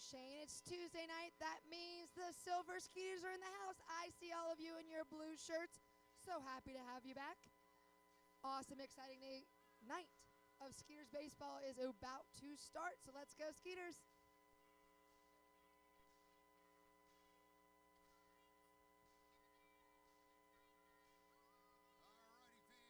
Shane. It's Tuesday night. That means the Silver Skeeters are in the house. I see all of you in your blue shirts. So happy to have you back. Awesome, exciting night of Skeeters baseball is about to start. So let's go, Skeeters. Some people out there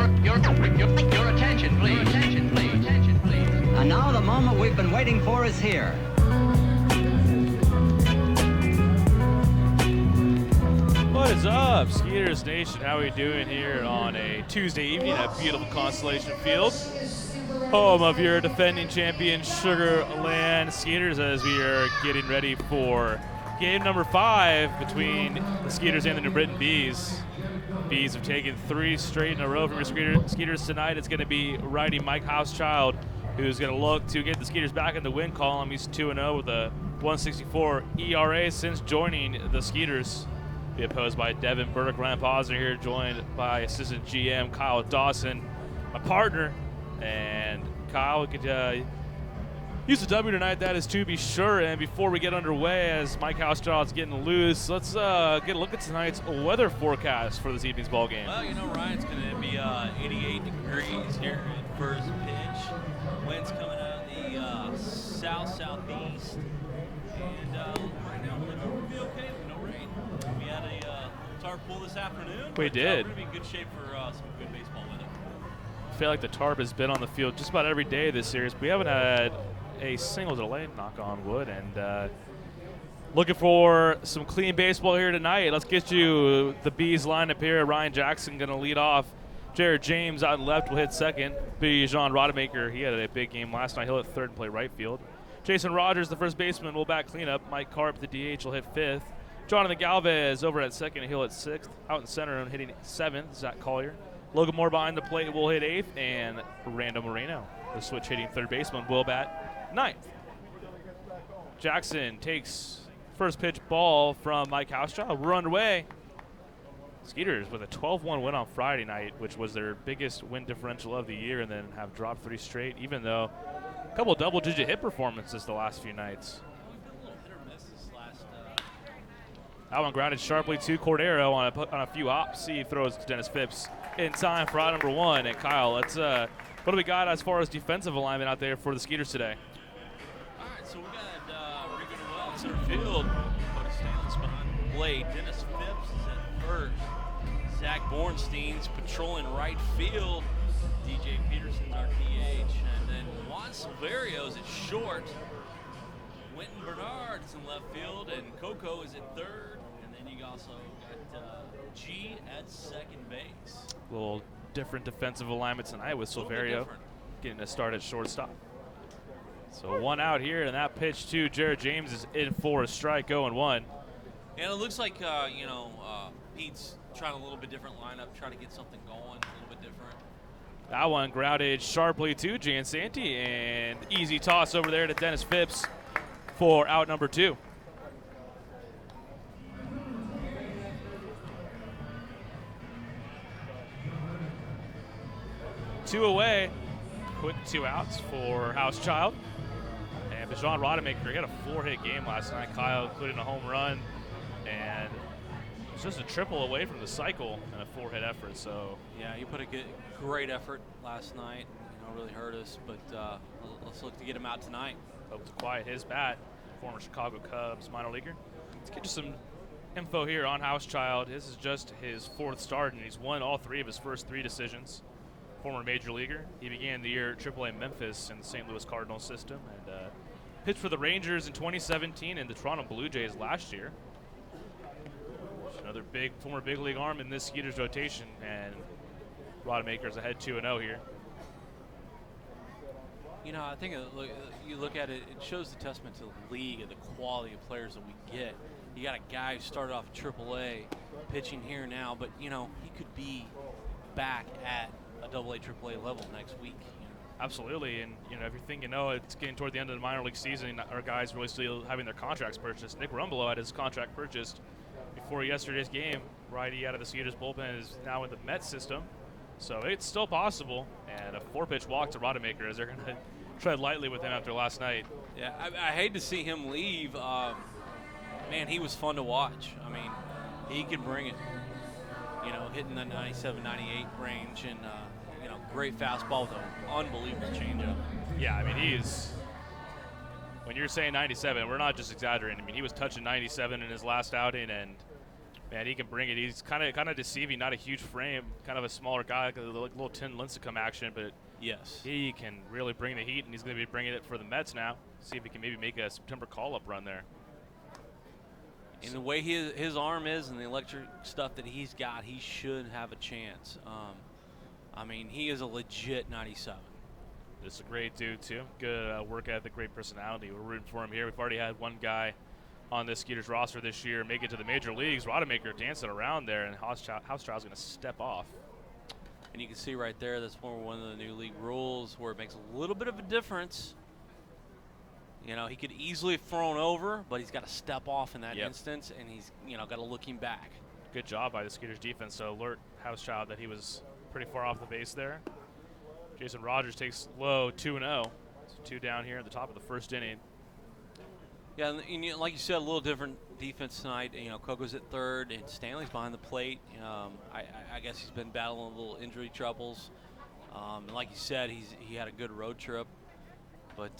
Your attention, please. Attention, please. Attention, please. And now the moment we've been waiting for is here. What is up, Skeeters Nation? How are we doing here on a Tuesday evening at beautiful Constellation Field, home of your defending champion Sugar Land Skeeters, as we are getting ready for game number 5 between the Skeeters and the New Britain Bees. Bees have taken 3 straight in a row from your Skeeters tonight. It's going to be riding Mike Housechild, who's going to look to get the Skeeters back in the win column. He's 2-0 with a 1.64 ERA since joining the Skeeters. Be opposed by Devin Burdick, Ryan Posner here, joined by assistant GM Kyle Dawson, my partner. And Kyle, we could use a W tonight, that is to be sure. And before we get underway, as Mike Housechild's getting loose, let's get a look at tonight's weather forecast for this evening's ball game. Well, you know, Ryan, it's going to be 88 degrees here at first pitch. Winds coming out of the south-southeast. And right now, we're going to be okay with no rain. We had a tarp pull this afternoon. We did. We're going to be in good shape for some good baseball weather. I feel like the tarp has been on the field just about every day this series. We haven't had a single delay, knock on wood, and looking for some clean baseball here tonight. Let's get you the Bees lineup here. Ryan Jackson going to lead off. Jared James out and left will hit second. Bijan Rodemaker, he had a big game last night. He'll hit third and play right field. Jason Rogers, the first baseman, will back cleanup. Mike Karp, the DH, will hit fifth. Jonathan Galvez over at second, he'll hit sixth. Out in center and hitting seventh, Zach Collier. Logan Moore behind the plate will hit eighth, and Rando Moreno, the switch hitting third baseman, will bat ninth. Jackson takes first pitch ball from Mike Housechild. We're underway. Skeeters with a 12-1 win on Friday night, which was their biggest win differential of the year, and then have dropped 3 straight, even though a couple of double-digit hit performances the last few nights. We've been a little hit or miss this last. That one grounded sharply to Cordero on a few hops. He throws to Dennis Phipps in time for out number 1. And Kyle, let's what do we got as far as defensive alignment out there for the Skeeters today? All right, so we got Ricky Noel in center field. Cody Stanley's behind the plate. Dennis Phipps is at first. Zach Bornstein's patrolling right field. DJ Peterson's our DH. And then Juan Silverio's at short. Quentin Bernard's in left field. And Coco is at third. And then you also got G at second base. A little different defensive alignment tonight with Silverio getting a start at shortstop. So 1 out here, and that pitch to Jared James is in for a strike, 0-1. And it looks like, Pete's trying a little bit different lineup, trying to get something going, a little bit different. That one grounded sharply to Jan Santi, and easy toss over there to Dennis Phipps for out number 2. Two away. Quick 2 outs for Housechild. And Bijan Rodemaker, he had a 4-hit game last night, Kyle, including a home run. And it's just a triple away from the cycle and a 4-hit effort. So yeah, he put a great effort last night. Really hurt us, but let's look to get him out tonight. Hope to quiet his bat. Former Chicago Cubs minor leaguer. Let's get you some info here on Housechild. This is just his 4th start, and he's won all 3 of his first 3 decisions. Former major leaguer. He began the year at AAA Memphis in the St. Louis Cardinals system, and pitched for the Rangers in 2017 and the Toronto Blue Jays last year. Another former big league arm in this Skeeters rotation, and Rodemaker's ahead 2-0 here. You know, I think you look at it, it shows the testament to the league and the quality of players that we get. You got a guy who started off at AAA, pitching here now, but, you know, he could be back at a AA, AAA level next week. You know? Absolutely, and, you know, if you're thinking, oh, it's getting toward the end of the minor league season, our guys really still having their contracts purchased. Nick Rumbelow had his contract purchased before yesterday's game. Righty out of the Skeeters bullpen is now in the Mets system. So it's still possible, and a 4-pitch walk to Rodemaker as they're going to tread lightly with him after last night. Yeah, I hate to see him leave. Man, he was fun to watch. I mean, he could bring it. You know, hitting the 97, 98 range, and you know, great fastball with an unbelievable changeup. Yeah, I mean, he's. When you're saying 97, we're not just exaggerating. I mean, he was touching 97 in his last outing, and Man, he can bring it. He's kind of deceiving, not a huge frame, kind of a smaller guy, like a little Tin Lincecum action, but Yes. he can really bring the heat, and he's going to be bringing it for the Mets now. See if he can maybe make a September call-up run there. And the way his arm is and the electric stuff that he's got, he should have a chance. I mean, he is a legit 97. Just a great dude, too. Good work ethic, great personality. We're rooting for him here. We've already had one guy on this Skeeters roster this year make it to the major leagues. Rodemaker dancing around there, and Housechild's going to step off. And you can see right there, that's one of the new league rules where it makes a little bit of a difference. You know, he could easily have thrown over, but he's got to step off in that instance, and he's, got to look him back. Good job by the Skeeters defense to alert Housechild that he was pretty far off the base there. Jason Rogers takes low 2-0. So 2 down here at the top of the first inning. Yeah, and like you said, a little different defense tonight. Coco's at third, and Stanley's behind the plate. I guess he's been battling a little injury troubles. And like you said, he had a good road trip. But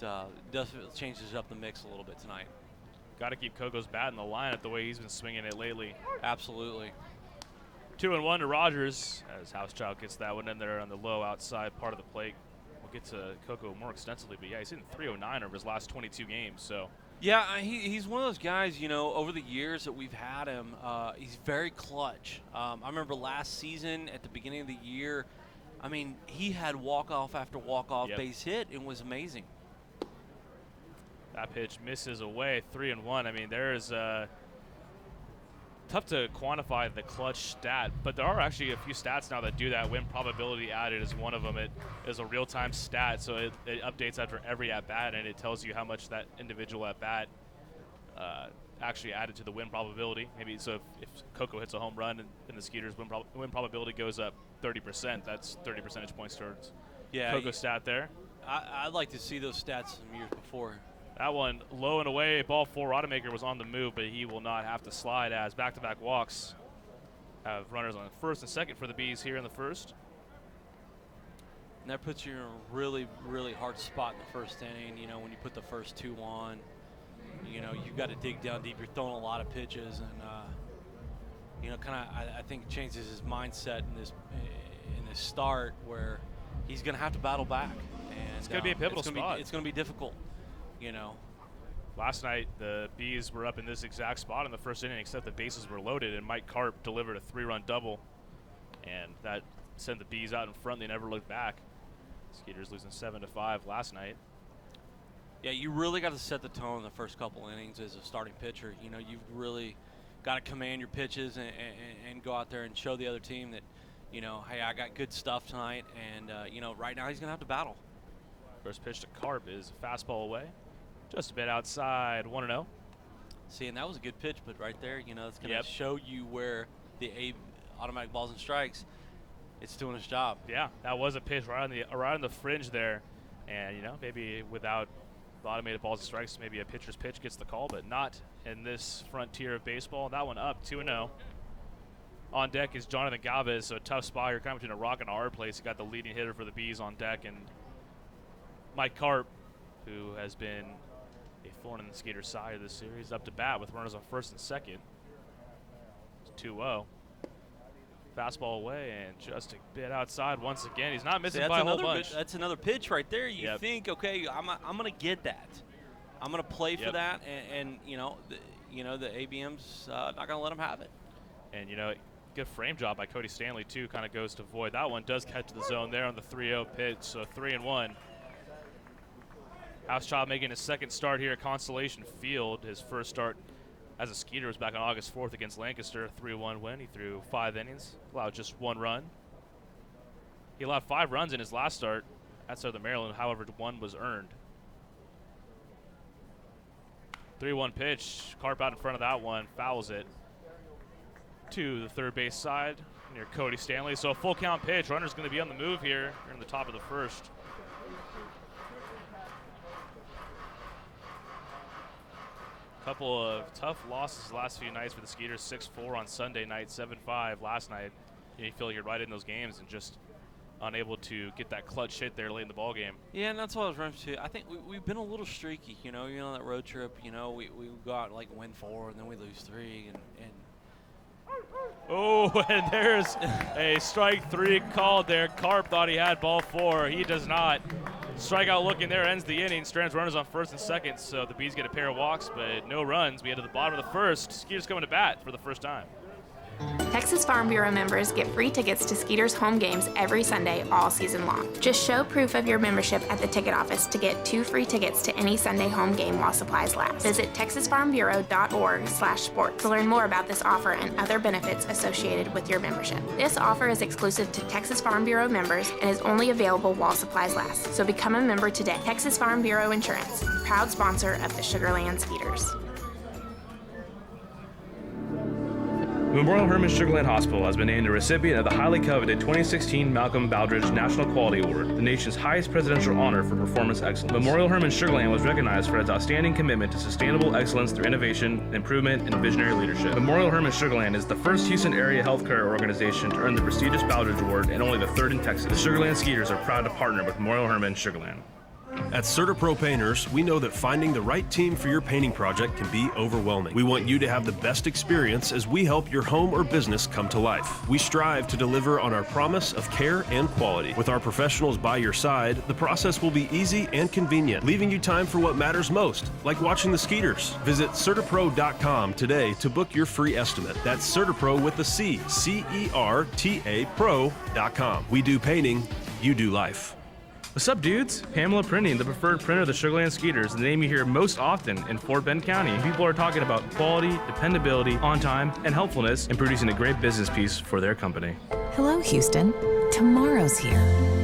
definitely changes up the mix a little bit tonight. Got to keep Coco's bat in the lineup the way he's been swinging it lately. Absolutely. 2-1 to Rogers as Housechild gets that one in there on the low outside part of the plate. We'll get to Coco more extensively, but yeah, he's hitting .309 over his last 22 games. So yeah, he's one of those guys. Over the years that we've had him, he's very clutch. I remember last season at the beginning of the year, I mean, he had walk-off after walk-off base hit and was amazing. That pitch misses away, 3-1. I mean, there's tough to quantify the clutch stat, but there are actually a few stats now that do that. Win probability added is one of them. It is a real-time stat, so it updates after every at-bat, and it tells you how much that individual at-bat actually added to the win probability. Maybe so if Coco hits a home run and the Skeeters win probability goes up 30%, that's 30 percentage points towards Coco stat there. I'd like to see those stats some years before. That one low and away, ball 4. Rodemaker was on the move, but he will not have to slide as back-to-back walks have runners on first and second for the Bees here in the first. And that puts you in a really, really hard spot in the first inning. When you put the first 2 on, you've got to dig down deep. You're throwing a lot of pitches, and I think it changes his mindset in this start where he's going to have to battle back. And it's going to be a pivotal spot. It's going to be difficult. Last night, the Bees were up in this exact spot in the first inning, except the bases were loaded, and Mike Karp delivered a 3-run double, and that sent the Bees out in front. They never looked back. Skeeters losing 7-5 last night. Yeah, you really got to set the tone in the first couple innings as a starting pitcher. You've really got to command your pitches and go out there and show the other team that, hey, I got good stuff tonight, and, right now he's going to have to battle. First pitch to Karp is a fastball away. Just a bit outside, 1-0. See, and that was a good pitch, but right there, it's going to show you where the automatic balls and strikes, it's doing its job. Yeah, that was a pitch right on the fringe there. And, maybe without the automated balls and strikes, maybe a pitcher's pitch gets the call, but not in this frontier of baseball. That one up, 2-0. On deck is Jonathan Galvez, so a tough spot here, kind of between a rock and a hard place. He got the leading hitter for the Bees on deck, and Mike Karp, who has been a thorn in the Skeeters' side of this series, up to bat with runners on first and second. It's 2-0. Fastball away and just a bit outside once again. He's not missing by a whole bunch. That's another pitch right there. You think, okay, I'm going to get that. I'm going to play for that, and the ABM's not going to let him have it. And good frame job by Cody Stanley too. Kind of goes to void. That one does catch the zone there on the 3-0 pitch. So 3-1. Housechild making his second start here at Constellation Field. His first start as a Skeeter was back on August 4th against Lancaster, a 3-1 win. He threw 5 innings, allowed just 1 run. He allowed 5 runs in his last start at Southern Maryland, however, 1 was earned. 3-1 pitch, Karp out in front of that one, fouls it to the third base side near Cody Stanley. So a full count pitch, runner's going to be on the move here in the top of the first. Couple of tough losses the last few nights for the Skeeters. 6-4 on Sunday night, 7-5 last night. You feel like you're right in those games and just unable to get that clutch hit there late in the ball game. Yeah, and that's what I was referring to. I think we've been a little streaky. That road trip. We go out like win 4 and then we lose 3, and Oh, and there's a strike 3 called there. Carp thought he had ball 4. He does not. Strikeout looking there, ends the inning. Strands runners on first and second, so the Bees get a pair of walks, but no runs. We head to the bottom of the first. Skeeters coming to bat for the first time. Texas Farm Bureau members get free tickets to Skeeters home games every Sunday all season long. Just show proof of your membership at the ticket office to get 2 free tickets to any Sunday home game while supplies last. Visit texasfarmbureau.org/sports to learn more about this offer and other benefits associated with your membership. This offer is exclusive to Texas Farm Bureau members and is only available while supplies last. So become a member today. Texas Farm Bureau Insurance, proud sponsor of the Sugarland Skeeters. Memorial Hermann Sugarland Hospital has been named a recipient of the highly coveted 2016 Malcolm Baldrige National Quality Award, the nation's highest presidential honor for performance excellence. Memorial Hermann Sugarland was recognized for its outstanding commitment to sustainable excellence through innovation, improvement, and visionary leadership. Memorial Hermann Sugarland is the first Houston area healthcare organization to earn the prestigious Baldrige Award and only the third in Texas. The Sugarland Skeeters are proud to partner with Memorial Hermann Sugarland. At CertaPro Painters, we know that finding the right team for your painting project can be overwhelming. We want you to have the best experience as we help your home or business come to life. We strive to deliver on our promise of care and quality. With our professionals by your side, the process will be easy and convenient, leaving you time for what matters most, like watching the Skeeters. Visit CertaPro.com today to book your free estimate. That's CertaPro with the C, C-E-R-T-A Pro.com. We do painting, you do life. What's up, dudes? Pamela Printing, the preferred printer of the Sugarland Skeeters, the name you hear most often in Fort Bend County. People are talking about quality, dependability, on time, and helpfulness in producing a great business piece for their company. Hello, Houston. Tomorrow's here.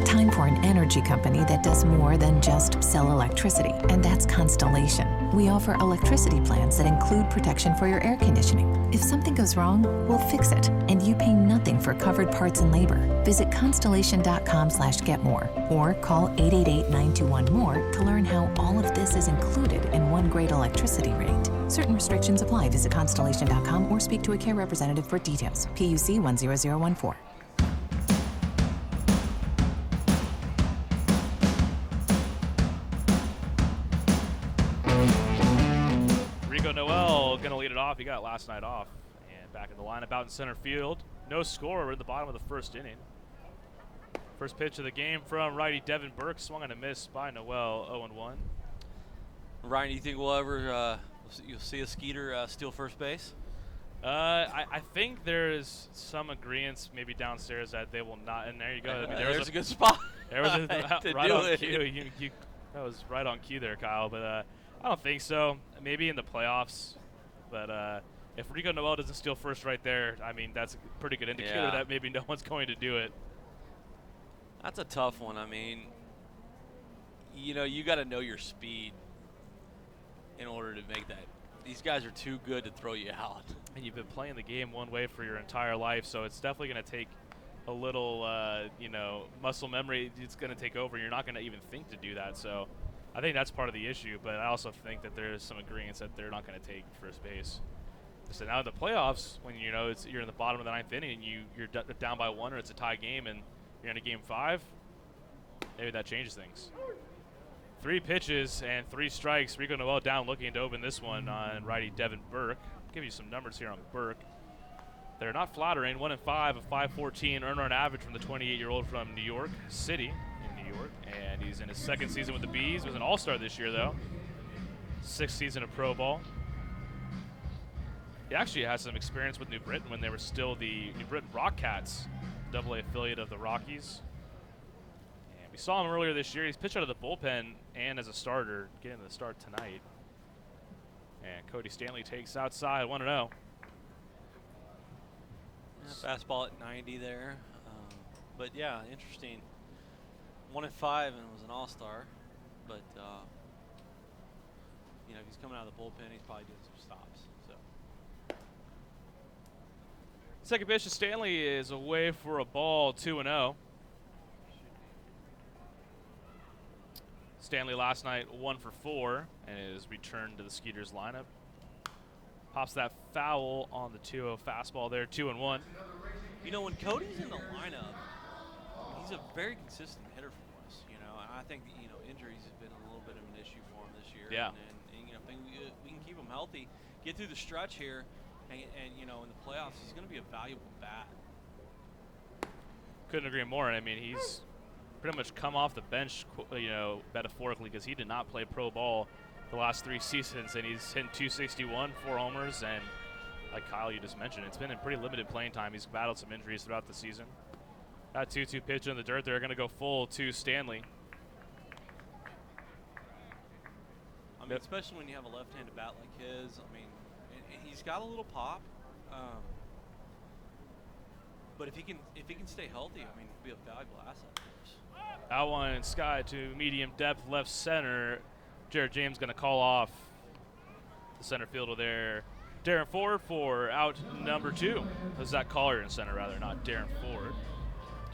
Time for an energy company that does more than just sell electricity, and that's Constellation. We offer electricity plans that include protection for your air conditioning. If something goes wrong, we'll fix it, and you pay nothing for covered parts and labor. Visit constellation.com/getmore or call 888-921-MORE to learn how all of this is included in one great electricity rate. Certain restrictions apply. Visit constellation.com or speak to a care representative for details. PUC 10014. Noel going to lead it off. He got it last night off. And back in the lineup out in center field. No score. We're at the bottom of the first inning. First pitch of the game from righty Devin Burke. Swung and a miss by Noel, 0-1. Ryan, do you think we'll ever you'll see a Skeeter steal first base? I think there is some agreement maybe downstairs that they will not. And there you go. I mean, there's a good spot. There was right on it. cue. That was right on cue there, Kyle. But I don't think so. Maybe in the playoffs. But if Rico Noel doesn't steal first right there, I mean, that's a pretty good indicator that maybe no one's going to do it. That's a tough one. I mean, you got to know your speed in order to make that. These guys are too good to throw you out. And you've been playing the game one way for your entire life, so it's definitely going to take a little, muscle memory. It's going to take over. You're not going to even think to do that. So I think that's part of the issue, but I also think that there's some agreements that they're not going to take first base. So now in the playoffs, when you're in the bottom of the ninth inning and you're down by 1 or it's a tie game and you're in a game 5, maybe that changes things. 3 pitches and 3 strikes. Rico Noel down looking to open this one on righty Devin Burke. I'll give you some numbers here on Burke. They're not flattering. 1 and 5 of 514 earned run average from the 28-year-old from New York City in New York. And he's in his 2nd season with the Bees. Was an all-star this year, though. 6th season of pro ball. He actually has some experience with New Britain when they were still the New Britain Rockcats, AA affiliate of the Rockies. And we saw him earlier this year. He's pitched out of the bullpen and as a starter, getting the start tonight. And Cody Stanley takes outside, 1-0. Fastball at 90 there. But yeah, interesting. 1 and 5 and was an all-star. But, if he's coming out of the bullpen, he's probably doing some stops. So. Second pitch to Stanley is away for a ball, 2-0. Stanley last night 1 for 4 and is returned to the Skeeters lineup. Pops that foul on the 2-0 fastball there, 2-1. When Cody's in the lineup, he's a very consistent hitter for us. I think injuries have been a little bit of an issue for him this year. Yeah. And if we can keep him healthy, get through the stretch here, And you know, in the playoffs, he's going to be a valuable bat. Couldn't agree more. I mean, he's pretty much come off the bench, you know, metaphorically, because he did not play pro ball the last 3 seasons, and he's hitting 261, 4 homers, and like Kyle, you just mentioned, it's been in pretty limited playing time. He's battled some injuries throughout the season. That 2-2 pitch in the dirt, they're going to go full to Stanley. I mean, especially when you have a left-handed bat like his. I mean, he's got a little pop. But if he can stay healthy, I mean, he'll be a valuable asset for us. That one, Sky to medium depth left center. Jared James going to call off the center fielder there. Darren Ford for out number 2. Zach Collier in center, rather, not Darren Ford.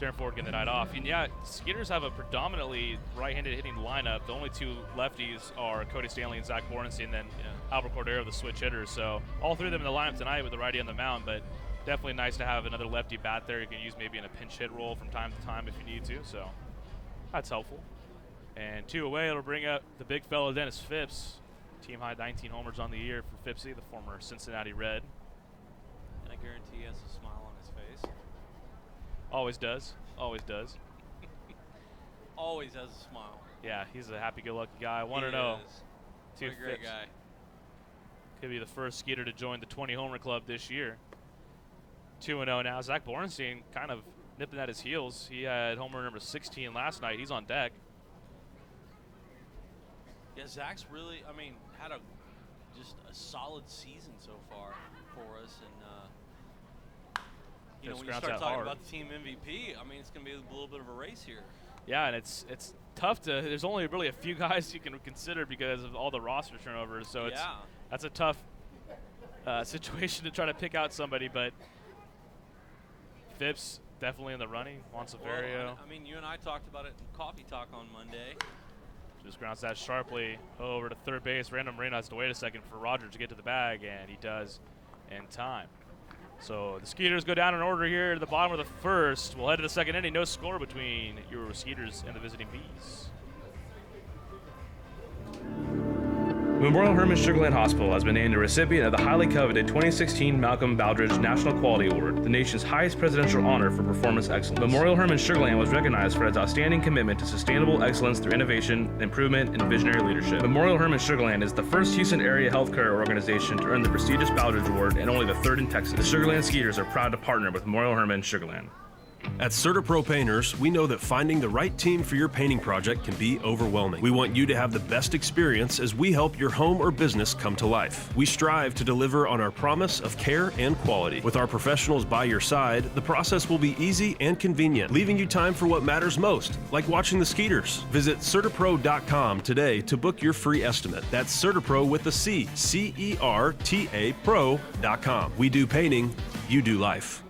Darren Ford getting the night off. And yeah, Skeeters have a predominantly right-handed hitting lineup. The only 2 lefties are Cody Stanley and Zach Bornstein, then Albert Cordero, the switch hitters. So all 3 of them in the lineup tonight with the righty on the mound, but definitely nice to have another lefty bat there. You can use maybe in a pinch hit role from time to time if you need to. So that's helpful. And 2 away, it'll bring up the big fellow Dennis Phipps. Team high 19 homers on the year for Phippsy, the former Cincinnati Red. And I guarantee he has a smile on his face. Always does. Always does. Always has a smile. Yeah, he's a happy-go-lucky guy. 1-0. What a great guy. Could be the first Skeeter to join the 20-homer club this year. 2-0 now. Zach Bornstein kind of nipping at his heels. He had homer number 16 last night. He's on deck. Yeah, Zach's really, I mean, had just a solid season so far for us. And, you know, when you start talking about the team MVP, I mean, it's going to be a little bit of a race here. Yeah, and it's tough to, there's only really a few guys you can consider because of all the roster turnovers. So that's a tough situation to try to pick out somebody, but Phipps definitely in the running. Juan Severio. Well, I mean, you and I talked about it in Coffee Talk on Monday. Just grounds that sharply over to third base. Random Marino has to wait a second for Roger to get to the bag, and he does in time. So the Skeeters go down in order here to the bottom of the first. We'll head to the second inning. No score between your Skeeters and the visiting Bees. Memorial Hermann Sugarland Hospital has been named a recipient of the highly coveted 2016 Malcolm Baldrige National Quality Award, the nation's highest presidential honor for performance excellence. Memorial Hermann Sugarland was recognized for its outstanding commitment to sustainable excellence through innovation, improvement, and visionary leadership. Memorial Hermann Sugarland is the first Houston area healthcare organization to earn the prestigious Baldrige Award and only the 3rd in Texas. The Sugarland Skeeters are proud to partner with Memorial Hermann Sugarland. At CertaPro Painters, we know that finding the right team for your painting project can be overwhelming. We want you to have the best experience as we help your home or business come to life. We strive to deliver on our promise of care and quality. With our professionals by your side, the process will be easy and convenient, leaving you time for what matters most, like watching the Skeeters. Visit CertaPro.com today to book your free estimate. That's CertaPro with a C, C-E-R-T-A Pro.com. We do painting, you do life.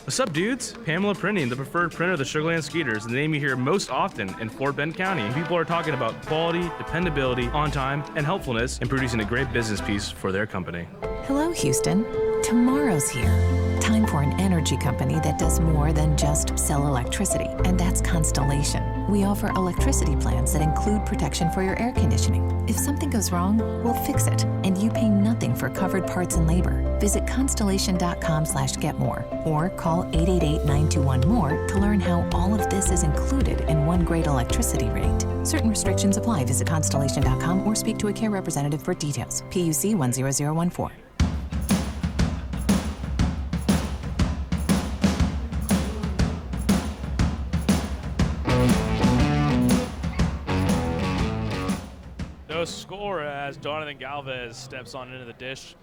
What's up, dudes? Pamela Printing, the preferred printer of the Sugarland Skeeters, the name you hear most often in Fort Bend County. And people are talking about quality, dependability, on time, and helpfulness in producing a great business piece for their company. Hello, Houston. Tomorrow's here. Time for an energy company that does more than just sell electricity, and that's Constellation. We offer electricity plans that include protection for your air conditioning. If something goes wrong, we'll fix it, and you pay nothing for covered parts and labor. Visit constellation.com/getmore or call 888-921-MORE to learn how all of this is included in one great electricity rate. Certain restrictions apply. Visit constellation.com or speak to a care representative for details. PUC 10014. No score as Donovan Galvez steps on into the dish.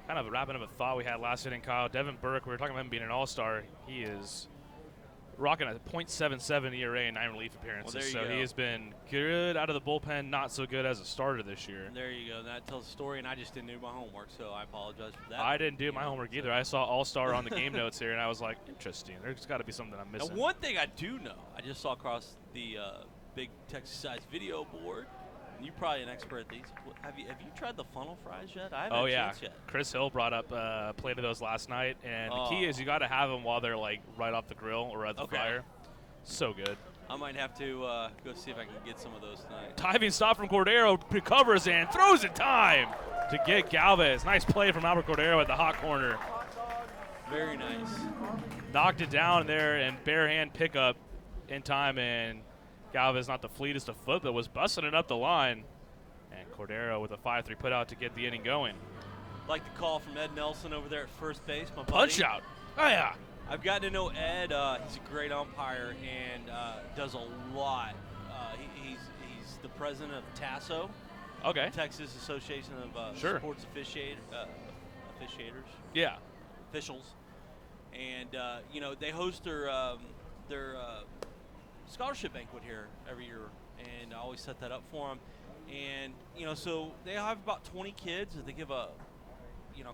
Kind of wrapping up a thought we had last inning, Kyle. Devin Burke, we were talking about him being an all-star. He is rocking a .77 ERA and 9 relief appearances. Well, he has been good out of the bullpen, not so good as a starter this year. There you go. That tells a story, and I just didn't do my homework, so I apologize for that. I didn't do my homework either. I saw all-star on the game notes here, and I was like, interesting. There's got to be something I'm missing. Now, one thing I do know, I just saw across the big Texas-sized video board, and you're probably an expert at these. Have you tried the funnel fries yet? I haven't had a chance yet. Chris Hill brought up a plate of those last night, and the key is you got to have them while they're like right off the grill or at the fire. So good. I might have to go see if I can get some of those tonight. Diving stop from Cordero, recovers and throws in time. to get Galvez. Nice play from Albert Cordero at the hot corner. Very nice. Knocked it down there and bare hand pickup in time, and Galvez, not the fleetest of foot, but was busting it up the line. And Cordero with a 5-3 put out to get the inning going. Like the call from Ed Nelson over there at first base. My buddy. Punch out. Oh, yeah. I've gotten to know Ed. He's a great umpire and does a lot. He's the president of TASO, Okay. Texas Association of Sure. Sports Officiators. Yeah. Officials. And, they host their scholarship banquet here every year, and I always set that up for them. And, so they have about 20 kids that they give a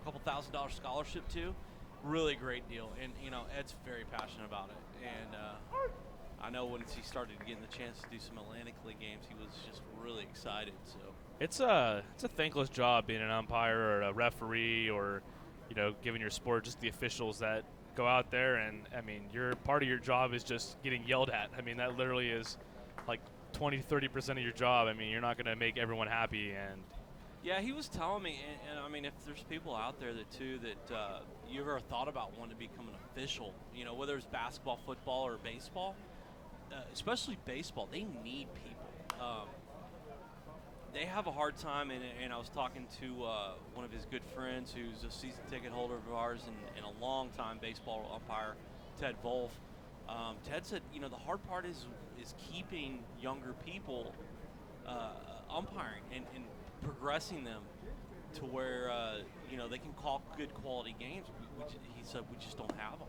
couple $1,000 scholarship to. Really great deal. And, Ed's very passionate about it. And I know once he started getting the chance to do some Atlantic League games, he was just really excited. So It's a thankless job being an umpire or a referee or, giving your sport, just the officials that go out there. And, your part of your job is just getting yelled at. That literally is like 20-30% of your job. You're not going to make everyone happy. And yeah, he was telling me, and if there's people out there that you ever thought about wanting to become an official, whether it's basketball, football, or baseball, especially baseball, they need people. They have a hard time, and I was talking to one of his good friends who's a season ticket holder of ours and a long-time baseball umpire, Ted Wolf. Ted said, the hard part is keeping younger people umpiring and progressing them to where they can call good quality games. He said we just don't have them.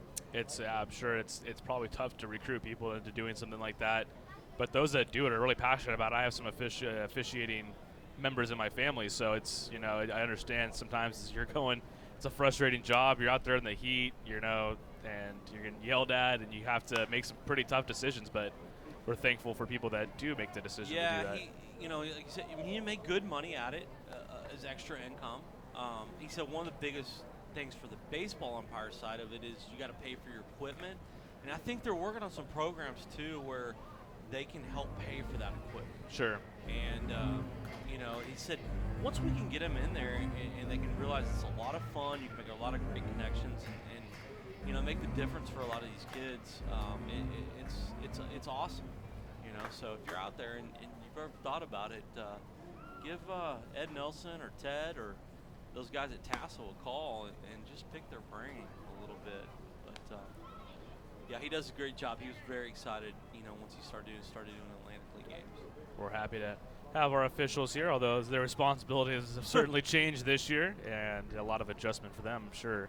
I'm sure it's probably tough to recruit people into doing something like that, but those that do it are really passionate about it. I have some officiating members in my family, so it's I understand sometimes it's a frustrating job. You're out there in the heat, and you're getting yelled at, and you have to make some pretty tough decisions, but we're thankful for people that do make the decision to do that. Like you said, you make good money at it as extra income. He said one of the biggest things for the baseball umpire side of it is you got to pay for your equipment, and I think they're working on some programs too where they can help pay for that equipment. Sure. And he said once we can get them in there and they can realize it's a lot of fun, you can make a lot of great connections and make the difference for a lot of these kids. It's awesome. So if you're out there and you've ever thought about it, give Ed Nelson or Ted or those guys at Tassel a call and just pick their brain a little bit. But yeah, he does a great job. He was very excited, once he started doing Atlantic League games. We're happy to have our officials here, although their responsibilities have certainly changed this year, and a lot of adjustment for them, I'm sure.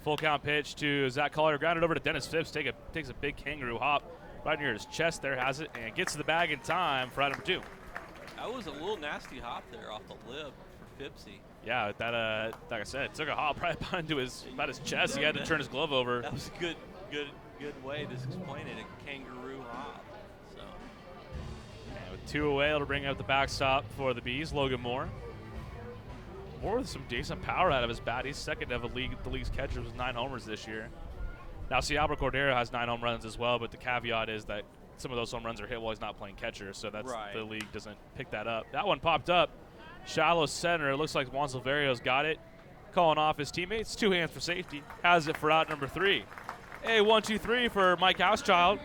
Full count pitch to Zach Collier, grounded over to Dennis Phipps, takes a big kangaroo hop right near his chest there, has it, and gets to the bag in time for out number 2. That was a little nasty hop there off the lip for Phipsy. Yeah, that like I said, took a hop right into about his chest. He had to turn his glove over. That was a good way to explain it, a kangaroo hop. So. And with 2 away, it'll bring up the backstop for the Bees, Logan Moore. Moore with some decent power out of his bat. He's second of the league's catchers with 9 homers this year. Now, see, Albert Cordero has 9 home runs as well, but the caveat is that some of those home runs are hit while he's not playing catcher, so that's right. The league doesn't pick that up. That one popped up. Shallow center. It looks like Juan Silverio's got it. Calling off his teammates. 2 hands for safety. Has it for out number 3. Hey, 1-2-3 for Mike Housechild.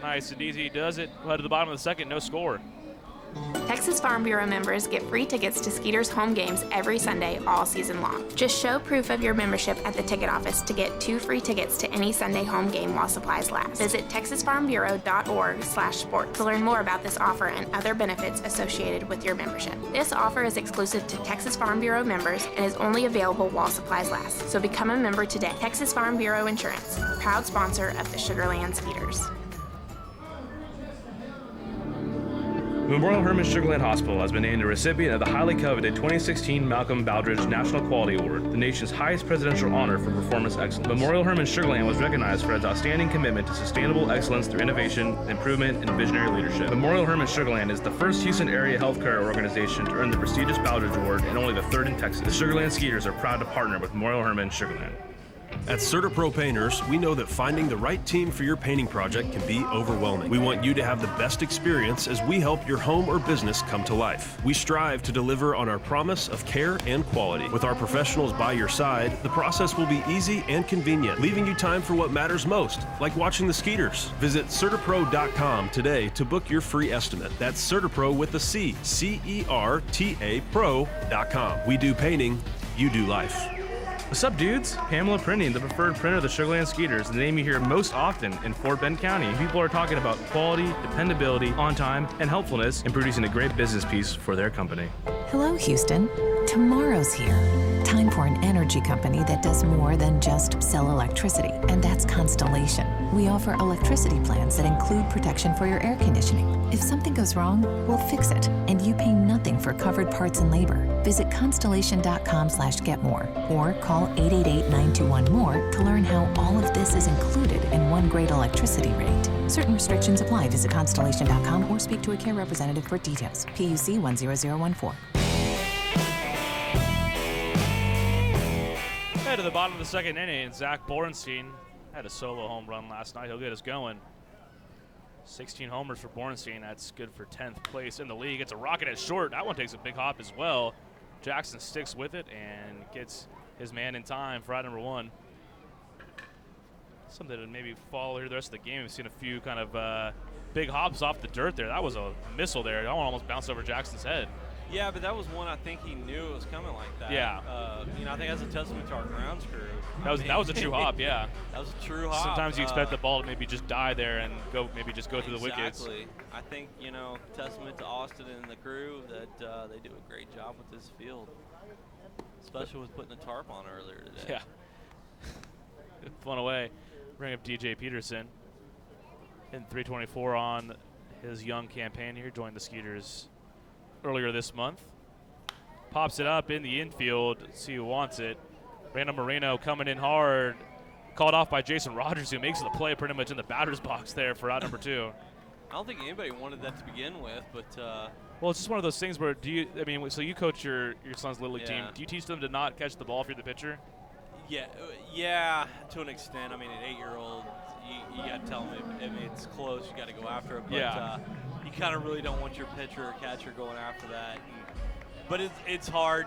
Nice and easy. He does it. Led to the bottom of the second. No score. Texas Farm Bureau members get free tickets to Skeeters home games every Sunday all season long. Just show proof of your membership at the ticket office to get 2 free tickets to any Sunday home game while supplies last. Visit texasfarmbureau.org/sports to learn more about this offer and other benefits associated with your membership. This offer is exclusive to Texas Farm Bureau members and is only available while supplies last. So become a member today. Texas Farm Bureau Insurance, proud sponsor of the Sugarland Skeeters. Memorial Hermann Sugarland Hospital has been named a recipient of the highly coveted 2016 Malcolm Baldrige National Quality Award, the nation's highest presidential honor for performance excellence. Memorial Hermann Sugarland was recognized for its outstanding commitment to sustainable excellence through innovation, improvement, and visionary leadership. Memorial Hermann Sugarland is the first Houston area healthcare organization to earn the prestigious Baldrige Award and only the 3rd in Texas. The Sugarland Skeeters are proud to partner with Memorial Hermann Sugarland. At CertaPro Painters, we know that finding the right team for your painting project can be overwhelming. We want you to have the best experience as we help your home or business come to life. We strive to deliver on our promise of care and quality. With our professionals by your side, the process will be easy and convenient, leaving you time for what matters most, like watching the Skeeters. Visit CertaPro.com today to book your free estimate. That's CertaPro with a C, C-E-R-T-A Pro.com. We do painting, you do life. What's up, dudes? Pamela Printing, the preferred printer of the Sugar Land Skeeters, the name you hear most often in Fort Bend County. People are talking about quality, dependability, on time, and helpfulness in producing a great business piece for their company. Hello, Houston. Tomorrow's here. Time for an energy company that does more than just sell electricity, and that's Constellation. We offer electricity plans that include protection for your air conditioning. If something goes wrong, we'll fix it, and you pay nothing for covered parts and labor. Visit constellation.com/getmore or call 888-921-MORE to learn how all of this is included in one great electricity rate. Certain restrictions apply. Visit constellation.com or speak to a care representative for details. PUC 10014. Head to the bottom of the second inning, Zach Borenstein had a solo home run last night. He'll get us going. 16 homers for Borenstein. That's good for 10th place in the league. It's a rocket at short. That one takes a big hop as well. Jackson sticks with it and gets his man in time for out number one. Something to maybe follow here the rest of the game. We've seen a few kind of big hops off the dirt there. That was a missile there. That one almost bounced over Jackson's head. Yeah, but that was one I think he knew it was coming like that. Yeah. I think that's a testament to our grounds crew. That was a true hop, yeah. That was a true hop. Sometimes you expect the ball to maybe just die there and go through the wickets. Exactly. I think, testament to Austin and the crew that they do a great job with this field, especially with putting the tarp on earlier today. Yeah. Fun away. Bring up DJ Peterson. Hitting 324 on his young campaign here. Joined the Skeeters earlier this month. Pops it up in the infield. See who wants it. Randall Moreno coming in hard. Called off by Jason Rogers, who makes the play pretty much in the batter's box there for out number two. I don't think anybody wanted that to begin with, but well, it's just one of those things where so you coach your son's Little League team. Do you teach them to not catch the ball if you're the pitcher? Yeah, to an extent. I mean, an 8-year-old, you got to tell them it's close. You got to go after it. But you kind of really don't want your pitcher or catcher going after that. But it's hard,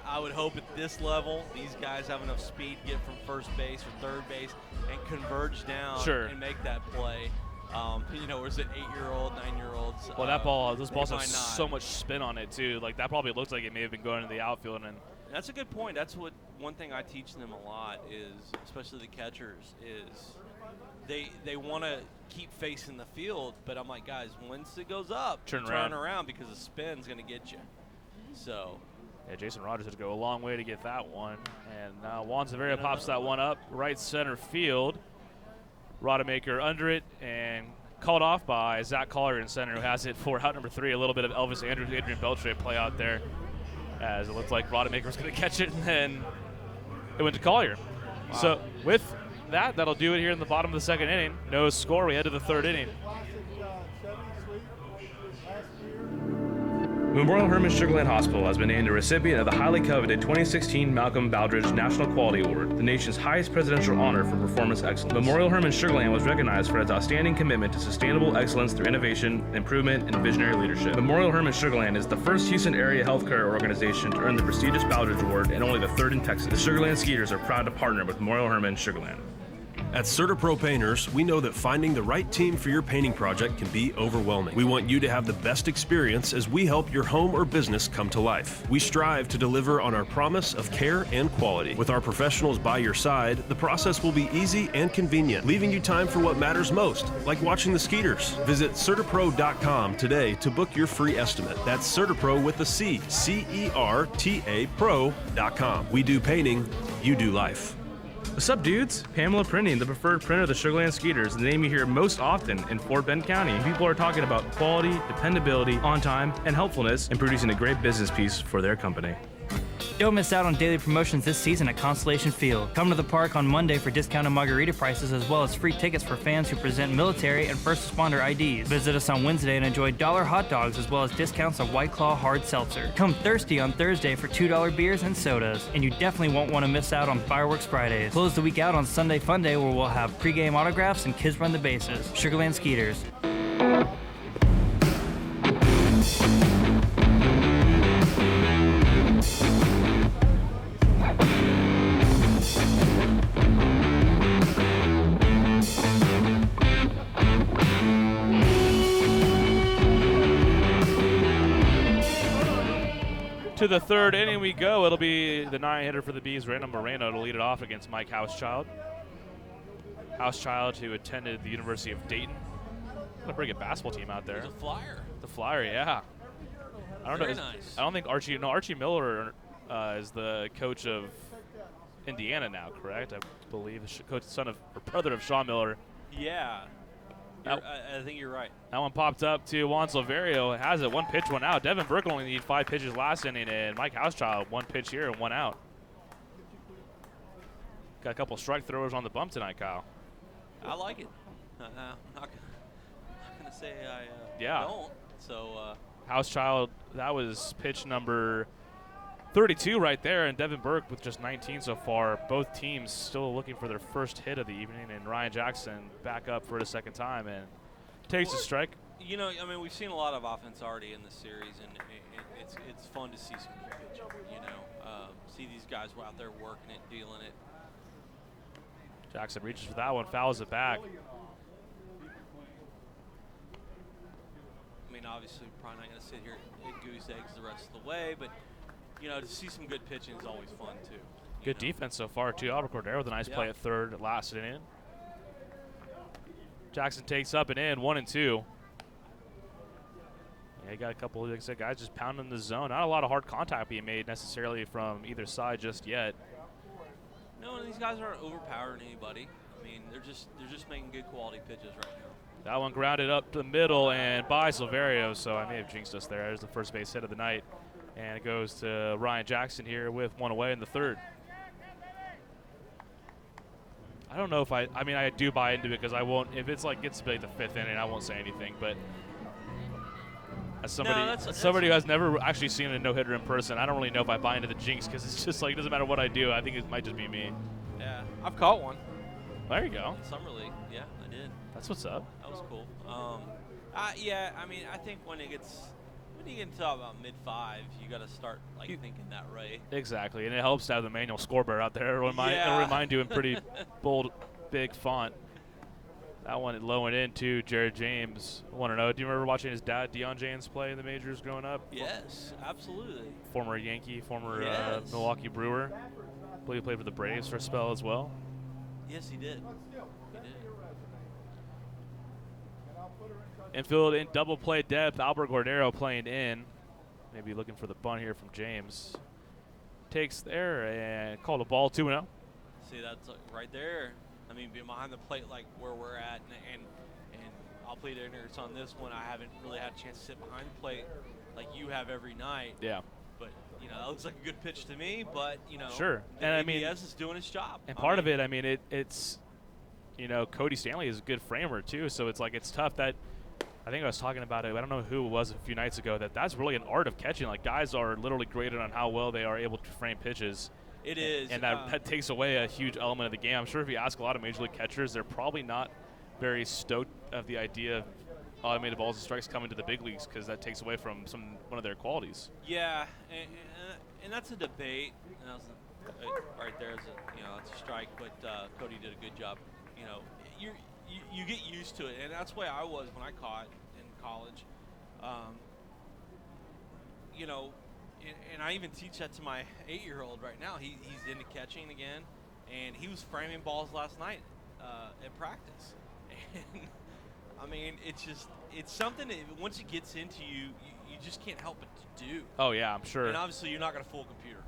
I would hope at this level, these guys have enough speed to get from first base or third base and converge down and make that play. Whereas an 8-year-old, 9-year-olds. Well, those balls have so much spin on it too. Like that probably looks like it may have been going to the outfield. And that's a good point. That's one thing I teach them a lot is, especially the catchers, is they want to keep facing the field. But I'm like, guys, once it goes up, turn around because the spin's going to get you. So. Yeah, Jason Rogers had to go a long way to get that one. And Juan Severa pops that one up right center field. Rodemaker under it and called off by Zach Collier in center, who has it for out number three. A little bit of Elvis Andrews, Adrian Beltre play out there, as it looked like Rodemaker was going to catch it, and then it went to Collier. Wow. So with that'll do it here in the bottom of the second inning. No score. We head to the third inning. Memorial Hermann Sugar Land Hospital has been named a recipient of the highly coveted 2016 Malcolm Baldrige National Quality Award, the nation's highest presidential honor for performance excellence. Memorial Hermann Sugar Land was recognized for its outstanding commitment to sustainable excellence through innovation, improvement, and visionary leadership. Memorial Hermann Sugar Land is the first Houston area healthcare organization to earn the prestigious Baldrige Award and only the third in Texas. The Sugar Land Skeeters are proud to partner with Memorial Hermann Sugar Land. At CertaPro Painters, we know that finding the right team for your painting project can be overwhelming. We want you to have the best experience as we help your home or business come to life. We strive to deliver on our promise of care and quality. With our professionals by your side, the process will be easy and convenient, leaving you time for what matters most, like watching the Skeeters. Visit CertaPro.com today to book your free estimate. That's CertaPro with a C, C-E-R-T-A Pro.com. We do painting, you do life. What's up, dudes? Pamela Printing, the preferred printer of the Sugar Land Skeeters, the name you hear most often in Fort Bend County. People are talking about quality, dependability, on time, and helpfulness in producing a great business piece for their company. Don't miss out on daily promotions this season at Constellation Field. Come to the park on Monday for discounted margarita prices as well as free tickets for fans who present military and first responder IDs. Visit us on Wednesday and enjoy dollar hot dogs as well as discounts on White Claw hard seltzer. Come thirsty on Thursday for $2 beers and sodas. And you definitely won't want to miss out on Fireworks Fridays. Close the week out on Sunday Fun Day, where we'll have pregame autographs and kids run the bases. Sugarland Skeeters. To the third inning we go. It'll be the 9-hitter for the Bees, Randall Moreno, to lead it off against Mike Housechild. Housechild, who attended the University of Dayton. What a pretty good basketball team out there. He's a flyer. The Flyer, yeah. I don't Very know. nice. I don't think Archie Miller is the coach of Indiana now, correct? I believe coach, son of or brother of Sean Miller. Yeah. I think you're right. That one popped up to Juan Silverio. Has it. One pitch, one out. Devin Burke only needed 5 pitches last inning, and Mike Housechild, 1 pitch here and 1 out. Got a couple strike throwers on the bump tonight, Kyle. I like it. I'm not gonna say I don't. So Housechild, that was pitch number 32 right there, and Devin Burke with just 19 so far. Both teams still looking for their first hit of the evening, and Ryan Jackson back up for the second time and takes a strike. You know, I mean, we've seen a lot of offense already in this series, and it's fun to see some good pitching. You know, see these guys out there working it, dealing it. Jackson reaches for that one, fouls it back. I mean, obviously, probably not going to sit here and goose eggs the rest of the way, but you know, to see some good pitching is always fun too. Good defense so far too. Albert Cordero with a nice play at third, last it in. Jackson takes up and in, 1-2. Yeah, you got a couple, like I said, guys just pounding the zone. Not a lot of hard contact being made necessarily from either side just yet. No, and these guys aren't overpowering anybody. I mean, they're just making good quality pitches right now. That one grounded up the middle and by Silverio, so I may have jinxed us there. There's the first base hit of the night. And it goes to Ryan Jackson here with 1 away in the third. I don't know if I mean, I do buy into it because I won't, if it's like gets to like the 5th inning, I won't say anything. But as somebody who has never actually seen a no-hitter in person, I don't really know if I buy into the jinx because it's just like, it doesn't matter what I do. I think it might just be me. Yeah, I've caught one. There you go. In Summer League, yeah, I did. That's what's up. That was cool. Yeah, I mean, I think when you get into about mid-5, you got to start thinking that right. Exactly, and it helps to have the manual scoreboard out there. It'll remind you in pretty bold, big font. That one low and in to Jared James, 1-0. Do you remember watching his dad, Deion James, play in the majors growing up? Yes, absolutely. Former Yankee, former Milwaukee Brewer. I believe he played for the Braves for a spell as well. Yes, he did. Infield in double play depth. Albert Cordero playing in. Maybe looking for the bunt here from James. Takes there and called a ball, 2-0. See, that's right there. I mean, behind the plate, like where we're at, and I'll plead ignorance on this one. I haven't really had a chance to sit behind the plate like you have every night. Yeah. But you know, that looks like a good pitch to me. But you know, sure. And I mean, ABS is doing his job. And part of it, I mean, it's you know, Cody Stanley is a good framer too. So it's like it's tough that. I think I was talking about it. I don't know who it was a few nights ago. That's really an art of catching. Like guys are literally graded on how well they are able to frame pitches. It is, and that takes away a huge element of the game. I'm sure if you ask a lot of major league catchers, they're probably not very stoked of the idea of automated balls and strikes coming to the big leagues because that takes away from one of their qualities. Yeah, and that's a debate. And that was right there is it's a strike, but Cody did a good job. You know, you get used to it, and that's the way I was when I caught in college. You know, and I even teach that to my 8-year-old right now. He's into catching again, and he was framing balls last night at practice. And I mean, it's something that once it gets into you just can't help but to do. Oh yeah, I'm sure. And obviously, you're not going to fool a computer.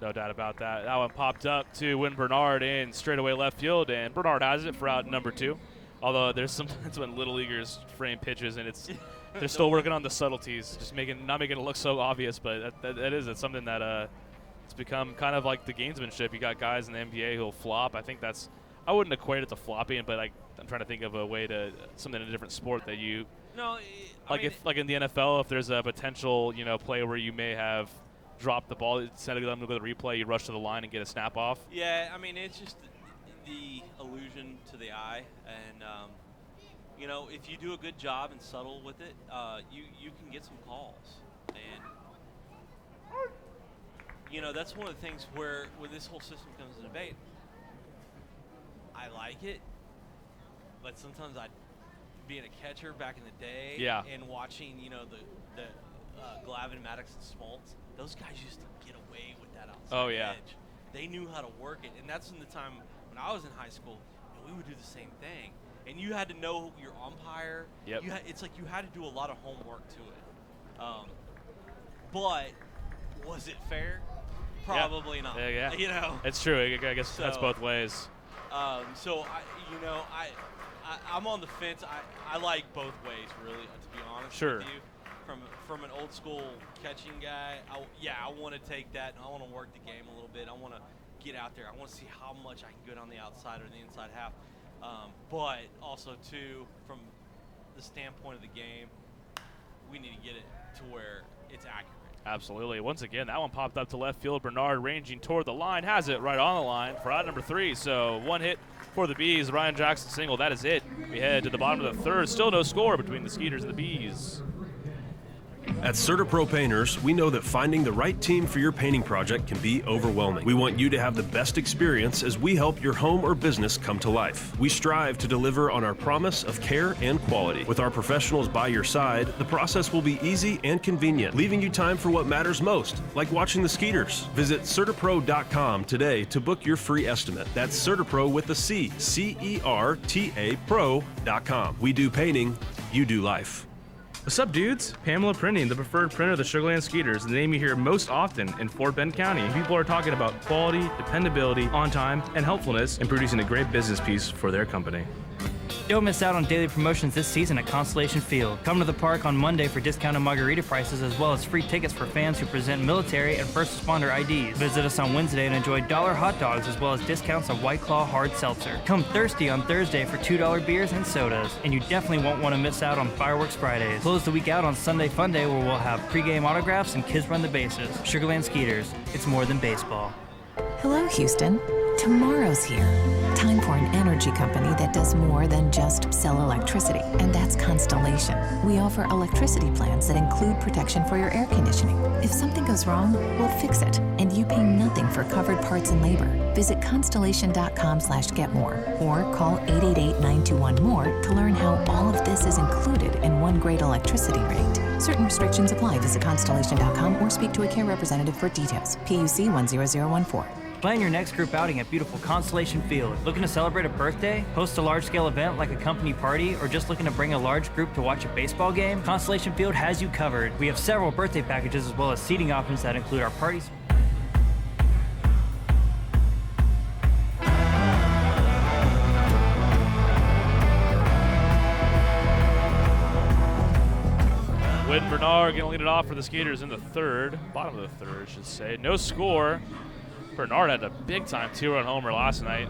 No doubt about that. That one popped up to Win Bernard in straightaway left field, and Bernard has it for out number 2. Although there's sometimes when little leaguers frame pitches, and they're still working on the subtleties, just not making it look so obvious. But it's something that It's become kind of like the gamesmanship. You got guys in the NBA who'll flop. I think that's – I wouldn't equate it to flopping, but I'm trying to think of a way to – something in a different sport that you – No, like in the NFL, if there's a potential, play where you may have dropped the ball, instead of letting them go to the replay, you rush to the line and get a snap off. Yeah, I mean, it's just the illusion to the eye. And, if you do a good job and subtle with it, you can get some calls. And, that's one of the things where when this whole system comes to debate, I like it, but sometimes being a catcher back in the day and watching, the Glavin, Maddox, and Smoltz, those guys used to get away with that outside edge. They knew how to work it, and that's in the time when I was in high school, we would do the same thing. And you had to know your umpire. Yep. It's like you had to do a lot of homework to it. But was it fair? Probably not. Yeah. It's true. I guess that's both ways. So I'm on the fence. I like both ways, really, to be honest with you. From an old school catching guy, I want to take that and I want to work the game a little bit. I want to get out there. I want to see how much I can get on the outside or the inside half. But also, too, from the standpoint of the game, we need to get it to where it's accurate. Absolutely. Once again, that one popped up to left field. Bernard ranging toward the line, has it right on the line for out number 3. So one hit for the Bees. Ryan Jackson single. That is it. We head to the bottom of the third. Still no score between the Skeeters and the Bees. At CertaPro Painters, we know that finding the right team for your painting project can be overwhelming. We want you to have the best experience as we help your home or business come to life. We strive to deliver on our promise of care and quality. With our professionals by your side, the process will be easy and convenient, leaving you time for what matters most, like watching the Skeeters. Visit CertaPro.com today to book your free estimate. That's CertaPro with a C, C-E-R-T-A Pro.com. We do painting, you do life. What's up, dudes? Pamela Printing, the preferred printer of the Sugar Land Skeeters, the name you hear most often in Fort Bend County. And people are talking about quality, dependability, on time, and helpfulness in producing a great business piece for their company. Don't miss out on daily promotions this season at Constellation Field. Come to the park on Monday for discounted margarita prices as well as free tickets for fans who present military and first responder IDs. Visit us on Wednesday and enjoy $1 hot dogs as well as discounts on White Claw hard seltzer. Come thirsty on Thursday for $2 beers and sodas. And you definitely won't want to miss out on Fireworks Fridays. Close the week out on Sunday Fun Day where we'll have pregame autographs and kids run the bases. Sugar Land Skeeters, it's more than baseball. Hello, Houston. Tomorrow's here. Time for an energy company that does more than just sell electricity, and that's Constellation. We offer electricity plans that include protection for your air conditioning. If something goes wrong, we'll fix it, and you pay nothing for covered parts and labor. Visit constellation.com/getmore or call 888-921-MORE to learn how all of this is included in one great electricity rate. Certain restrictions apply. Visit constellation.com or speak to a care representative for details. PUC 10014. Plan your next group outing at beautiful Constellation Field. Looking to celebrate a birthday, host a large-scale event like a company party, or just looking to bring a large group to watch a baseball game? Constellation Field has you covered. We have several birthday packages as well as seating options that include our parties. Wynn Bernard going to lead it off for the Skeeters in the third, bottom of the third, I should say. No score. Bernard had a big-time 2-run homer last night.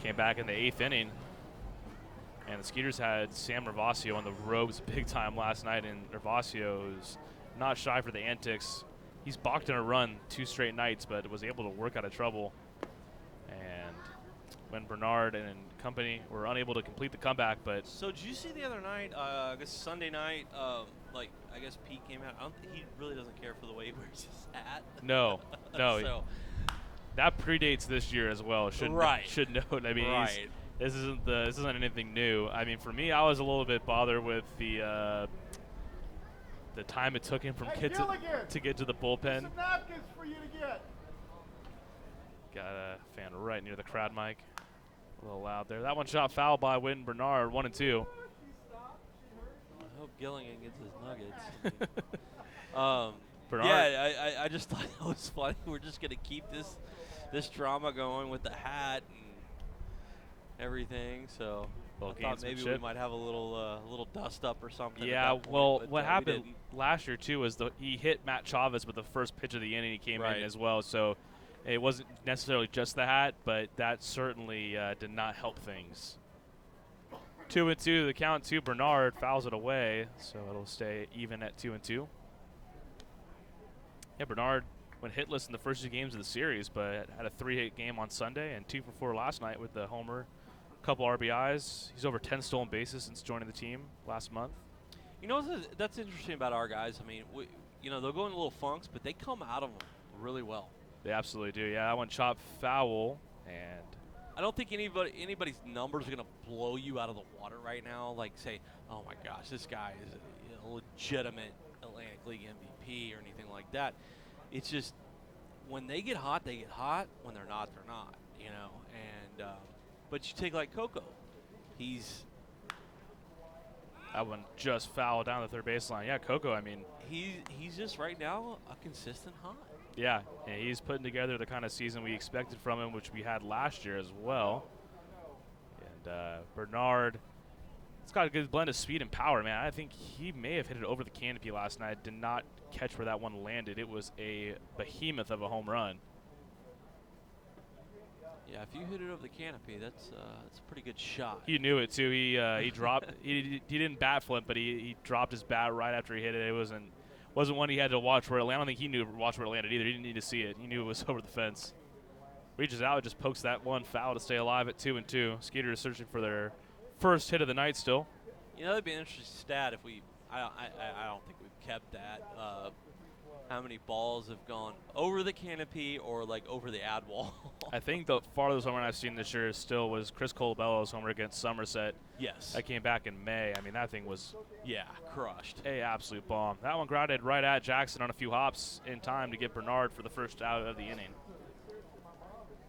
Came back in the 8th inning. And the Skeeters had Sam Nervasio on the ropes big time last night, and Nervasio is not shy for the antics. He's balked in a run 2 straight nights, but was able to work out of trouble. And when Bernard and company were unable to complete the comeback, but... So did you see the other night, I guess Sunday night, I guess Pete came out. I don't think he really doesn't care for the way he wears his hat. No. So. That predates this year as well. Should note. I mean, this isn't anything new. I mean, for me, I was a little bit bothered with the time it took him from to get to the bullpen. Some napkins for you to get. Got a fan right near the crowd mic. A little loud there. That one shot foul by Wynn Bernard, 1-2. I hope Gilligan gets his nuggets. Yeah, I just thought that was funny. We're just gonna keep this drama going with the hat and everything. So Well, I thought maybe we gamesmanship. might have a little dust up or something. at Yeah, that point, well, but, what we happened didn't. last year too was he hit Matt Chavez with the first pitch of the inning. He came Right. in as well, so it wasn't necessarily just the hat, but that certainly did not help things. 2-2, the count to Bernard fouls it away, so it'll stay even at 2-2. Yeah, Bernard went hitless in the first 2 games of the series, but had a 3-hit game on Sunday and 2 for 4 last night with the homer, couple RBIs. He's over 10 stolen bases since joining the team last month. You know that's interesting about our guys. I mean, they'll go in little funks, but they come out of them really well. They absolutely do. Yeah, that one chopped foul, and I don't think anybody's numbers are going to blow you out of the water right now. Like say, oh my gosh, this guy is a legitimate Atlantic League MVP or anything like that. It's just when they get hot, they get hot. When they're not, they're not. And but you take like Coco, that one just fouled down the third baseline. Yeah, Coco, I mean, he's just right now a consistent hot. Yeah, and he's putting together the kind of season we expected from him, which we had last year as well. And Bernard, it's got a good blend of speed and power, man. I think he may have hit it over the canopy last night. Did not catch where that one landed. It was a behemoth of a home run. Yeah, if you hit it over the canopy, that's a pretty good shot. He knew it too. He dropped. He didn't bat flip, but he dropped his bat right after he hit it. It wasn't one he had to watch where it landed. I don't think he knew watch where it landed either. He didn't need to see it. He knew it was over the fence. Reaches out, just pokes that one foul to stay alive at 2-2. Skeeters searching for their first hit of the night still. That'd be an interesting stat if we. I don't think we've kept that. How many balls have gone over the canopy or like over the ad wall? I think the farthest home run I've seen this year still was Chris Colabello's homer against Somerset. Yes. That came back in May. I mean, that thing was crushed. A absolute bomb. That one grounded right at Jackson on a few hops in time to get Bernard for the first out of the inning.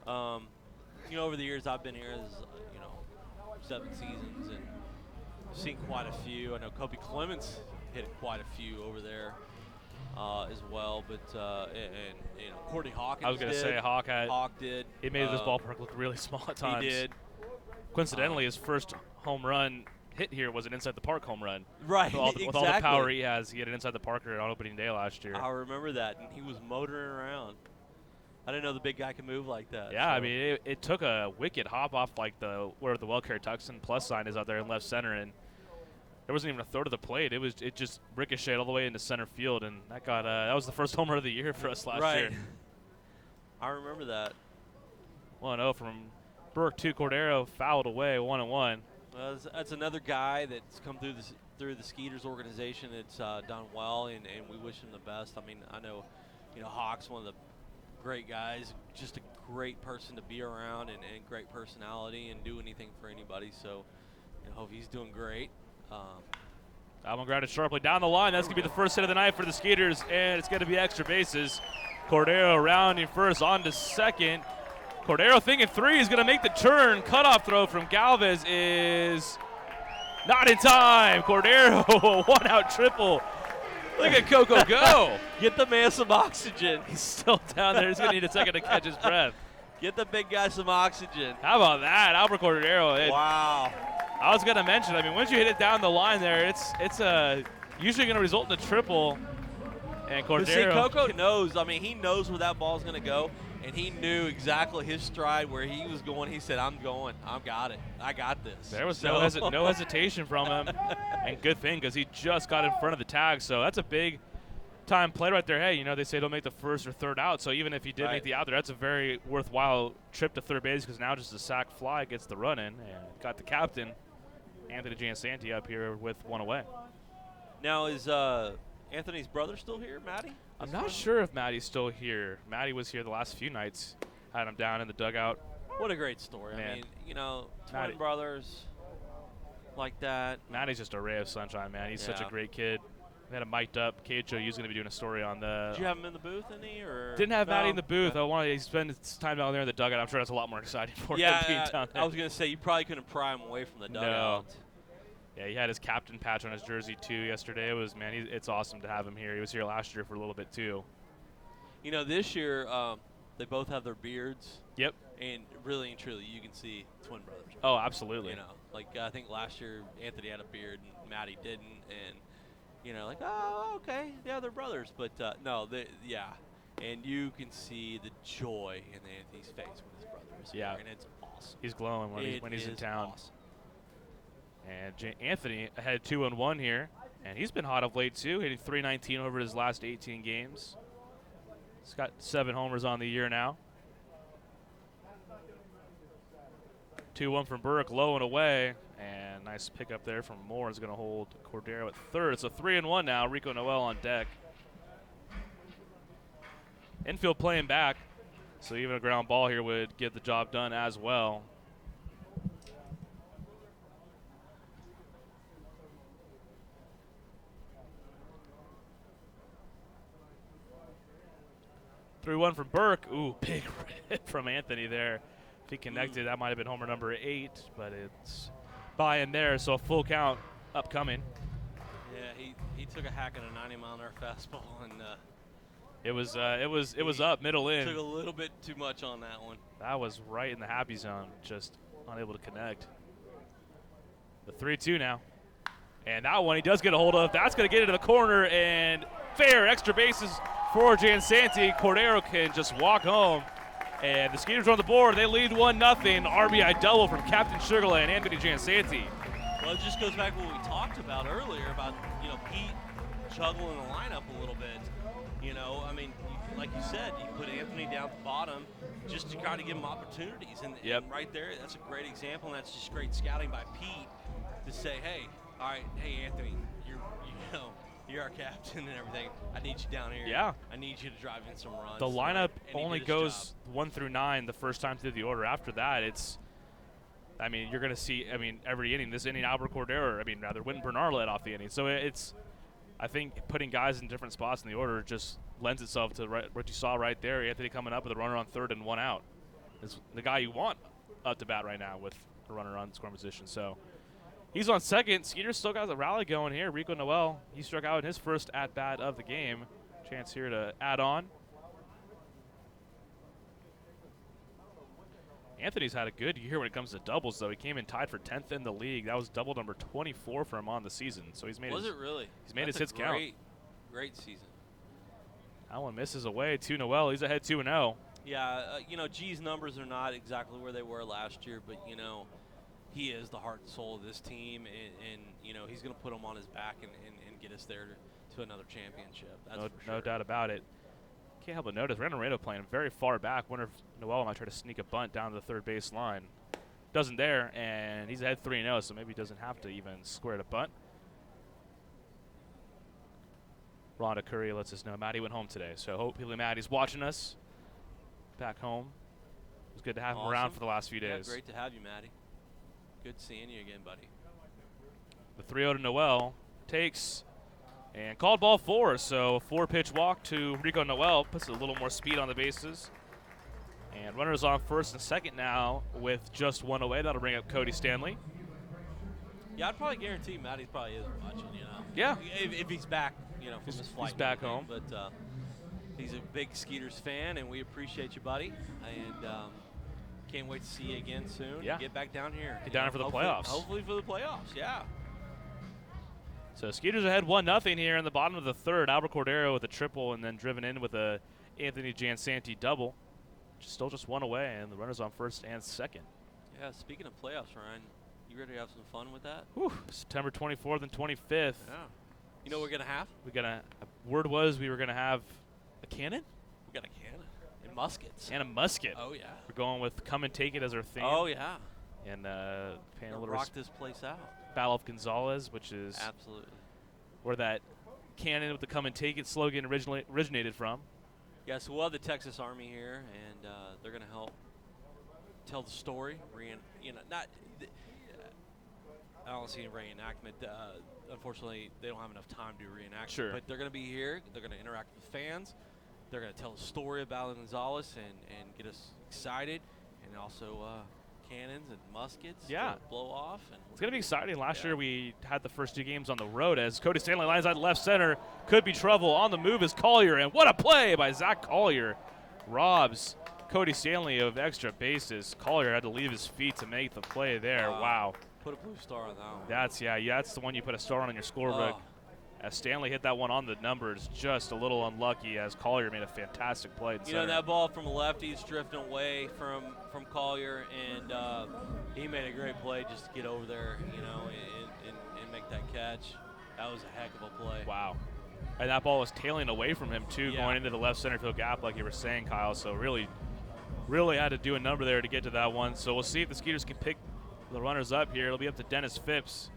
Over the years I've been here, 7 seasons, and I've seen quite a few. I know Kobe Clements hit quite a few over there. As well, but Courtney Hawkins. I was going to say Hawk did. He made this ballpark look really small at times. He did. Coincidentally, his first home run hit here was an inside the park home run. Right. With all the power he has, he had an inside the parker on opening day last year. I remember that, and he was motoring around. I didn't know the big guy could move like that. Yeah, so. I mean, it took a wicked hop off like where the WellCare Tucson plus sign is out there in left center, and there wasn't even a throw to the plate. It just ricocheted all the way into center field, and that was the first homer of the year for us last year. I remember that. 1-0 from Burke to Cordero, fouled away, 1-1. That's another guy that's come through the Skeeters organization. It's done well, and we wish him the best. I mean, I know, Hawk's one of the great guys, just a great person to be around, and great personality, and do anything for anybody. So, hope he's doing great. That one grounded sharply down the line. That's going to be the first hit of the night for the Skeeters, and it's going to be extra bases. Cordero rounding first on to second. Cordero thinking 3 is going to make the turn. Cutoff throw from Galvez is not in time. Cordero, a one-out triple. Look at Coco go. Get the man some oxygen. He's still down there. He's going to need a second to catch his breath. Get the big guy some oxygen. How about that? Albert Cordero. Wow. I was going to mention, I mean, once you hit it down the line there, it's usually going to result in a triple. And Cordero. See, Coco knows. I mean, he knows where that ball's going to go, and he knew exactly his stride where he was going. He said, I'm going. I've got it. I got this. There was no hesitation from him, and good thing because he just got in front of the tag. So that's a big time play right there. Hey, they say don't make the first or third out. So even if he did make the out there, that's a very worthwhile trip to third base because now just a sac fly gets the run in and got the captain, Anthony Jansanti, up here with one away. Now is Anthony's brother still here, Matty? I'm not sure if Matty's still here. Matty was here the last few nights. Had him down in the dugout. What a great story. Man. I mean, twin brothers like that. Matty's just a ray of sunshine, man. He's such a great kid. We had him mic'd up. KHOU's going to be doing a story on the. Did you have him in the booth, or didn't have Matty in the booth. I wanted to spend his time down there in the dugout. I'm sure that's a lot more exciting for him being down there. I was going to say you probably couldn't pry him away from the dugout. No. Yeah, he had his captain patch on his jersey too yesterday. It's awesome to have him here. He was here last year for a little bit too. This year they both have their beards. Yep. And really and truly, you can see twin brothers. Oh, absolutely. Like I think last year Anthony had a beard and Maddie didn't, and like, oh, okay, yeah, they're brothers, but no, yeah, and you can see the joy in Anthony's face when his brother is here, and it's awesome. He's glowing when he's in town. Awesome. And Anthony ahead 2-1 here, and he's been hot of late too, hitting .319 over his last 18 games. He's got 7 homers on the year now. 2-1 from Burke, low and away, and nice pickup there from Moore. Is going to hold Cordero at third. It's a 3-1 now. Rico Noel on deck. Infield playing back, so even a ground ball here would get the job done as well. .3-1 from Burke. Ooh, big hit from Anthony there. If he connected, that might have been homer number 8, but it's by in there, so a full count upcoming. Yeah, he took a hack on a 90-mile-an-hour fastball, and it was up middle in. Took a little bit too much on that one. That was right in the happy zone, just unable to connect. The 3-2 now, and that one he does get a hold of. That's going to get into the corner, and fair extra bases for Jansanti. Cordero can just walk home. And the Skeeters are on the board. They lead 1-0. RBI double from Captain Sugarland, Anthony Jansanti. Well, it just goes back to what we talked about earlier about, Pete juggling the lineup a little bit. I mean, like you said, you put Anthony down at the bottom just to kind of give him opportunities. And right there, that's a great example, and that's just great scouting by Pete to say, hey, all right, hey, Anthony, you're our captain and everything. I need you down here. Yeah. I need you to drive in some runs. The lineup only goes 1 through 9 the first time through the order. After that, you're going to see, every inning. This inning, Albert Cordero, Witten Bernard led off the inning. So I think putting guys in different spots in the order just lends itself to what you saw right there. Anthony coming up with a runner on third and 1 out. Is the guy you want up to bat right now with a runner on scoring position. So he's on second. Skeeters still got the rally going here. Rico Noel, he struck out in his first at-bat of the game. Chance here to add on. Anthony's had a good year when it comes to doubles, though. He came in tied for 10th in the league. That was double number 24 for him on the season. So he's made it really? He's made his hits count. Great season. That one misses away to Noel. He's ahead 2-0. Yeah, G's numbers are not exactly where they were last year, but, he is the heart and soul of this team, and he's going to put them on his back and get us there to another championship. That's for sure. No doubt about it. Can't help but notice Randall Rado playing very far back. Wonder if Noel might try to sneak a bunt down to the third base line. Doesn't there, and he's ahead 3-0, so maybe he doesn't have to even square the bunt. Rhonda Curry lets us know Maddie went home today, so hopefully Maddie's watching us back home. It was good to have him around for the last few days. Yeah, great to have you, Maddie. Good seeing you again, buddy. The 3-0 to Noel takes and called ball 4, so 4-pitch walk to Rico Noel. Puts a little more speed on the bases. And runners on first and second now with just 1 away. That'll bring up Cody Stanley. Yeah, I'd probably guarantee Maddie probably is watching, Yeah. If he's back, from his flight. He's back home. But he's a big Skeeters fan, and we appreciate you, buddy. And can't wait to see you again soon. Yeah. Get back down here. Get down here for the playoffs. Hopefully for the playoffs, yeah. So Skeeters ahead 1-0 here in the bottom of the third. Albert Cordero with a triple and then driven in with a Anthony Jansanti double. Still just 1 away, and the runners on first and second. Yeah, speaking of playoffs, Ryan, you ready to have some fun with that? Whew, September 24th and 25th. Yeah. You know what we're going to have? Word was we were going to have a cannon? We got a cannon. And muskets. And a musket. Oh, yeah. We're going with Come and Take It as our theme. Oh, yeah. And paying a little rock this place out. Battle of Gonzales, which is absolutely where that cannon with the Come and Take It slogan originated from. Yeah, so we'll have the Texas Army here, and they're going to help tell the story. I don't see a reenactment. Unfortunately, they don't have enough time to reenact. Sure. But they're going to be here. They're going to interact with fans. They're going to tell the story about Gonzales and get us excited, and also cannons and muskets to blow off. And it's going to be exciting. Last year we had the first 2 games on the road as Cody Stanley lines out left center. Could be trouble. On the move is Collier, and what a play by Zach Collier. Robs Cody Stanley of extra bases. Collier had to leave his feet to make the play there. Wow. Put a blue star on that one. That's the one you put a star on your scorebook. As Stanley hit that one on the numbers, just a little unlucky as Collier made a fantastic play. You know, that ball from the lefty's drifting away from Collier, and he made a great play just to get over there, you know, and make that catch. That was a heck of a play. Wow. And that ball was tailing away from him, too, going into the left center field gap like you were saying, Kyle. So really had to do a number there to get to that one. So we'll see if the Skeeters can pick the runners up here. It'll be up to Dennis Phipps.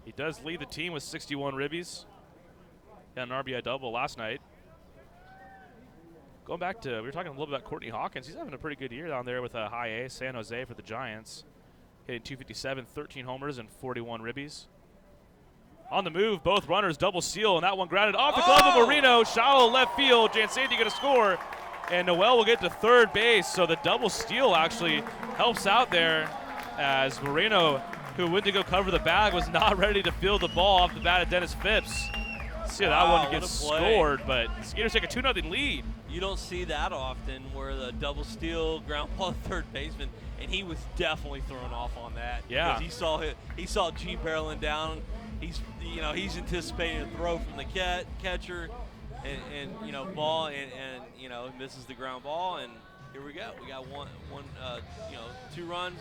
He does lead the team with 61 ribbies. Had an RBI double last night. Going back to, we were talking a little bit about Courtney Hawkins. He's having a pretty good year down there with a high A, San Jose for the Giants. Hitting 257, 13 homers, and 41 ribbies. On the move, both runners double steal, and that one grounded off the glove of Marino. Shallow left field. Jan Sandy going to score, and Noel will get to third base. So the double steal actually helps out there as Marino, who went to go cover the bag, was not ready to field the ball off the bat of Dennis Phipps. See how that one gets scored, but the Skeeters take a 2-0 lead. You don't see that often where the double steal, ground ball third baseman, and he was definitely thrown off on that. Yeah. Because he saw Gene barreling down. He's anticipating a throw from the catcher, and ball, and misses the ground ball, and here we go. We got one 2 runs,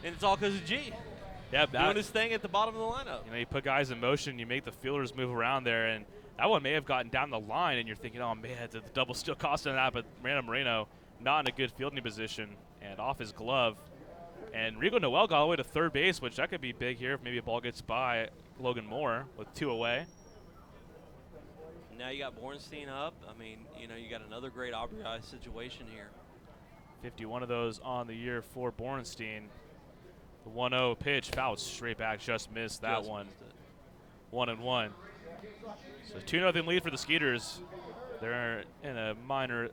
and it's all because of G. Yeah, doing his thing at the bottom of the lineup. You put guys in motion, you make the fielders move around there, and that one may have gotten down the line, and you're thinking, oh man, did the double still cost him that? But Miranda Moreno not in a good fielding position, and off his glove. And Rigo Noel got all the way to third base, which that could be big here if maybe a ball gets by Logan Moore with 2 away. Now you got Bornstein up. I mean, you got another great RBI situation here. 51 of those on the year for Bornstein. The 1-0 pitch, fouled straight back, just missed that one. 1-1. So 2-0 lead for the Skeeters. They're in a minor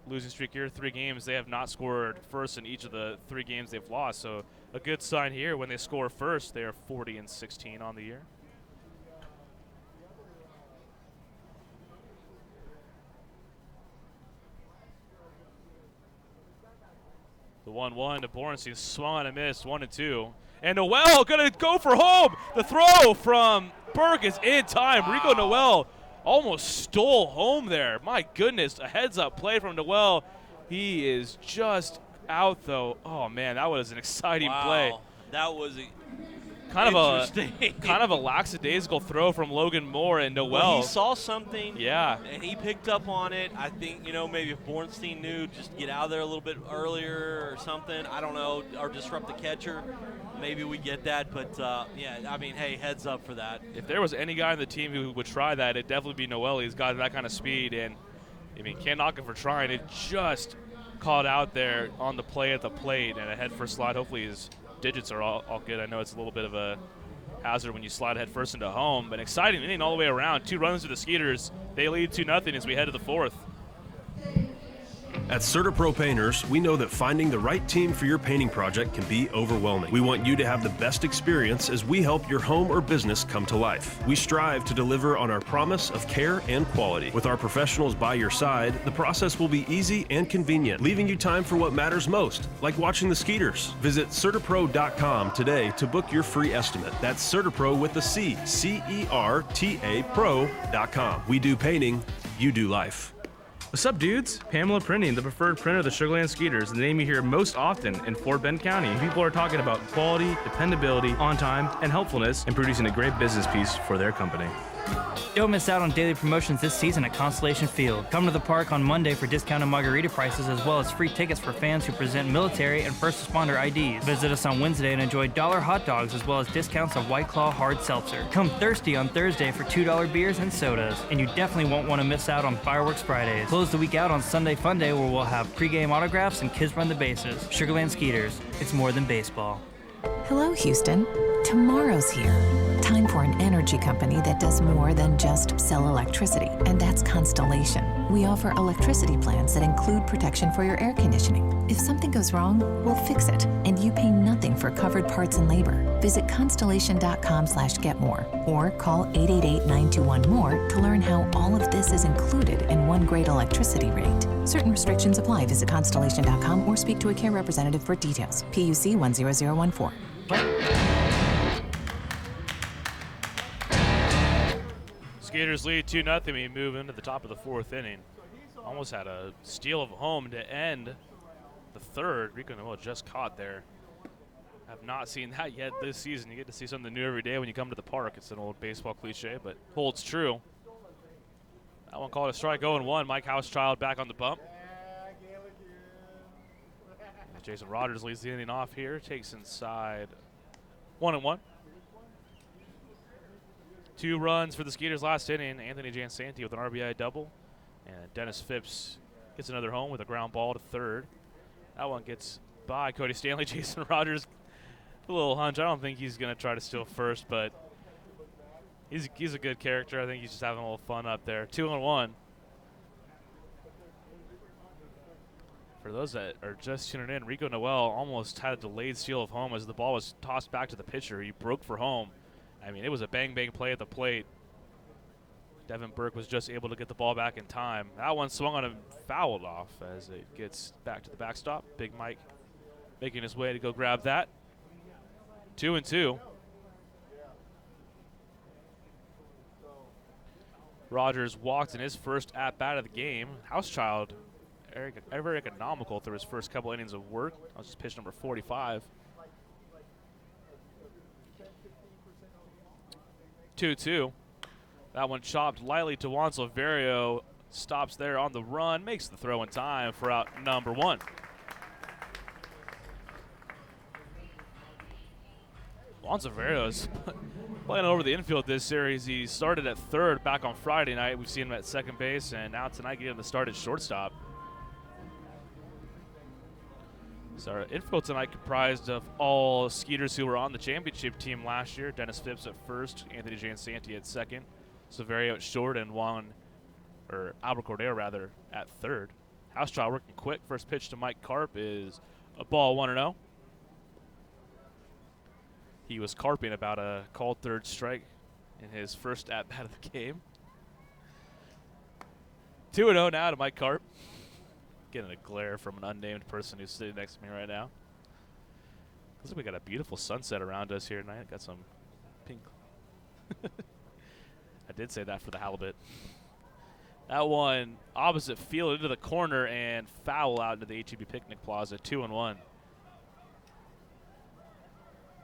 losing streak here. 3 games, they have not scored first in each of the 3 games they've lost. So a good sign here. When they score first, they are 40-16 on the year. The 1-1 to Bornstein, swung and missed, 1-2. And Noel gonna go for home. The throw from Burke is in time. Wow. Rico Noel almost stole home there. My goodness, a heads-up play from Noel. He is just out though. Oh man, that was an exciting play. That was kind of a lackadaisical throw from Logan Moore and Noel. Well, he saw something. Yeah. And he picked up on it. I think, maybe if Bornstein knew, just get out there a little bit earlier or something. I don't know, or disrupt the catcher. Maybe we get that, but hey, heads up for that. If there was any guy on the team who would try that, it'd definitely be Noel. He's got that kind of speed, and can't knock him for trying. It just caught out there on the play at the plate, and a head first slide. Hopefully his digits are all good. I know it's a little bit of a hazard when you slide head first into home, but exciting inning all the way around. 2 runs to the Skeeters. They lead 2-0 as we head to the 4th. At CertaPro Painters, we know that finding the right team for your painting project can be overwhelming. We want you to have the best experience as we help your home or business come to life. We strive to deliver on our promise of care and quality. With our professionals by your side, the process will be easy and convenient, leaving you time for what matters most, like watching the Skeeters. Visit CertaPro.com today to book your free estimate. That's CertaPro with a C, C-E-R-T-A Pro.com. We do painting, you do life. What's up, dudes? Pamela Printing, the preferred printer of the Sugar Land Skeeters, the name you hear most often in Fort Bend County. People are talking about quality, dependability, on time, and helpfulness in producing a great business piece for their company. Don't miss out on daily promotions this season at Constellation Field. Come to the park on Monday for discounted margarita prices as well as free tickets for fans who present military and first responder IDs. Visit us on Wednesday and enjoy $1 hot dogs as well as discounts of White Claw hard seltzer. Come thirsty on Thursday for $2 beers and sodas. And you definitely won't want to miss out on Fireworks Fridays. Close the week out on Sunday Fun Day where we'll have pregame autographs and kids run the bases. Sugar Land Skeeters, it's more than baseball. Hello, Houston. Tomorrow's here. Time for an energy company that does more than just sell electricity, and that's Constellation. We offer electricity plans that include protection for your air conditioning. If something goes wrong, we'll fix it, and you pay nothing for covered parts and labor. Visit constellation.com/getmore or call 888-921-MORE to learn how all of this is included in one great electricity rate. Certain restrictions apply. Visit constellation.com or speak to a care representative for details. PUC 10014. Skeeters lead 2-0. We move into the top of the fourth inning. Almost had a steal of home to end the third. Rico Noel just caught there. Have not seen that yet this season. You get to see something new every day when you come to the park. It's an old baseball cliche, but holds true. That one called a strike, 0-1. Mike Housechild back on the bump. Jason Rogers leads the inning off here. Takes inside 1-1. 2 runs for the Skeeters last inning. Anthony Jansanti with an RBI double. And Dennis Phipps gets another home with a ground ball to third. That one gets by Cody Stanley. Jason Rogers, a little hunch. I don't think he's going to try to steal first, but he's a good character. I think he's just having a little fun up there. 2-1. For those that are just tuning in, Rico Noel almost had a delayed steal of home as the ball was tossed back to the pitcher. He broke for home. I mean, it was a bang-bang play at the plate. Devin Burke was just able to get the ball back in time. That one swung on and fouled off as it gets back to the backstop. Big Mike making his way to go grab that. 2-2. Rogers walked in his first at-bat of the game. Housechild, very economical through his first couple innings of work. That was just pitch number 45. 2-2. That one chopped lightly to Juan Silverio. Stops there on the run. Makes the throw in time for out number 1. Juan Silverio's playing over the infield this series. He started at third back on Friday night. We've seen him at second base, and now tonight getting the start at shortstop. So our infield tonight comprised of all Skeeters who were on the championship team last year. Dennis Phipps at first, Anthony Jansanti at second, Silverio at short, and Albert Cordero rather at third. Housechild working quick. First pitch to Mike Karp is a ball 1-0. He was carping about a called third strike in his first at-bat of the game. 2-0 now to Mike Karp. Getting a glare from an unnamed person who's sitting next to me right now. Looks like we got a beautiful sunset around us here tonight. Got some pink. I did say that for the halibut. That one opposite field into the corner and foul out into the HEB Picnic Plaza. 2-1.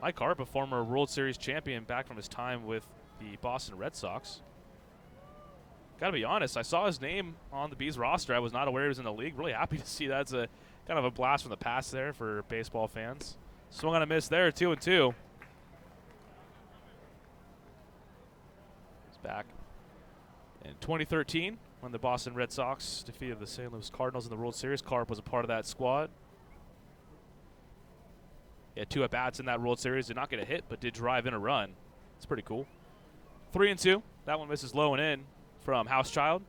Mike Karp, a former World Series champion back from his time with the Boston Red Sox. Got to be honest, I saw his name on the Bees roster. I was not aware he was in the league. Really happy to see that. It's a kind of a blast from the past there for baseball fans. Swung on a miss there, 2-2. It's back in 2013 when the Boston Red Sox defeated the St. Louis Cardinals in the World Series. Karp was a part of that squad. He had 2 at-bats in that World Series. Did not get a hit, but did drive in a run. It's pretty cool. 3-2. That one misses low and in from Housechild.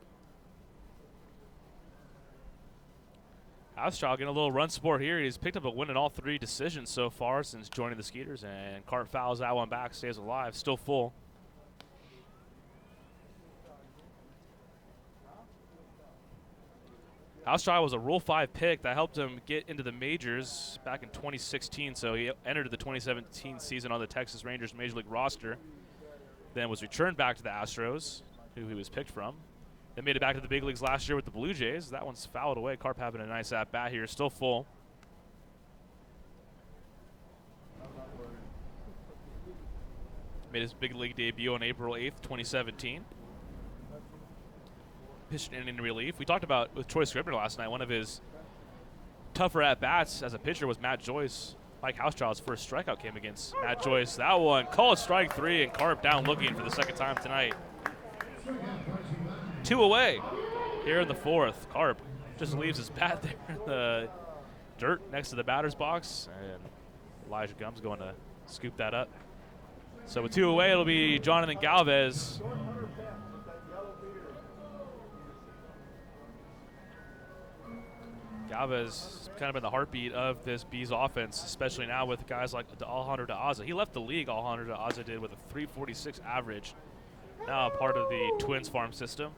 Housechild getting a little run support here. He's picked up a win in all 3 decisions so far since joining the Skeeters, and Karp fouls that one back, stays alive, still full. Housechild was a Rule 5 pick that helped him get into the majors back in 2016, so he entered the 2017 season on the Texas Rangers Major League roster, then was returned back to the Astros, who he was picked from. Then made it back to the big leagues last year with the Blue Jays. That one's fouled away. Karp having a nice at-bat here, still full. Made his big league debut on April 8th, 2017. Pitched an inning relief. We talked about with Troy Scribner last night, one of his tougher at-bats as a pitcher was Matt Joyce. Mike Housechild's first strikeout came against Matt Joyce. That one called strike 3, and Karp down looking for the second time tonight. 2 away here in the 4th. Karp just leaves his bat there in the dirt next to the batter's box, and Elijah Gumbs going to scoop that up. So with 2 away, it'll be Jonathan Galvez. Galvez has kind of been the heartbeat of this Bees offense, especially now with guys like Alejandro De Aza. He left the league, Alejandro De Aza did, with a 346 average. Now a part of the Twins farm system.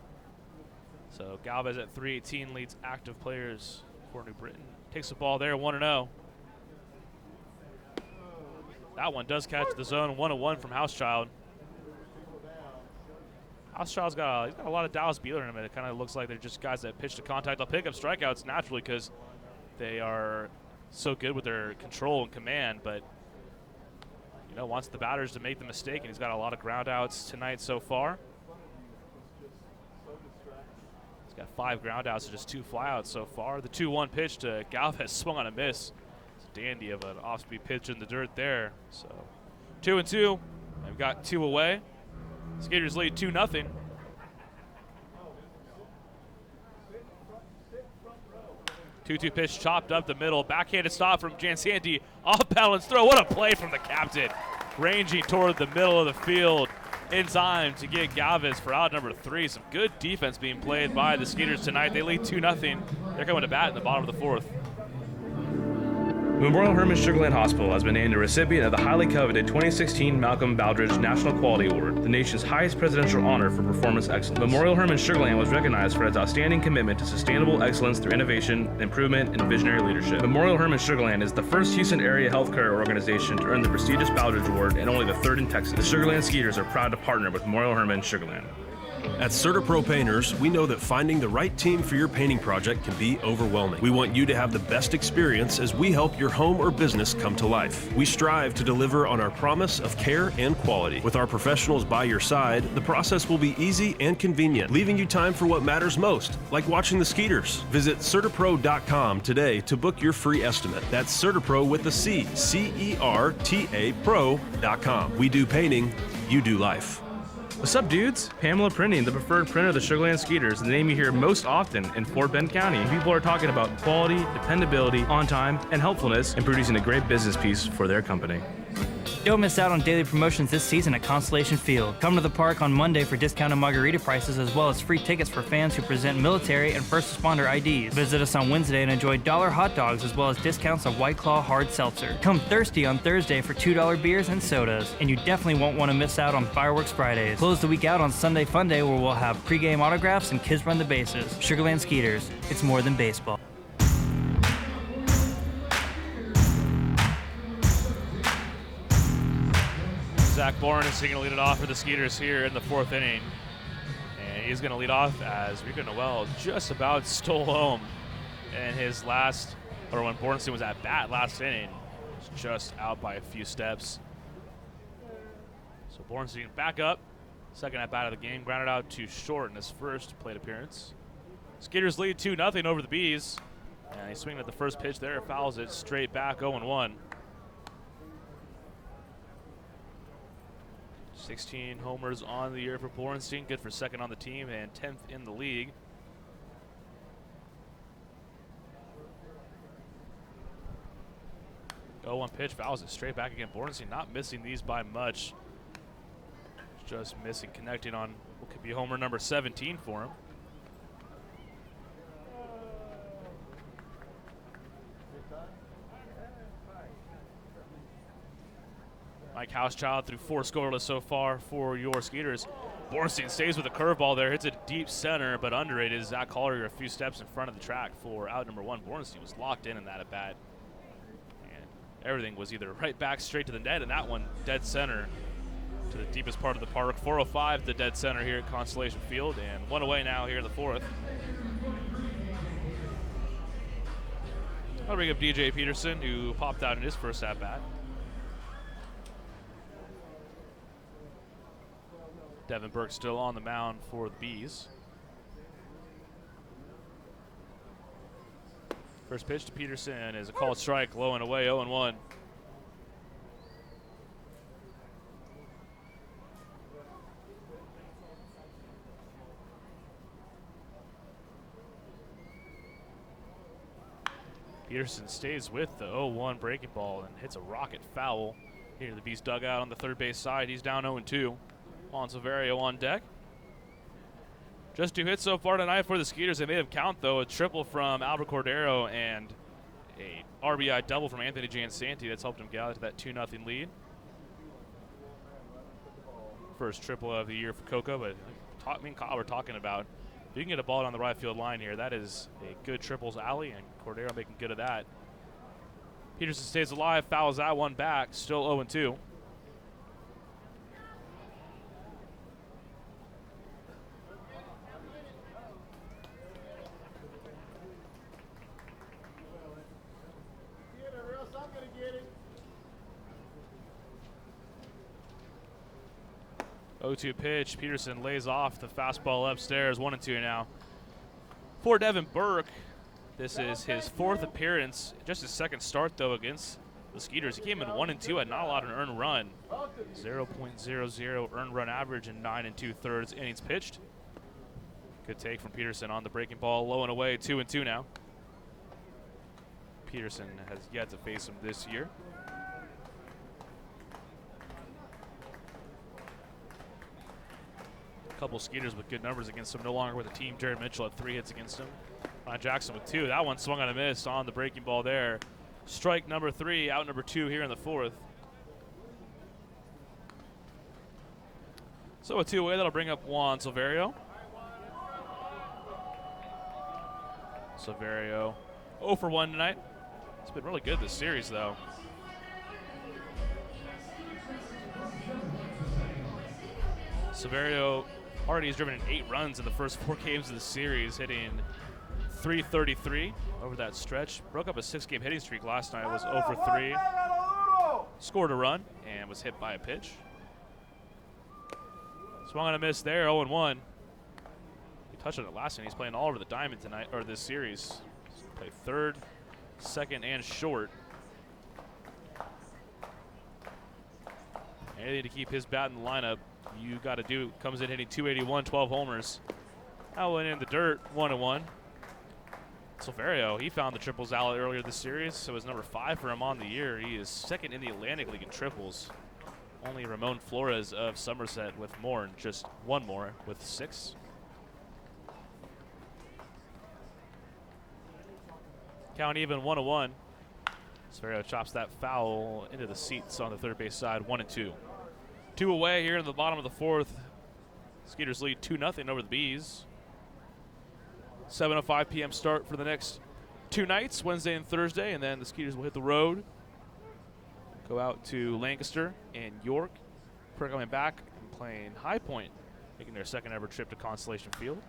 So Galvez at 318 leads active players for New Britain. Takes the ball there, 1-0. That one does catch the zone. 1-1 from Housechild. Housechild's got a lot of Dallas Beeler in him. It kind of looks like they're just guys that pitch to contact. They'll pick up strikeouts naturally because they are so good with their control and command, but wants the batters to make the mistake, and he's got a lot of ground outs tonight so far. He's got 5 ground outs and just 2 flyouts so far. The 2-1 pitch to Galvez swung on a miss. It's a dandy of an off-speed pitch in the dirt there. So 2-2. We've got 2 away. Skeeters lead 2-0. Two pitch chopped up the middle. Backhanded stop from Jansanti. Off balance throw. What a play from the captain. Ranging toward the middle of the field in time to get Galvez for out number 3. Some good defense being played by the Skeeters tonight. They lead 2-0. They're coming to bat in the bottom of the 4th. Memorial Hermann Sugar Land Hospital has been named a recipient of the highly coveted 2016 Malcolm Baldrige National Quality Award, the nation's highest presidential honor for performance excellence. Memorial Hermann Sugar Land was recognized for its outstanding commitment to sustainable excellence through innovation, improvement, and visionary leadership. Memorial Hermann Sugar Land is the first Houston area healthcare organization to earn the prestigious Baldrige Award and only the 3rd in Texas. The Sugar Land Skeeters are proud to partner with Memorial Hermann Sugar Land. At CertaPro Painters, we know that finding the right team for your painting project can be overwhelming. We want you to have the best experience as we help your home or business come to life. We strive to deliver on our promise of care and quality. With our professionals by your side, the process will be easy and convenient, leaving you time for what matters most, like watching the Skeeters. Visit CertaPro.com today to book your free estimate. That's CertaPro with a C, C-E-R-T-A Pro.com. We do painting, you do life. What's up, dudes? Pamela Printing, the preferred printer of the Sugar Land Skeeters, the name you hear most often in Fort Bend County. People are talking about quality, dependability, on time, and helpfulness in producing a great business piece for their company. Don't miss out on daily promotions this season at Constellation Field. Come to the park on Monday for discounted margarita prices as well as free tickets for fans who present military and first responder IDs. Visit us on Wednesday and enjoy $1 hot dogs as well as discounts on White Claw hard seltzer. Come thirsty on Thursday for $2 beers and sodas. And you definitely won't want to miss out on Fireworks Fridays. Close the week out on Sunday Fun Day where we'll have pregame autographs and kids run the bases. Sugar Land Skeeters, it's more than baseball. Zach Bourne is going to lead it off for the Skeeters here in the 4th inning. And he's going to lead off as Rico Noel just about stole home in his last, or when Bornstein was at bat last inning. Was just out by a few steps. So Bornstein back up. Second at bat of the game, grounded out to short in his first plate appearance. Skeeters lead 2-0 over the Bees. And he's swinging at the first pitch there, fouls it straight back 0-1. 16 homers on the year for Borenstein, good for 2nd on the team and 10th in the league. Oh, 1 pitch, fouls it straight back again. Borenstein not missing these by much. Just missing, connecting on what could be homer number 17 for him. Mike Housechild through 4 scoreless so far for your Skeeters. Bornstein stays with a curveball there, hits a deep center, but under it is Zach Collier a few steps in front of the track for out number 1. Bornstein was locked in that at bat. And everything was either right back straight to the net, and that one dead center to the deepest part of the park. 405 the dead center here at Constellation Field, and 1 away now here in the 4th. I'll bring up DJ Peterson, who popped out in his first at bat. Devin Burke still on the mound for the Bees. First pitch to Peterson is a called strike, low and away, 0-1. Peterson stays with the 0-1 breaking ball and hits a rocket foul here to the Bees dugout on the third base side. He's down 0-2. Juan Silverio on deck. Just 2 hits so far tonight for the Skeeters. They made him count, though. A triple from Albert Cordero and a RBI double from Anthony Jansanti. That's helped him get out to that 2-0 lead. First triple of the year for Coca, but me and Kyle were talking about if you can get a ball down the right field line here, that is a good triples alley, and Cordero making good of that. Peterson stays alive, fouls that one back, still 0-2. O2 pitch. Peterson lays off the fastball upstairs. 1-2 now. For Devin Burke, this is his 4th appearance, just his 2nd start though against the Skeeters. He came in 1-2, had not a lot of earned run. 0.00 earned run average in 9 2/3 innings pitched. Good take from Peterson on the breaking ball, low and away. 2-2 now. Peterson has yet to face him this year. Couple Skeeters with good numbers against him, no longer with the team. Jared Mitchell had 3 hits against him. Ryan Jackson with 2. That one swung on a miss on the breaking ball there. Strike number 3, out number 2 here in the 4th. So a 2-away, that'll bring up Juan Silverio. Silverio 0 for 1 tonight. It's been really good this series though. Silverio already has driven in 8 runs in the first 4 games of the series, hitting .333 over that stretch. Broke up a 6-game hitting streak last night. Was 0 for 3. Scored a run and was hit by a pitch. Swung on a miss there, 0-1. He touched on it last night. He's playing all over the diamond tonight, or this series. Play 3rd, 2nd, and short. Anything to keep his bat in the lineup, you got to do. Comes in hitting .281, 12 homers. That went in the dirt, 1-1. Silverio, he found the triples out earlier this series, so it was number 5 for him on the year. He is 2nd in the Atlantic League in triples. Only Ramon Flores of Somerset with more, and just 1 more with 6. Count even, 1-1. Silverio chops that foul into the seats on the third base side, 1-2. 2 away here in the bottom of the 4th. Skeeters lead 2-0 over the Bees. 7:05 p.m. start for the next 2 nights, Wednesday and Thursday, and then the Skeeters will hit the road. Go out to Lancaster and York. Before coming back and playing High Point, making their 2nd ever trip to Constellation Field.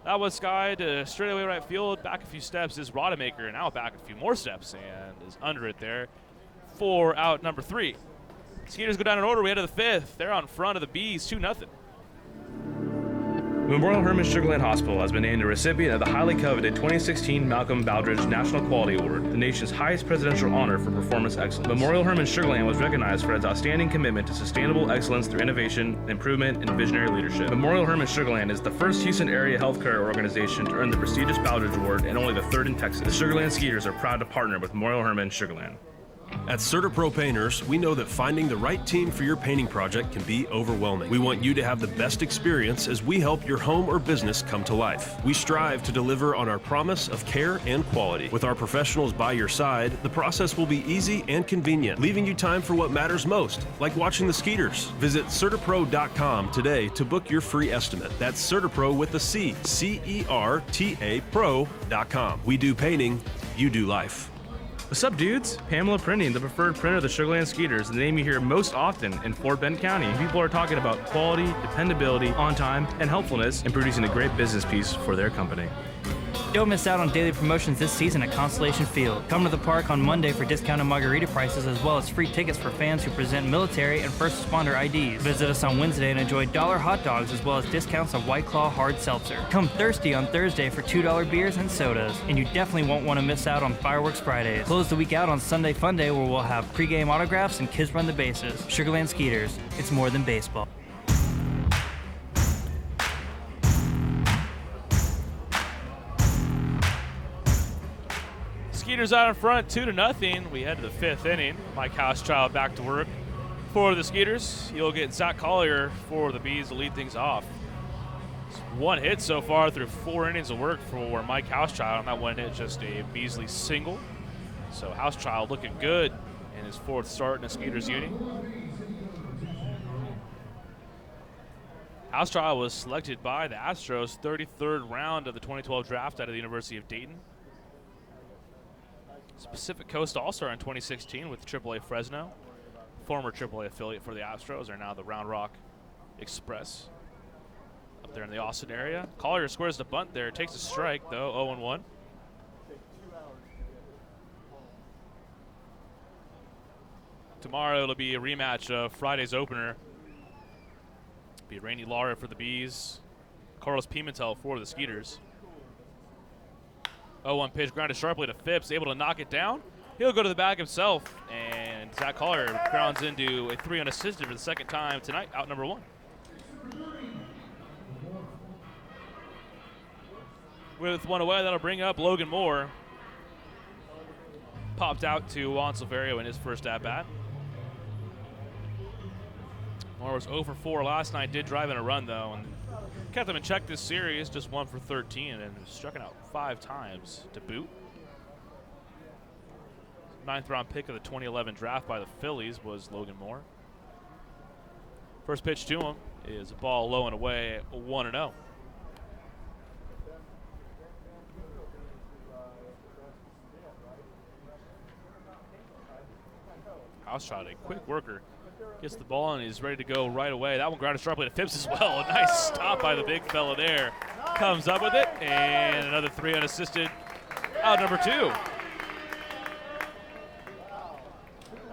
That was Sky to straightaway right field. Back a few steps is Rodemaker, and now back a few more steps and is under it there for out number 3. Skeeters go down in order. We head to the 5th. They're on front of the Bees, 2-0. Memorial Hermann Sugarland Hospital has been named a recipient of the highly coveted 2016 Malcolm Baldrige National Quality Award, the nation's highest presidential honor for performance excellence. Memorial Hermann Sugarland was recognized for its outstanding commitment to sustainable excellence through innovation, improvement, and visionary leadership. Memorial Hermann Sugarland is the first Houston area healthcare organization to earn the prestigious Baldrige Award and only the 3rd in Texas. The Sugarland Skeeters are proud to partner with Memorial Hermann Sugarland. At CertaPro Painters, we know that finding the right team for your painting project can be overwhelming. We want you to have the best experience as we help your home or business come to life. We strive to deliver on our promise of care and quality. With our professionals by your side, the process will be easy and convenient, leaving you time for what matters most, like watching the Skeeters. Visit CertaPro.com today to book your free estimate. That's CertaPro with a C, C-E-R-T-A Pro.com. We do painting, you do life. What's up, dudes? Pamela Printing, the preferred printer of the Sugarland Skeeters, the name you hear most often in Fort Bend County. People are talking about quality, dependability, on time, and helpfulness in producing a great business piece for their company. Don't miss out on daily promotions this season at Constellation Field. Come to the park on Monday for discounted margarita prices as well as free tickets for fans who present military and first responder IDs. Visit us on Wednesday and enjoy $1 hot dogs as well as discounts on White Claw hard seltzer. Come thirsty on Thursday for $2 beers and sodas. And you definitely won't want to miss out on Fireworks Fridays. Close the week out on Sunday Fun Day where we'll have pregame autographs and kids run the bases. Sugarland Skeeters, it's more than baseball. Skeeters out in front, 2-0. We head to the 5th inning. Mike Housechild back to work for the Skeeters. You'll get Zach Collier for the Bees to lead things off. It's 1 hit so far through 4 innings of work for Mike Housechild. On that 1 hit, just a Beasley single. So Housechild looking good in his 4th start in the Skeeters uni. Housechild was selected by the Astros 33rd round of the 2012 draft out of the University of Dayton. Pacific Coast All-Star in 2016 with AAA Fresno. Former AAA affiliate for the Astros are now the Round Rock Express up there in the Austin area. Collier squares the bunt there, takes a strike though, 0-1. Tomorrow it'll be a rematch of Friday's opener. Be Randy Lara for the Bees, Carlos Pimentel for the Skeeters. 0-1 pitch grounded sharply to Phipps, able to knock it down. He'll go to the bag himself, and Zach Collier grounds into a 3 unassisted for the second time tonight, out number 1. With 1 away, that'll bring up Logan Moore. Popped out to Juan Silverio in his first at-bat. Moore was 0 for 4 last night, did drive in a run, though, and kept them in check this series, just 1 for 13, and struck out 5 times to boot. 9th round pick of the 2011 draft by the Phillies was Logan Moore. First pitch to him is a ball low and away, 1-0. House shot, a quick worker. Gets the ball and he's ready to go right away. That one grounded sharply to Phipps as well. A nice stop by the big fella there. Comes up with it, and another 3 unassisted. Out number 2.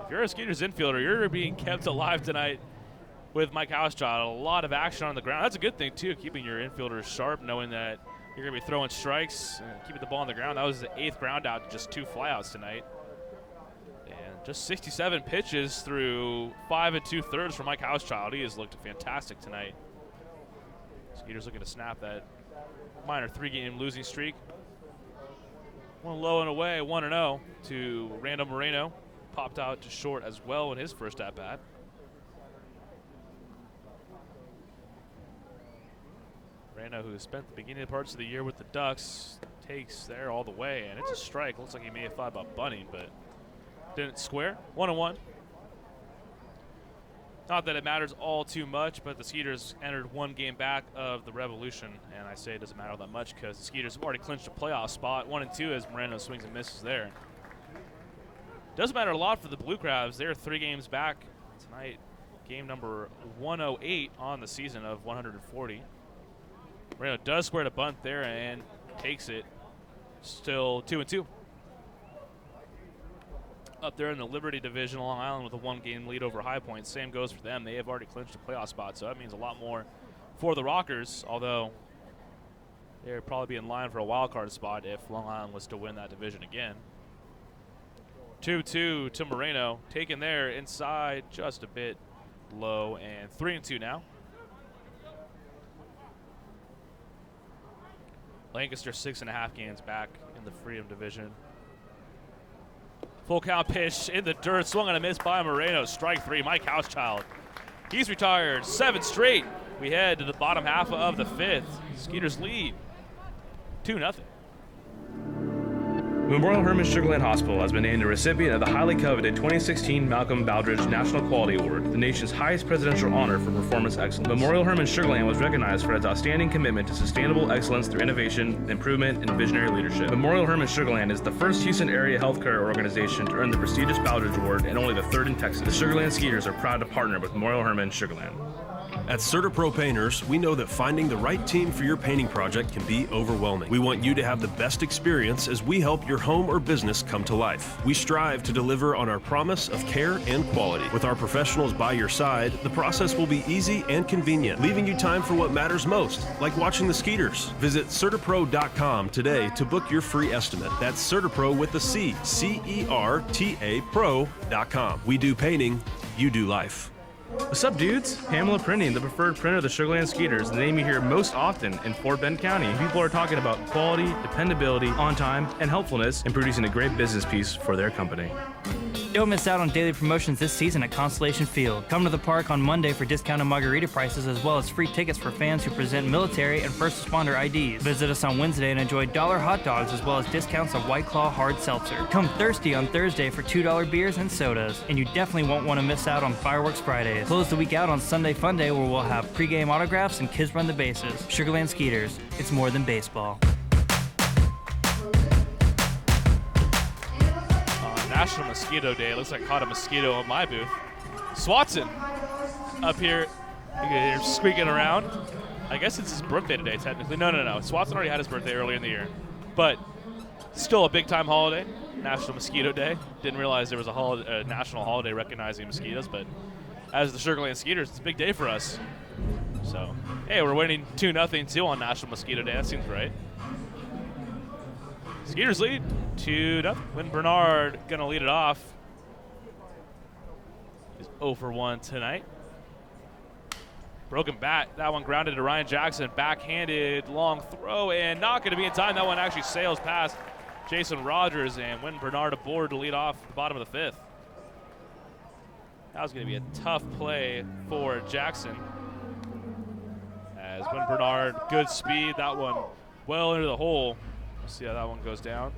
If you're a Skeeters infielder, you're being kept alive tonight with Mike Housechild. A lot of action on the ground. That's a good thing, too, keeping your infielders sharp, knowing that you're going to be throwing strikes and keeping the ball on the ground. That was the 8th ground out, just 2 flyouts tonight. Just 67 pitches through 5 2/3 for Mike Housechild. He has looked fantastic tonight. Skeeters looking to snap that minor 3-game losing streak. 1 low and away, 1-0 to Randall Moreno. Popped out to short as well in his first at-bat. Moreno, who spent the beginning parts of the year with the Ducks, takes there all the way, and it's a strike. Looks like he may have thought about bunting, but didn't square. 1-1. Not that it matters all too much, but the Skeeters entered 1 game back of the Revolution, and I say it doesn't matter that much because the Skeeters have already clinched a playoff spot. 1-2 as Moreno swings and misses there. Doesn't matter a lot for the Blue Crabs. They're 3 games back tonight. Game number 108 on the season of 140. Moreno does square to bunt there and takes it. Still 2-2. Up there in the Liberty Division, Long Island with a 1-game lead over High Point. Same goes for them. They have already clinched a playoff spot, so that means a lot more for the Rockers, although they would probably be in line for a wild card spot if Long Island was to win that division again. 2-2 to Moreno. Taken there inside, just a bit low, and 3-2 now. Lancaster 6.5 games back in the Freedom Division. Full count pitch in the dirt, swung on a miss by Moreno. Strike 3, Mike Housechild. He's retired, 7 straight. We head to the bottom half of the 5th. Skeeters lead 2-0. Memorial Hermann Sugarland Hospital has been named the recipient of the highly coveted 2016 Malcolm Baldrige National Quality Award, the nation's highest presidential honor for performance excellence. Memorial Hermann Sugarland was recognized for its outstanding commitment to sustainable excellence through innovation, improvement, and visionary leadership. Memorial Hermann Sugarland is the first Houston area healthcare organization to earn the prestigious Baldrige Award and only the 3rd in Texas. The Sugarland Skeeters are proud to partner with Memorial Hermann Sugarland. At CertaPro Painters, we know that finding the right team for your painting project can be overwhelming. We want you to have the best experience as we help your home or business come to life. We strive to deliver on our promise of care and quality. With our professionals by your side, the process will be easy and convenient, leaving you time for what matters most, like watching the Skeeters. Visit CertaPro.com today to book your free estimate. That's CertaPro with a C, C-E-R-T-A Pro.com. We do painting, you do life. What's up, dudes? Pamela Printing, the preferred printer of the Sugarland Skeeters, the name you hear most often in Fort Bend County. People are talking about quality, dependability, on time, and helpfulness in producing a great business piece for their company. Don't miss out on daily promotions this season at Constellation Field. Come to the park on Monday for discounted margarita prices as well as free tickets for fans who present military and first responder IDs. Visit us on Wednesday and enjoy $1 hot dogs as well as discounts of White Claw hard seltzer. Come thirsty on Thursday for $2 beers and sodas. And you definitely won't want to miss out on Fireworks Fridays. Close the week out on Sunday Fun Day where we'll have pregame autographs and kids run the bases. Sugarland Skeeters, it's more than baseball. National Mosquito Day. It looks like I caught a mosquito on my booth. Swatson up here. You're squeaking around. I guess it's his birthday today, technically. No. Swatson already had his birthday earlier in the year. But still a big-time holiday, National Mosquito Day. Didn't realize there was a national holiday recognizing mosquitoes, but as the Sugar Land Skeeters, it's a big day for us. So, hey, we're winning 2-0 too on National Mosquito Day. That seems right. Skeeters lead 2-0. When Bernard going to lead it off. He's 0 for 1 tonight. Broken bat. That one grounded to Ryan Jackson. Backhanded long throw and not going to be in time. That one actually sails past Jason Rogers and Wynn Bernard aboard to lead off the bottom of the 5th. That was going to be a tough play for Jackson. As Wynn Bernard, good speed. That one well into the hole. We'll see how that one goes down.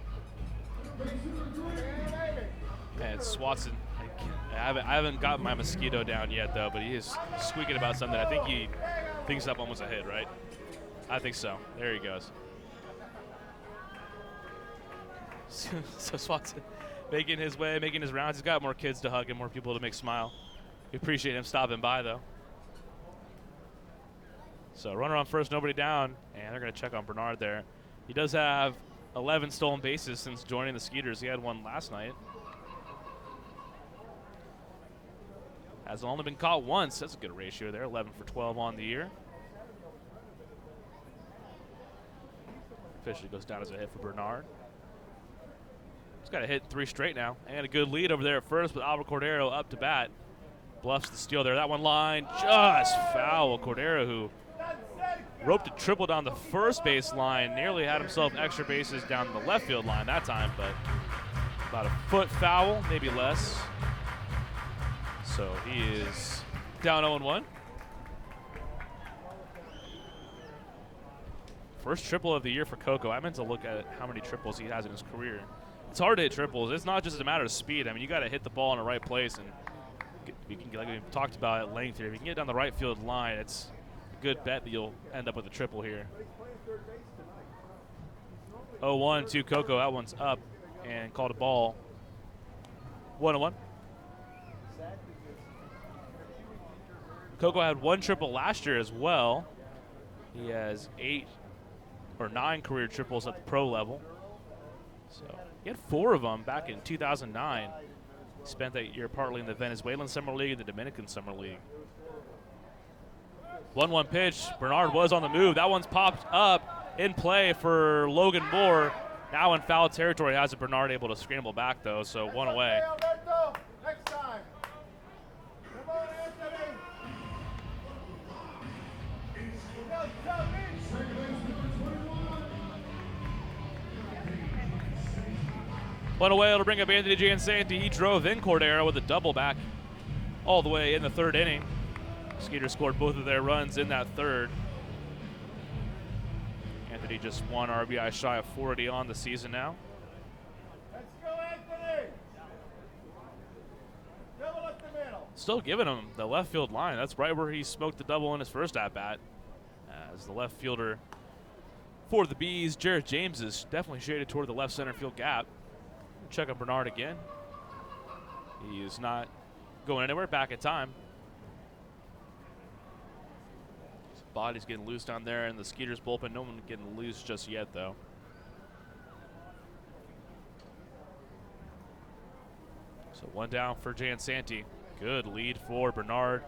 And Swatson. I haven't got my mosquito down yet, though, but he is squeaking about something. I think he thinks that one was a hit, right? I think so. There he goes. So Swatson making his way, making his rounds. He's got more kids to hug and more people to make smile. We appreciate him stopping by, though. So runner on first, nobody down, and they're going to check on Bernard there. He does have 11 stolen bases since joining the Skeeters. He had one last night. Has only been caught once. That's a good ratio there. 11 for 12 on the year. Officially goes down as a hit for Bernard. He's got a hit 3 straight now. And a good lead over there at first with Albert Cordero up to bat. Bluffs the steal there. That one line just foul. Cordero, who roped a triple down the first base line, nearly had himself extra bases down the left field line that time, but about a foot foul, maybe less. So he is down 0-1. First triple of the year for Coco. I meant to look at how many triples he has in his career. It's hard to hit triples. It's not just a matter of speed. I mean, you got to hit the ball in the right place, and you can, like we talked about at length here, if you can get down the right field line, it's a good bet that you'll end up with a triple here. 0-1 to Coco. That one's up and called a ball. 1-1. Coco had 1 triple last year as well. He has 8 or 9 career triples at the pro level. So he had 4 of them back in 2009. He spent that year partly in the Venezuelan Summer League and the Dominican Summer League. 1-1 pitch. Bernard was on the move. That one's popped up in play for Logan Moore. Now in foul territory. Has Bernard able to scramble back, though, so 1 away. Next time. Come on, Anthony. 1 away, it'll bring up Anthony Giansanti. He drove in Cordero with a double back all the way in the 3rd inning. Skeeters scored both of their runs in that 3rd. Anthony just 1 RBI shy of 40 on the season now. Let's go, Anthony. Double up the middle. Still giving him the left field line. That's right where he smoked the double in his first at-bat. As the left fielder for the Bees, Jarrett James, is definitely shaded toward the left center field gap. Check on Bernard again. He is not going anywhere. Back in time. His body's getting loose down there in the Skeeters bullpen. No one getting loose just yet, though. So 1 down for Giansanti. Good lead for Bernard.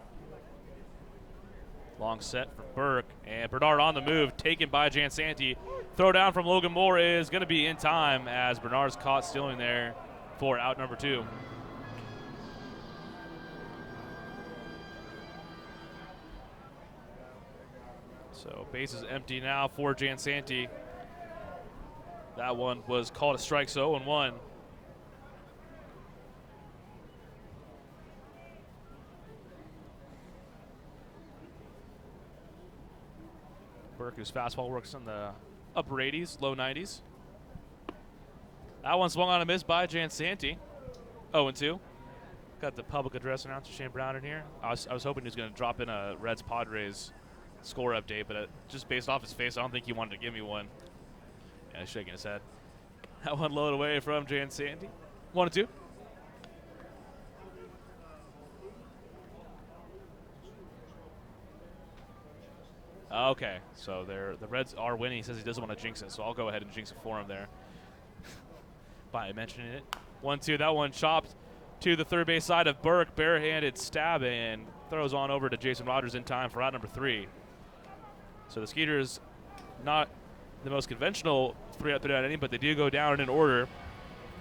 Long set for Burke, and Bernard on the move, taken by Giansanti. Throw down from Logan Moore is going to be in time as Bernard's caught stealing there for out number 2. So bases empty now for Giansanti. That one was called a strike, so 0-1. Burke, whose fastball works in the upper 80s, low 90s. That one swung on a miss by Giansanti. 0-2. Got the public address announcer Shane Brown in here. I was hoping he was going to drop in a Reds Padres score update, but just based off his face, I don't think he wanted to give me one. Yeah, he's shaking his head. That one loaded away from Giansanti. 1-2. Okay, so the Reds are winning. He says he doesn't want to jinx it, so I'll go ahead and jinx it for him there by mentioning it. 1-2, that one chopped to the third base side of Burke. Barehanded stab and throws on over to Jason Rogers in time for out number 3. So the Skeeters, not the most conventional 3-out inning, but they do go down in order.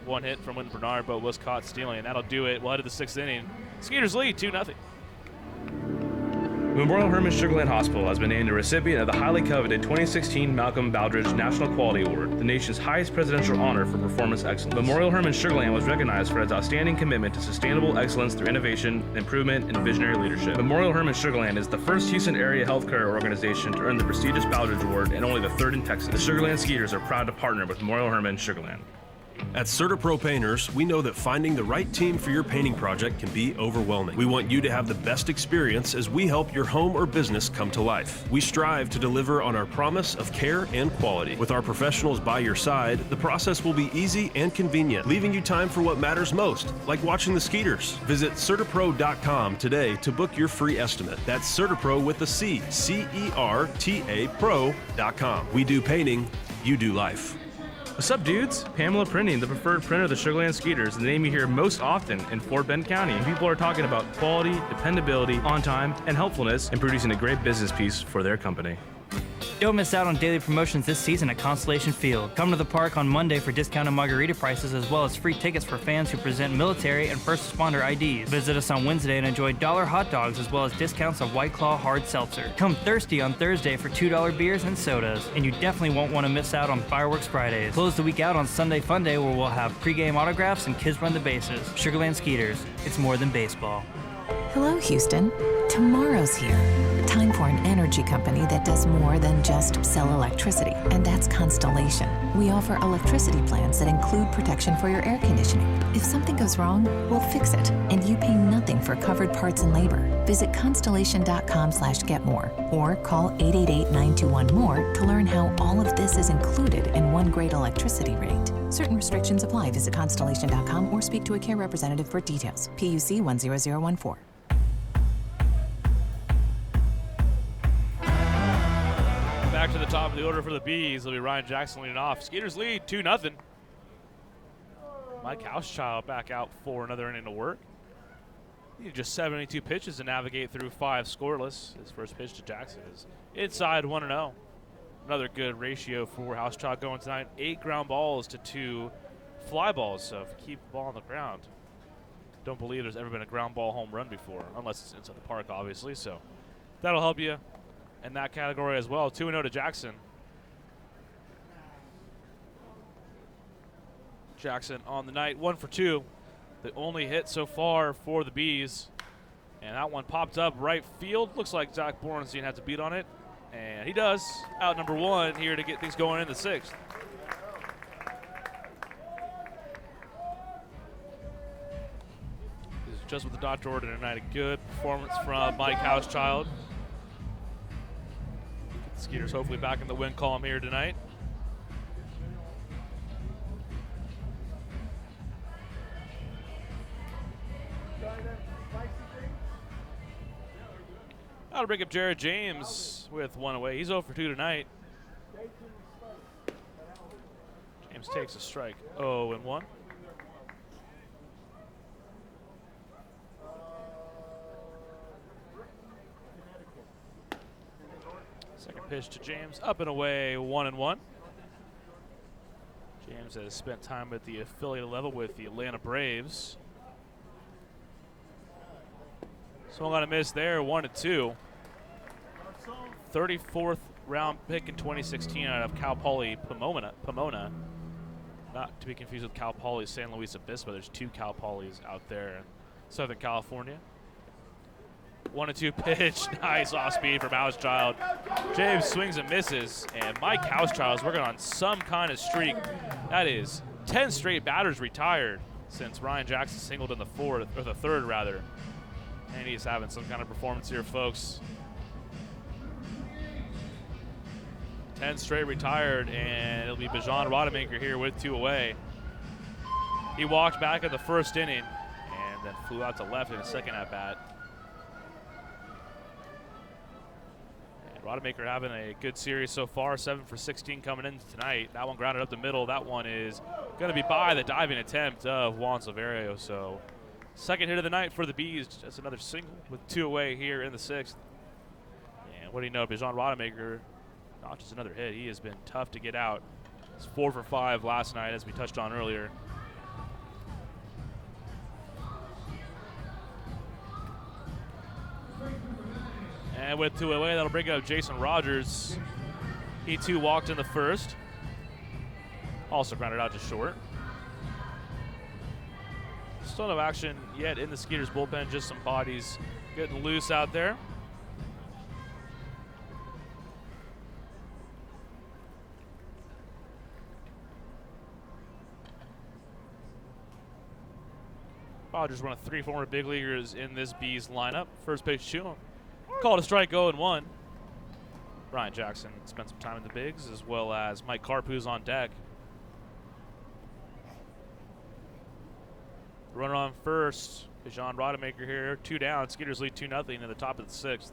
One hit from Wynton Bernard, but was caught stealing, and that'll do it. We'll head to the 6th inning. Skeeters lead 2-0. Memorial Hermann Sugarland Hospital has been named a recipient of the highly coveted 2016 Malcolm Baldrige National Quality Award, the nation's highest presidential honor for performance excellence. Memorial Hermann Sugarland was recognized for its outstanding commitment to sustainable excellence through innovation, improvement, and visionary leadership. Memorial Hermann Sugarland is the first Houston area healthcare organization to earn the prestigious Baldrige Award and only the third in Texas. The Sugarland Skeeters are proud to partner with Memorial Hermann Sugarland. At CertaPro Painters, we know that finding the right team for your painting project can be overwhelming. We want you to have the best experience as we help your home or business come to life. We strive to deliver on our promise of care and quality. With our professionals by your side, the process will be easy and convenient, leaving you time for what matters most, like watching the Skeeters. Visit CertaPro.com today to book your free estimate. That's CertaPro with a C, C-E-R-T-A Pro.com. We do painting, you do life. What's up, dudes? Pamela Printing, the preferred printer of the Sugarland Skeeters, the name you hear most often in Fort Bend County. And people are talking about quality, dependability, on time, and helpfulness in producing a great business piece for their company. Don't miss out on daily promotions this season at Constellation Field. Come to the park on Monday for discounted margarita prices as well as free tickets for fans who present military and first responder IDs. Visit us on Wednesday and enjoy $1 hot dogs as well as discounts on White Claw hard seltzer. Come thirsty on Thursday for $2 beers and sodas. And you definitely won't want to miss out on Fireworks Fridays. Close the week out on Sunday Fun Day where we'll have pregame autographs and kids run the bases. Sugarland Skeeters, it's more than baseball. Hello, Houston. Tomorrow's here. Time for an energy company that does more than just sell electricity, and that's Constellation. We offer electricity plans that include protection for your air conditioning. If something goes wrong, we'll fix it, and you pay nothing for covered parts and labor. Visit constellation.com/getmore or call 888-921-MORE to learn how all of this is included in one great electricity rate. Certain restrictions apply. Visit constellation.com or speak to a care representative for details. PUC 10014. Back to the top of the order for the Bees. It'll be Ryan Jackson leading off. Skeeters lead 2-0. Mike Housechild back out for another inning of work. He needed just 72 pitches to navigate through 5 scoreless. His first pitch to Jackson is inside 1-0. Another good ratio for Housechild going tonight. 8 ground balls to 2 fly balls. So if you keep the ball on the ground, don't believe there's ever been a ground ball home run before, unless it's inside the park, obviously. So that'll help you in that category as well. 2-0 to Jackson. Jackson on the night, 1 for 2. The only hit so far for the Bees. And that one popped up right field. Looks like Zach Borenstein has a beat on it. And he does. Out number 1 here to get things going in the 6th. This is just what the doctor ordered tonight. A good performance from Mike Housechild. Skeeters hopefully back in the win column here tonight. That'll bring up Jared James with 1 away. He's 0 for 2 tonight. James takes a strike. 0-1. Second pitch to James, up and away, 1-1. James has spent time at the affiliate level with the Atlanta Braves. Swung on a miss there, 1-2. 34th round pick in 2016 out of Cal Poly Pomona. Not to be confused with Cal Poly San Luis Obispo. There's 2 Cal Polys out there in Southern California. 1-2 pitch, nice off speed from Housechild. James swings and misses, and Mike Housechild is working on some kind of streak. That is 10 straight batters retired since Ryan Jackson singled in the 3rd rather. And he's having some kind of performance here, folks. 10 straight retired, and it'll be Bijan Rodemaker here with 2 away. He walked back in the 1st inning and then flew out to left in his 2nd at-bat. Rodemaker having a good series so far, 7 for 16 coming in tonight. That one grounded up the middle. That one is going to be by the diving attempt of Juan Silverio. So second hit of the night for the Bees. Just another single with 2 away here in the 6th. And what do you know, Bijan Rodemaker, not just another hit. He has been tough to get out. He's 4 for 5 last night, as we touched on earlier. And with 2 away, that'll bring up Jason Rogers. He too walked in the first. Also grounded out just short. Still no action yet in the Skeeters bullpen, just some bodies getting loose out there. Rogers, one of 3 former big leaguers in this Bees lineup. First pitch to him. Called a strike, 0-1. Ryan Jackson spent some time in the bigs, as well as Mike Carpoo's on deck. Runner on first, Bijan Rodemaker here, 2 down. Skeeters lead 2-0 in the top of the 6th.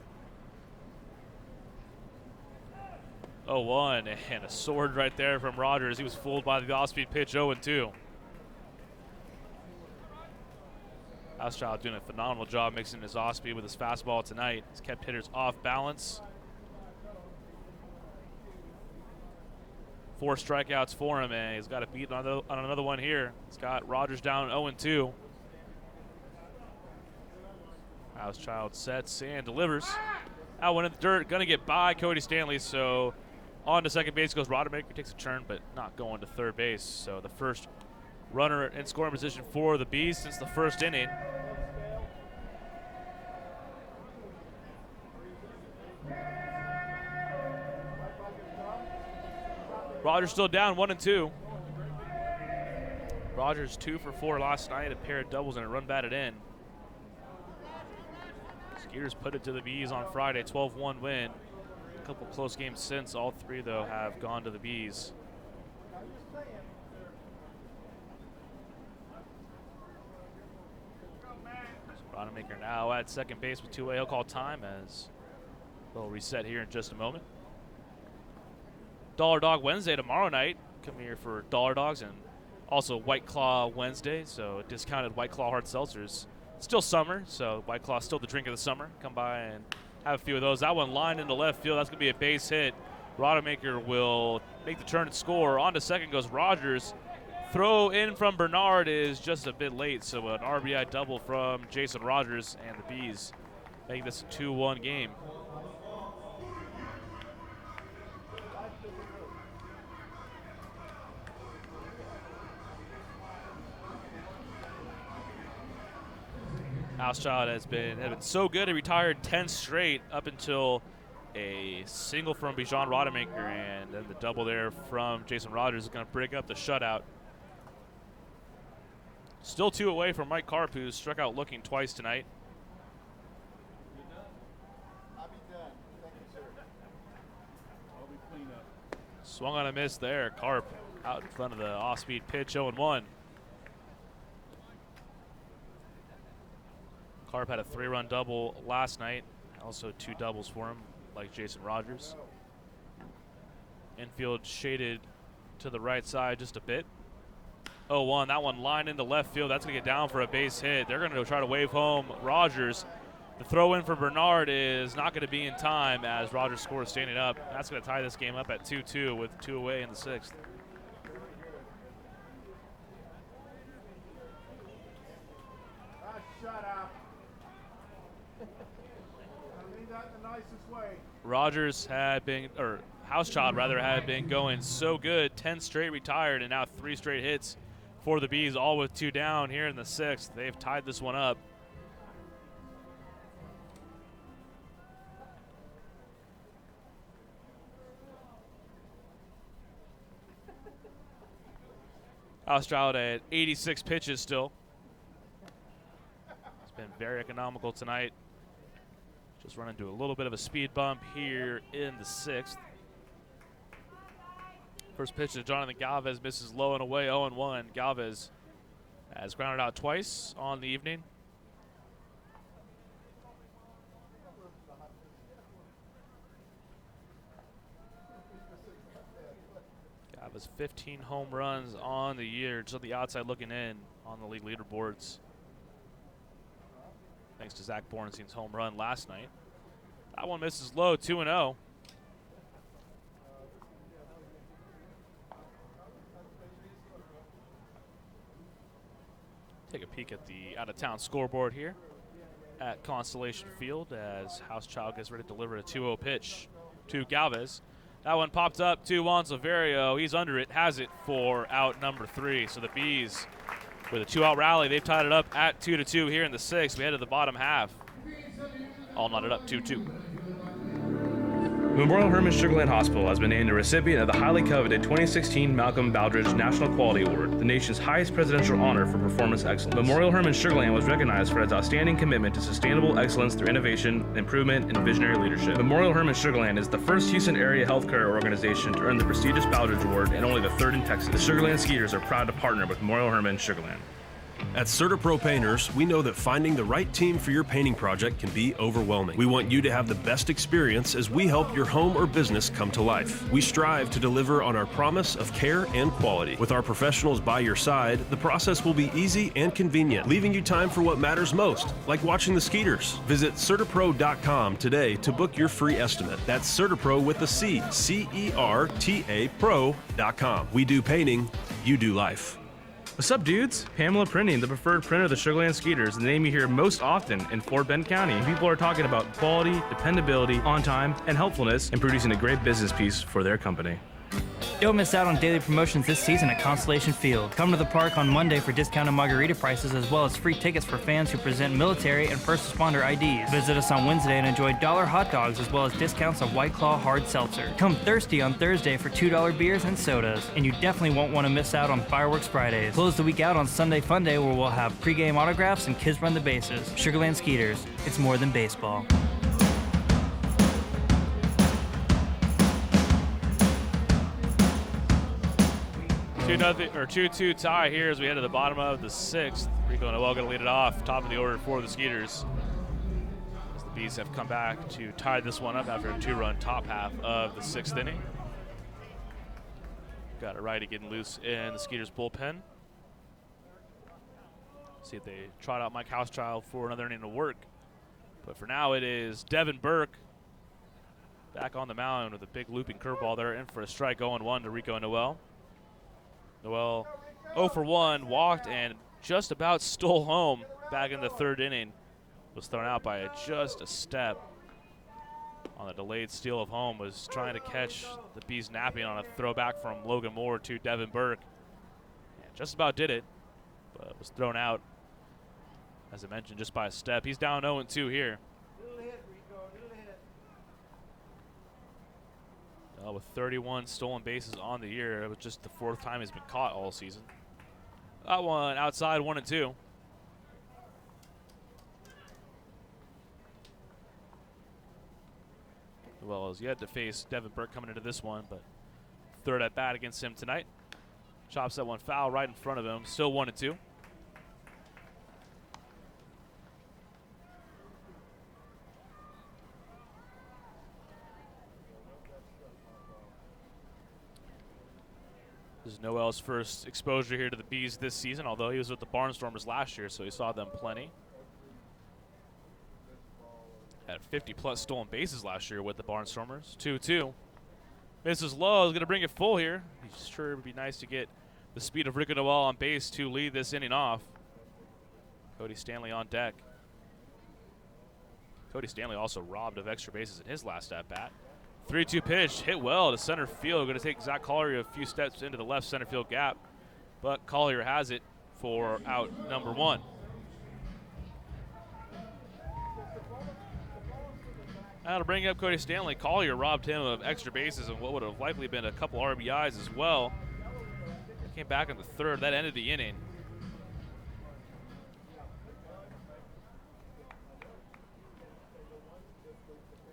0-1, and a sword right there from Rogers. He was fooled by the off-speed pitch, 0-2. Hauschild doing a phenomenal job mixing his off-speed with his fastball tonight. He's kept hitters off balance. 4 strikeouts for him, and he's got a beat on another one here. He's got Rogers down 0-2. Hauschild sets and delivers. That one in the dirt, gonna get by Cody Stanley, so on to second base goes Rodemaker, takes a turn, but not going to third base. So the first runner in scoring position for the Bees since the first inning. Rogers still down 1-2. Rogers 2 for 4 last night, a pair of doubles and a run batted in. Skeeters put it to the Bees on Friday, 12-1 win. A couple close games since, all 3 though have gone to the Bees. Rodemaker now at second base with 2 away. He'll call time as they'll reset here in just a moment. Dollar Dog Wednesday tomorrow night. Come here for Dollar Dogs and also White Claw Wednesday, so discounted White Claw hard seltzers. It's still summer, so White Claw still the drink of the summer. Come by and have a few of those. That one lined into left field. That's going to be a base hit. Rodemaker will make the turn and score. On to second goes Rogers. Throw in from Bernard is just a bit late, so an RBI double from Jason Rogers, and the Bees make this a 2-1 game. Hauschild has been so good. He retired 10 straight up until a single from Bijan Rodemaker, and then the double there from Jason Rogers is going to break up the shutout. Still 2 away from Mike Karp, who struck out looking twice tonight. I'll be done. Thank you, sir. I'll be clean up. Swung on a miss there. Karp out in front of the off-speed pitch, 0-1. Karp had a 3-run double last night. Also 2 doubles for him, like Jason Rogers. Infield shaded to the right side just a bit. 0-1, that one lined into left field. That's going to get down for a base hit. They're going to try to wave home Rogers. The throw in for Bernard is not going to be in time as Rogers scores standing up. That's going to tie this game up at 2-2 with 2 away in the 6th. Shut up. I mean that in the nicest way. Rogers had been, or Hauschild rather, had been going so good. 10 straight retired and now 3 straight hits for the Bees, all with 2 down here in the 6th. They've tied this one up. Hauschild at 86 pitches still. It's been very economical tonight. Just run into a little bit of a speed bump here in the 6th. First pitch to Jonathan Galvez misses low and away, 0-1. Galvez has grounded out twice on the evening. Has 15 home runs on the year, just on the outside looking in on the league leaderboards. Thanks to Zach Bornstein's home run last night. That one misses low, 2-0. Take a peek at the out-of-town scoreboard here at Constellation Field as Housechild gets ready to deliver a 2-0 pitch to Galvez. That one popped up to Juan Silverio. He's under it, has it for out number 3. So the Bees, with a 2-out rally, they've tied it up at 2-2 here in the 6th. We head to the bottom half. All knotted up 2-2. Memorial Hermann Sugarland Hospital has been named a recipient of the highly coveted 2016 Malcolm Baldrige National Quality Award, the nation's highest presidential honor for performance excellence. Memorial Hermann Sugarland was recognized for its outstanding commitment to sustainable excellence through innovation, improvement, and visionary leadership. Memorial Hermann Sugarland is the first Houston area healthcare organization to earn the prestigious Baldrige Award and only the 3rd in Texas. The Sugarland Skeeters are proud to partner with Memorial Hermann Sugarland. At CertaPro Painters, we know that finding the right team for your painting project can be overwhelming. We want you to have the best experience as we help your home or business come to life. We strive to deliver on our promise of care and quality. With our professionals by your side, the process will be easy and convenient, leaving you time for what matters most, like watching the Skeeters. Visit CertaPro.com today to book your free estimate. That's CertaPro with a C, C-E-R-T-A Pro.com. We do painting, you do life. What's up, dudes? Pamela Printing, the preferred printer of the Sugarland Skeeters, the name you hear most often in Fort Bend County. People are talking about quality, dependability, on time, and helpfulness in producing a great business piece for their company. Don't miss out on daily promotions this season at Constellation Field. Come to the park on Monday for discounted margarita prices as well as free tickets for fans who present military and first responder IDs. Visit us on Wednesday and enjoy $1 hot dogs as well as discounts on White Claw hard seltzer. Come thirsty on Thursday for $2 beers and sodas. And you definitely won't want to miss out on Fireworks Fridays. Close the week out on Sunday Fun Day where we'll have pregame autographs and kids run the bases. Sugarland Skeeters. It's more than baseball. 2-2 tie here as we head to the bottom of the 6th. Rico Noel going to lead it off, top of the order for the Skeeters. As the Bees have come back to tie this one up after a 2-run top half of the 6th inning. Got a righty getting loose in the Skeeters bullpen. See if they trot out Mike Housechild for another inning of work. But for now it is Devin Burke back on the mound with a big looping curveball there, in for a strike, 0-1 to Rico Noel. Noel 0 for 1, walked and just about stole home back in the 3rd inning. Was thrown out by just a step on the delayed steal of home. Was trying to catch the Bees napping on a throwback from Logan Moore to Devin Burke. And just about did it, but was thrown out, as I mentioned, just by a step. He's down 0-2 here. With 31 stolen bases on the year. It was just the 4th time he's been caught all season. That one outside, 1-2. Well, as you had to face Devin Burke coming into this one, but 3rd at bat against him tonight. Chops that one foul right in front of him. Still 1-2. This is Noel's first exposure here to the Bees this season, although he was with the Barnstormers last year, so he saw them plenty. Had 50-plus stolen bases last year with the Barnstormers. 2-2. Misses low, is going to bring it full here. He's sure it would be nice to get the speed of Rico Noel on base to lead this inning off. Cody Stanley on deck. Cody Stanley also robbed of extra bases in his last at-bat. 3-2 pitch, hit well to center field. Going to take Zach Collier a few steps into the left center field gap, but Collier has it for out number 1. Now to bring up Cody Stanley, Collier robbed him of extra bases and what would have likely been a couple RBIs as well. Came back in the 3rd. That ended the inning.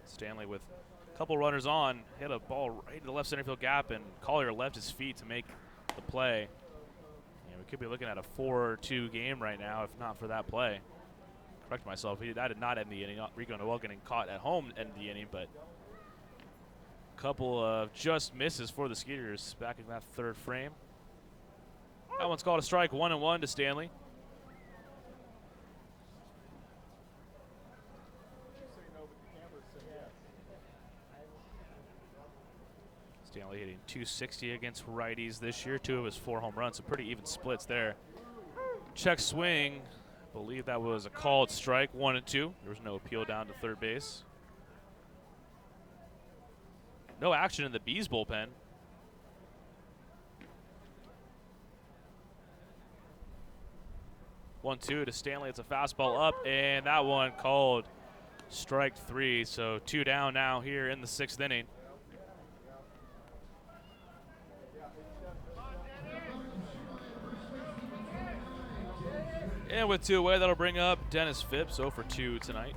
Stanley with a couple runners on, hit a ball right to the left center field gap, and Collier left his feet to make the play. And we could be looking at a 4-2 game right now if not for that play. Correct myself, that did not end the inning. Rico Noel getting caught at home ended the inning, but couple of just misses for the Skeeters back in that third frame. That one's called a strike, 1-1 to Stanley. Stanley hitting .260 against righties this year. 2 of his 4 home runs, so pretty even splits there. Check swing. I believe that was a called strike, 1-2. There was no appeal down to third base. No action in the Bees bullpen. One-two to Stanley. It's a fastball up, and that one called strike 3. So 2 down now here in the 6th inning. And with 2 away, that'll bring up Dennis Phipps, 0 for 2 tonight.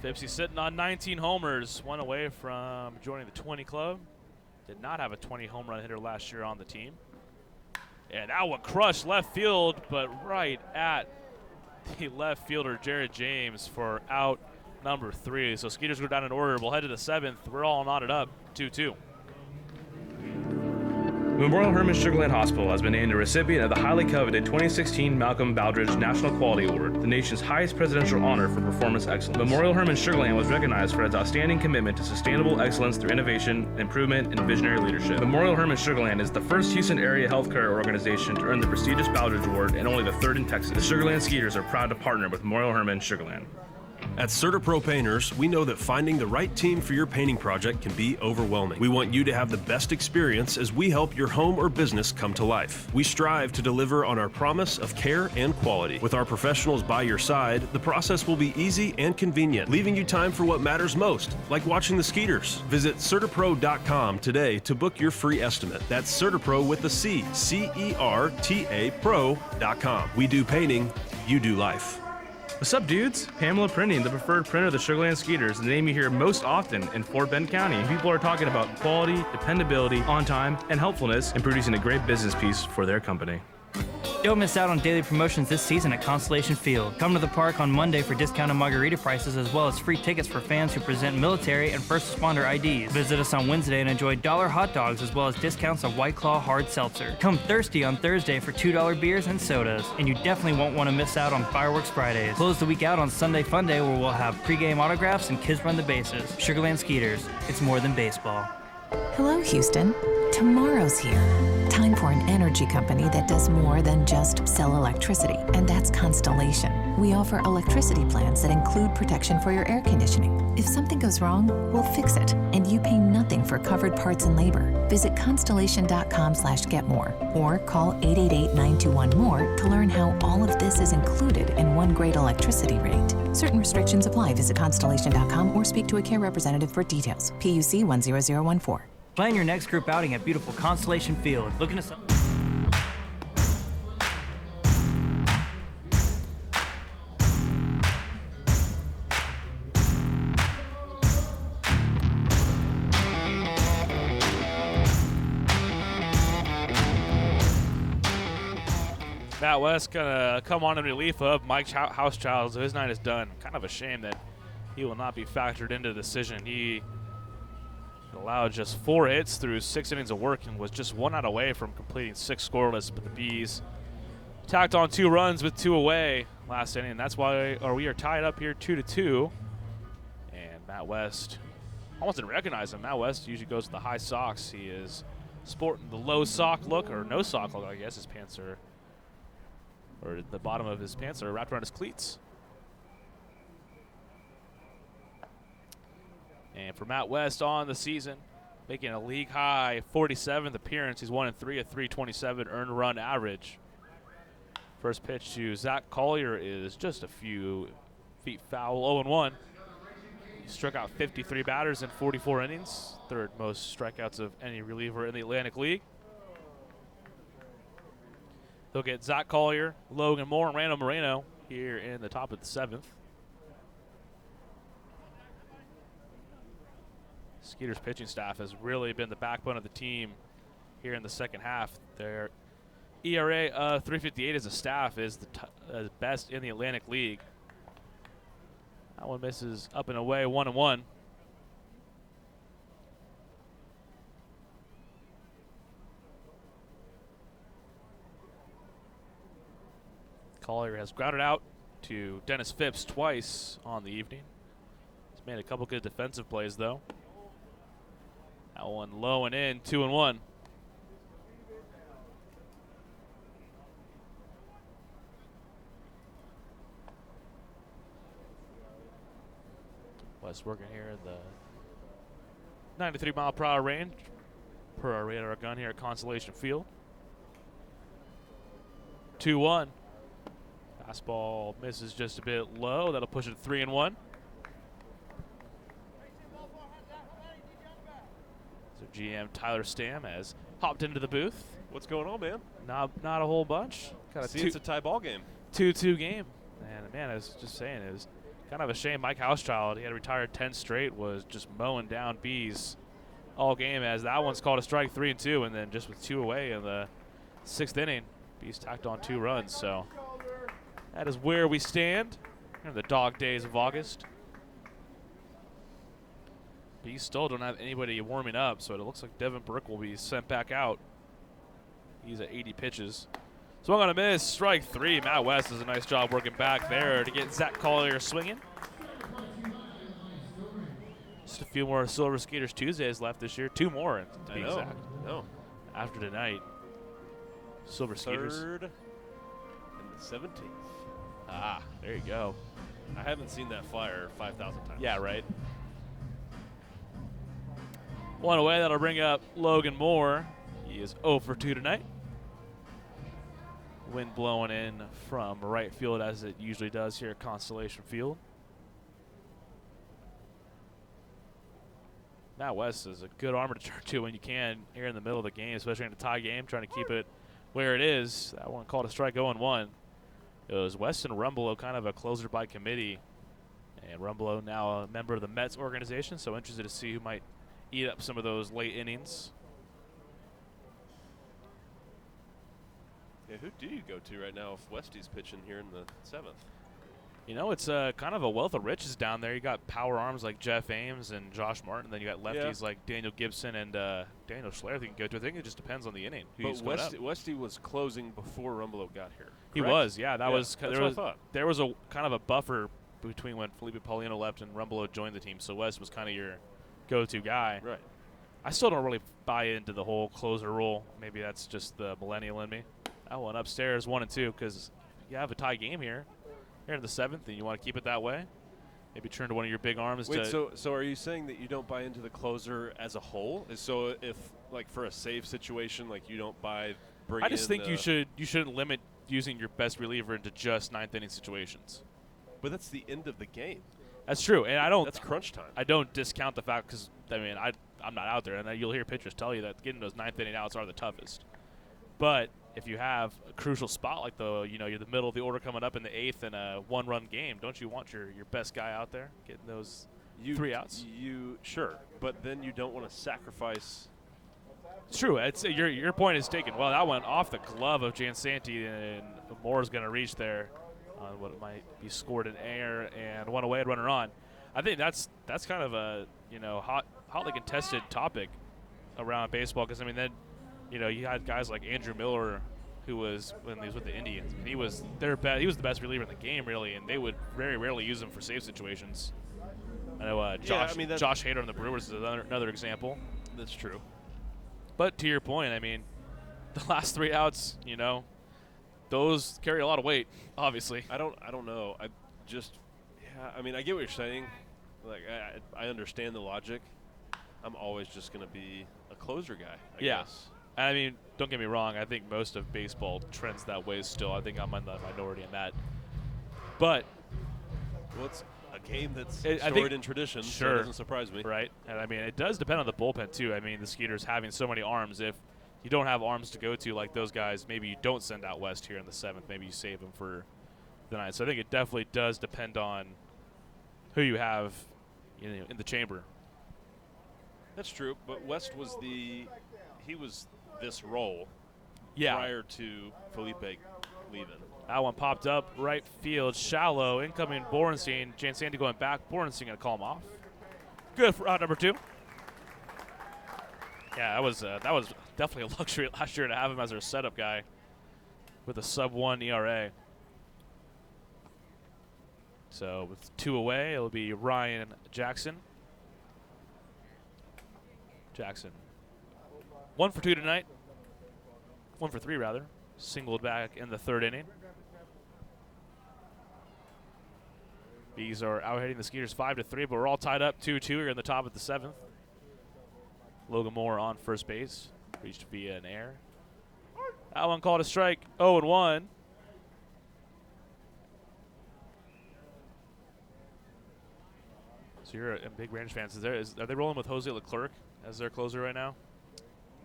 Phipps, he's sitting on 19 homers, 1 away from joining the 20 club. Did not have a 20 home run hitter last year on the team. And that one crushed left field, but right at the left fielder, Jared James, for out number 3. So Skeeters go down in order. We'll head to the 7th. We're all knotted up, 2-2. Memorial Hermann Sugarland Hospital has been named a recipient of the highly coveted 2016 Malcolm Baldrige National Quality Award, the nation's highest presidential honor for performance excellence. Memorial Hermann Sugarland was recognized for its outstanding commitment to sustainable excellence through innovation, improvement, and visionary leadership. Memorial Hermann Sugarland is the first Houston area healthcare organization to earn the prestigious Baldrige Award and only the 3rd in Texas. The Sugarland Skeeters are proud to partner with Memorial Hermann Sugarland. At CertaPro Painters, we know that finding the right team for your painting project can be overwhelming. We want you to have the best experience as we help your home or business come to life. We strive to deliver on our promise of care and quality. With our professionals by your side, the process will be easy and convenient, leaving you time for what matters most, like watching the Skeeters. Visit CertaPro.com today to book your free estimate. That's CertaPro with a C, C-E-R-T-A Pro.com. We do painting, you do life. What's up, dudes? Pamela Printing, the preferred printer of the Sugarland Skeeters, the name you hear most often in Fort Bend County. People are talking about quality, dependability, on time, and helpfulness in producing a great business piece for their company. Don't miss out on daily promotions this season at Constellation Field. Come to the park on Monday for discounted margarita prices as well as free tickets for fans who present military and first responder IDs. Visit us on Wednesday and enjoy $1 hot dogs as well as discounts of White Claw hard seltzer. Come thirsty on Thursday for $2 beers and sodas. And you definitely won't want to miss out on Fireworks Fridays. Close the week out on Sunday Fun Day where we'll have pregame autographs and kids run the bases. Sugarland Skeeters. It's more than baseball. Hello, Houston. Tomorrow's here. Time for an energy company that does more than just sell electricity, and that's Constellation. We offer electricity plans that include protection for your air conditioning. If something goes wrong, we'll fix it, and you pay nothing for covered parts and labor. Visit constellation.com/getmore or call 888-921-MORE to learn how all of this is included in one great electricity rate. Certain restrictions apply. Visit constellation.com or speak to a care representative for details. PUC 10014. Plan your next group outing at beautiful Constellation Field. Looking to Matt West gonna come on in relief of Mike Housechild, so his night is done. Kind of a shame that he will not be factored into the decision. He allowed just 4 hits through 6 innings of work and was just 1 out away from completing 6 scoreless, but the Bees tacked on 2 runs with 2 away last inning, and that's why we are tied up here 2-2. And Matt West, almost didn't recognize him. Matt West usually goes with the high socks. He is sporting the low sock look, or no sock look, I guess. His pants are, or the bottom of his pants are wrapped around his cleats. And for Matt West on the season, making a league high 47th appearance. He's 1-3 at .327 earned run average. First pitch to Zach Collier is just a few feet foul, 0-1. He struck out 53 batters in 44 innings, 3rd most strikeouts of any reliever in the Atlantic League. They'll get Zach Collier, Logan Moore, and Randall Moreno here in the top of the 7th. Skeeters pitching staff has really been the backbone of the team here in the second half. They're ERA of 3.58 as a staff is the best in the Atlantic League. That one misses up and away, 1-1. Collier has grounded out to Dennis Phipps twice on the evening. He's made a couple good defensive plays, though. That one low and in, 2-1. West working here in the 93 mile per hour range per our radar gun here at Constellation Field. 2-1. Fastball misses just a bit low. That'll push it 3-1. So GM Tyler Stam has hopped into the booth. What's going on, man? Not a whole bunch. It's a tie ball game. 2-2 game. And man, I was just saying, it was kind of a shame. Mike Housechild, he had retired 10 straight, was just mowing down bees all game, as that one's called a strike, 3-2, and then just with 2 away in the 6th inning, bees tacked on 2 runs. So that is where we stand in the dog days of August. Bees still don't have anybody warming up, so it looks like Devin Burke will be sent back out. He's at 80 pitches. Swung on a miss, strike 3. Matt West does a nice job working back there to get Zach Collier swinging. Just a few more Silver Skaters Tuesdays left this year. 2 more, to be exact. No. After tonight, Silver Skaters. 3rd and the 17th. Ah, there you go. I haven't seen that flyer 5,000 times. Yeah, right. One away, that'll bring up Logan Moore. He is 0 for 2 tonight. Wind blowing in from right field as it usually does here at Constellation Field. Matt West is a good armor to turn to when you can here in the middle of the game, especially in a tie game, trying to keep it where it is. That one called a strike 0-1. It was Weston Rumbelow, kind of a closer by committee. And Rumbelow now a member of the Mets organization, so interested to see who might eat up some of those late innings. Yeah, who do you go to right now if Westy's pitching here in the 7th? You know, it's kind of a wealth of riches down there. You got power arms like Jeff Ames and Josh Martin. Then you got lefties like Daniel Gibson and Daniel Schler that you can go to. I think it just depends on the inning. But Westy was closing before Rumbelow got here. Correct? He was, yeah. That was that's what I thought. There was a kind of a buffer between when Felipe Paulino left and Rumbelow joined the team. So West was kind of your go-to guy. Right. I still don't really buy into the whole closer role. Maybe that's just the millennial in me. That one upstairs, 1-2, because you have a tie game here in the 7th, and you want to keep it that way. Maybe turn to one of your big arms. Wait, so are you saying that you don't buy into the closer as a whole? So if, like, for a save situation, like, you don't bring I just think you shouldn't limit using your best reliever into just 9th inning situations. But that's the end of the game. That's true, and that's crunch time. I don't discount the fact, because I mean I'm not out there, and you'll hear pitchers tell you that getting those 9th inning outs are the toughest. But if you have a crucial spot like you're the middle of the order coming up in the 8th in a 1-run game, don't you want your best guy out there getting those 3 outs? Sure, but then you don't want to sacrifice. It's true. Your point is taken. Well, that went off the glove of Jansanti, and Moore's going to reach there on what might be scored in air, and one away and runner on. I think that's kind of a hotly contested topic around baseball, because I mean then you had guys like Andrew Miller, who was when he was with the Indians. He was the best reliever in the game, really, and they would very rarely use him for save situations. I know Josh Hader on the Brewers is another example. That's true. But to your point, I mean, the last 3 outs, those carry a lot of weight, obviously. I don't know. I get what you're saying. Like, I understand the logic. I'm always just going to be a closer guy, I guess. I mean, don't get me wrong. I think most of baseball trends that way still. I think I'm in the minority in that. But it's a game that's stored in tradition, so it doesn't surprise me. Right. And, I mean, it does depend on the bullpen, too. I mean, the Skeeters having so many arms. If you don't have arms to go to like those guys, maybe you don't send out West here in the 7th. Maybe you save them for the 9th. So I think it definitely does depend on who you have in the chamber. That's true, but West was he was this role, Yeah. prior to Felipe leaving. That one popped up right field, shallow, incoming Borenstein. Jan Sandy going back. Borenstein going to call him off. Good for out number 2. Yeah, that was definitely a luxury last year to have him as our setup guy with a sub-1 ERA. So with 2 away, it'll be Ryan Jackson. Jackson, 1 for 2 tonight. 1 for 3 rather. Singled back in the 3rd inning. Bees are out hitting the Skeeters 5-3, but we're all tied up 2-2 here in the top of the 7th. Logan Moore on first base, reached via an error. That one called a strike, 0-1. So you're a big Rangers fans. Are they rolling with Jose Leclerc as their closer right now?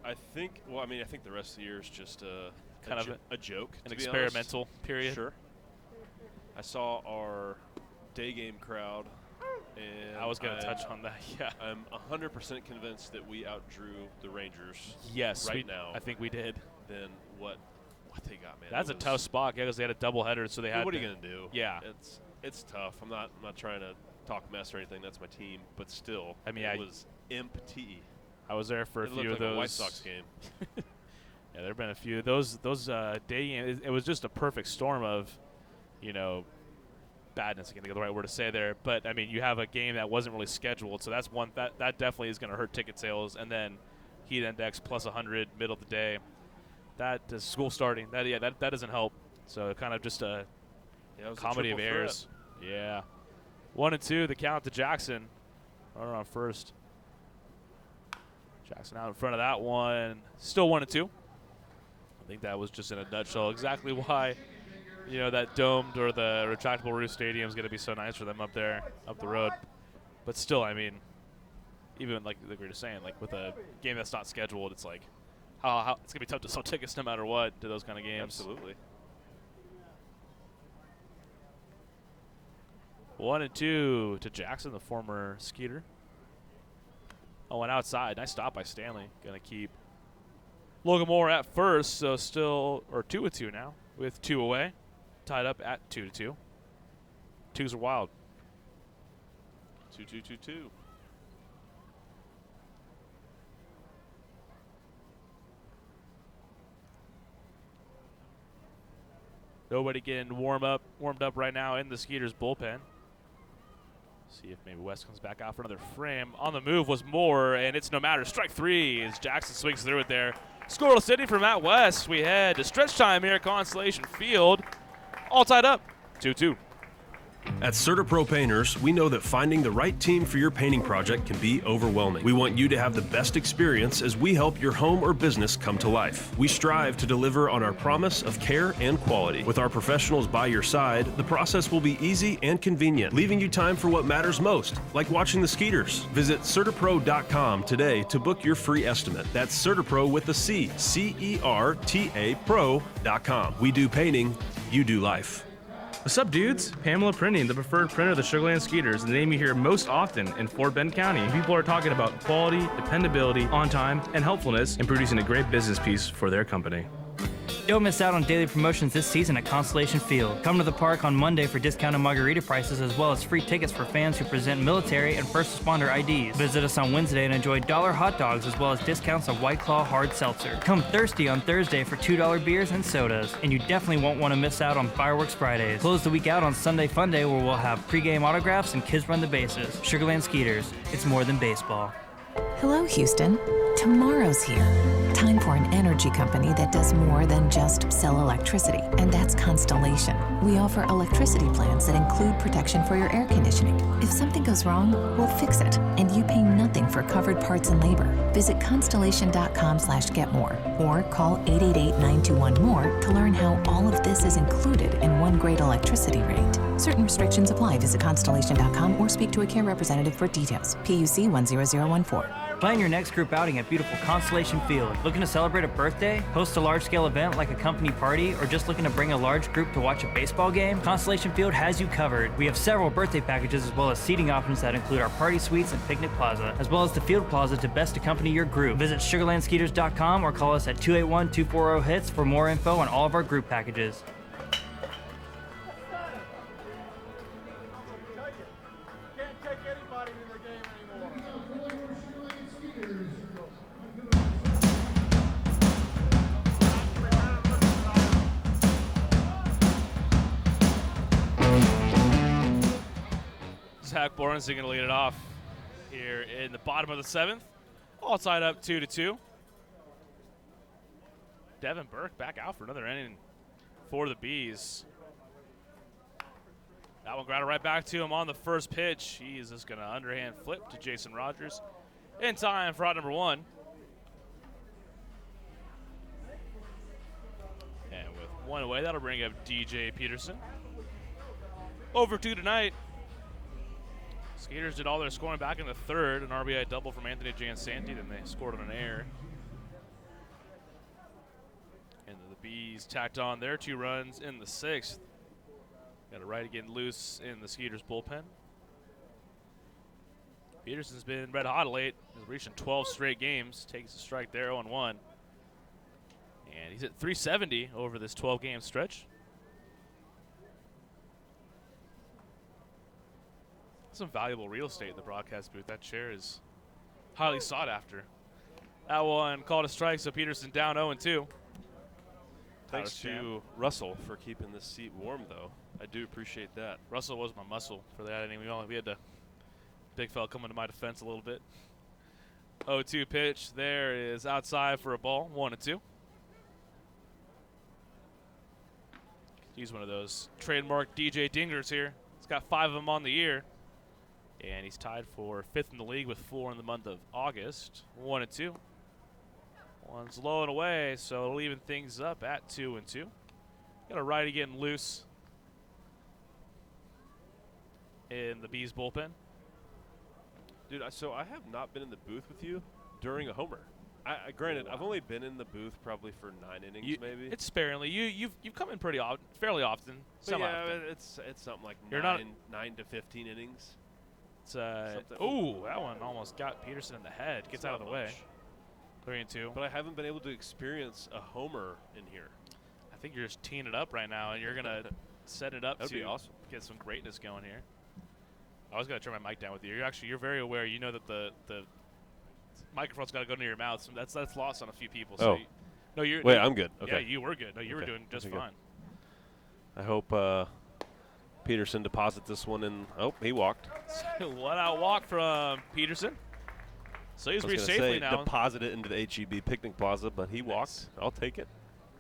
I think the rest of the year is just kind of a joke, an to be experimental honest. period. Sure. I saw our day game crowd, and I was going to touch on that. Yeah, I'm 100% convinced that we outdrew the Rangers. Yes, right now. I think we did. Then what they got, man? That's a tough spot, yeah, because they had a doubleheader, so they had. What are you going to do? Yeah, it's tough. I'm not trying to talk mess or anything. That's my team, but still, I mean, it was empty. I was there for a few of those. A White Sox game. Yeah, there have been a few. Those day games, it was just a perfect storm of, badness. I can't think of the right word to say there. But, I mean, you have a game that wasn't really scheduled, so that's one that definitely is going to hurt ticket sales. And then heat index plus 100 middle of the day. That is school starting. That doesn't help. So kind of just a comedy of errors. Yeah. 1-2, the count to Jackson. Runner on first. Jackson out in front of that one. Still 1-2. I think that was just in a nutshell exactly why, that domed or the retractable roof stadium is going to be so nice for them up there, up the road. But still, I mean, even like we were just saying, like with a game that's not scheduled, it's like how it's going to be tough to sell tickets no matter what to those kind of games. Absolutely. 1-2 to Jackson, the former Skeeter. Oh, and outside. Nice stop by Stanley. Going to keep Logan Moore at first, so still, or 2-2 now, with 2 away. Tied up at 2-2. Twos are wild. 2-2-2-2. Nobody getting warmed up right now in the Skeeters bullpen. See if maybe West comes back out for another frame. On the move was Moore, and it's no matter. Strike 3 as Jackson swings through it there. Scoreless inning for Matt West. We head to stretch time here at Constellation Field. All tied up, 2-2. At CertaPro Painters, we know that finding the right team for your painting project can be overwhelming. We want you to have the best experience as we help your home or business come to life. We strive to deliver on our promise of care and quality. With our professionals by your side, the process will be easy and convenient, leaving you time for what matters most, like watching the Skeeters. Visit CertaPro.com today to book your free estimate. That's CertaPro with a C, C-E-R-T-A Pro.com. We do painting, you do life. What's up, dudes? Pamela Printing, the preferred printer of the Sugar Land Skeeters, the name you hear most often in Fort Bend County. People are talking about quality, dependability, on time, and helpfulness in producing a great business piece for their company. Don't miss out on daily promotions this season at Constellation Field. Come to the park on Monday for discounted margarita prices as well as free tickets for fans who present military and first responder IDs. Visit us on Wednesday and enjoy $1 hot dogs as well as discounts on White Claw hard seltzer. Come thirsty on Thursday for $2 beers and sodas. And you definitely won't want to miss out on Fireworks Fridays. Close the week out on Sunday Fun Day where we'll have pregame autographs and kids run the bases. Sugarland Skeeters, it's more than baseball. Hello, Houston. Tomorrow's here. Time for an energy company that does more than just sell electricity, and that's Constellation. We offer electricity plans that include protection for your air conditioning. If something goes wrong, we'll fix it, and you pay nothing for covered parts and labor. Visit constellation.com/getmore or call 888-921-MORE to learn how all of this is included in one great electricity rate. Certain restrictions apply. Visit constellation.com or speak to a care representative for details. PUC 10014. Plan your next group outing at beautiful Constellation Field. Looking to celebrate a birthday, host a large-scale event like a company party, or just looking to bring a large group to watch a baseball game? Constellation Field has you covered. We have several birthday packages as well as seating options that include our party suites and picnic plaza, as well as the field plaza to best accompany your group. Visit SugarlandSkeeters.com or call us at 281-240-HITS for more info on all of our group packages. Can't take anybody in the game anymore. Zach Borns going to lead it off here in the bottom of the 7th. All tied up 2-2. Devin Burke back out for another inning for the Bees. That one grounded right back to him on the first pitch. He is just going to underhand flip to Jason Rogers in time for out number 1. And with 1 away, that'll bring up DJ Peterson. Over 2 tonight. Skeeters did all their scoring back in the 3rd. An RBI double from Anthony Jansanti. Then they scored on an error. And the Bees tacked on their 2 runs in the 6th. Got a right again loose in the Skeeters bullpen. Peterson's been red hot late. He's reaching 12 straight games. Takes a strike there, 0-1. And he's at 370 over this 12-game stretch. Some valuable real estate in the broadcast booth. That chair is highly sought after. That one called a strike, so Peterson down 0-2. Thanks to Russell for keeping this seat warm, though. I do appreciate that. Russell was my muscle for that inning. We had to big fella coming to my defense a little bit. 0-2 pitch there is outside for a ball. 1-2. He's one of those trademark DJ dingers here. He's got 5 of them on the year. And he's tied for 5th in the league with 4 in the month of August. 1-2. One's low and away, so it'll even things up at 2-2. Got a righty getting loose in the Bees bullpen. Dude, so I have not been in the booth with you during a homer. Granted, I've only been in the booth probably for 9 innings, maybe. It's sparingly. You've come in pretty often, fairly often. Yeah, it's something like 9 to 15 innings. It's ooh, that one almost got Peterson in the head. Gets out of the way. 3-2. But I haven't been able to experience a homer in here. I think you're just teeing it up right now, and you're gonna set it up That'd to be awesome. Get some greatness going here. I was gonna turn my mic down with you. You're very aware. You know that the microphone's got to go near your mouth. So that's lost on a few people. So Wait, I'm good. Okay. Yeah, you were good. No, you were doing just fine. I hope Peterson deposits this one in. Oh, he walked. What out walk from Peterson. So he's reached safely now. Deposit it into the HEB Picnic Plaza, but he walked. I'll take it.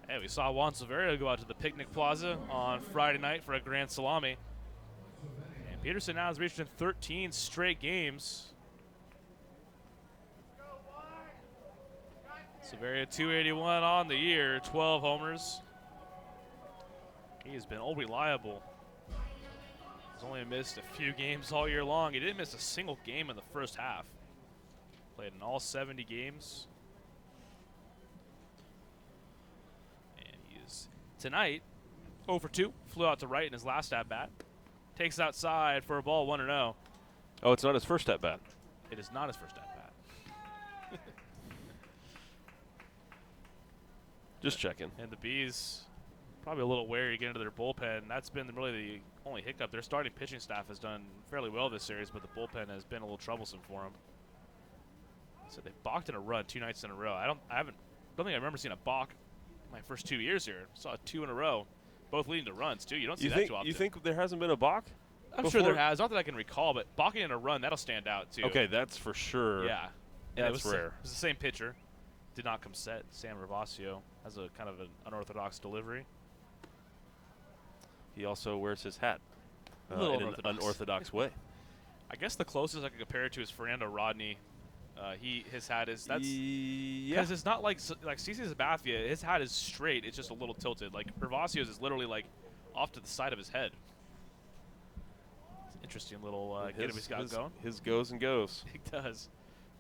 Hey, we saw Juan Silverio go out to the Picnic Plaza on Friday night for a grand salami. And Peterson now has reached in 13 straight games. Silverio 281 on the year, 12 homers. He has been all reliable. He's only missed a few games all year long. He didn't miss a single game in the first half. Played in all 70 games. And he is, tonight, 0-2. Flew out to right in his last at-bat. Takes it outside for a ball, 1-0. Oh, it's not his first at-bat. It is not his first at-bat. Just checking. And the Bees probably a little wary to get into their bullpen. That's been really the only hiccup. Their starting pitching staff has done fairly well this series, but the bullpen has been a little troublesome for them. So they balked in a run 2 nights in a row. I don't think I remember seeing a balk my first 2 years here. Saw 2 in a row, both leading to runs too. You don't see that too often. You think there hasn't been a balk? I'm sure there has. Not that I can recall, but balking in a run, that'll stand out too. Okay, that's for sure. Yeah, that's rare. It was the same pitcher. Did not come set. Sam Ravasio has a kind of an unorthodox delivery. He also wears his hat in an unorthodox way. I guess the closest I could compare it to is Fernando Rodney. His hat is because it's not like CC Sabathia. His hat is straight. It's just a little tilted. Like Ravassio's is literally like off to the side of his head. It's an interesting little get him he's got going. His goes and goes. He does.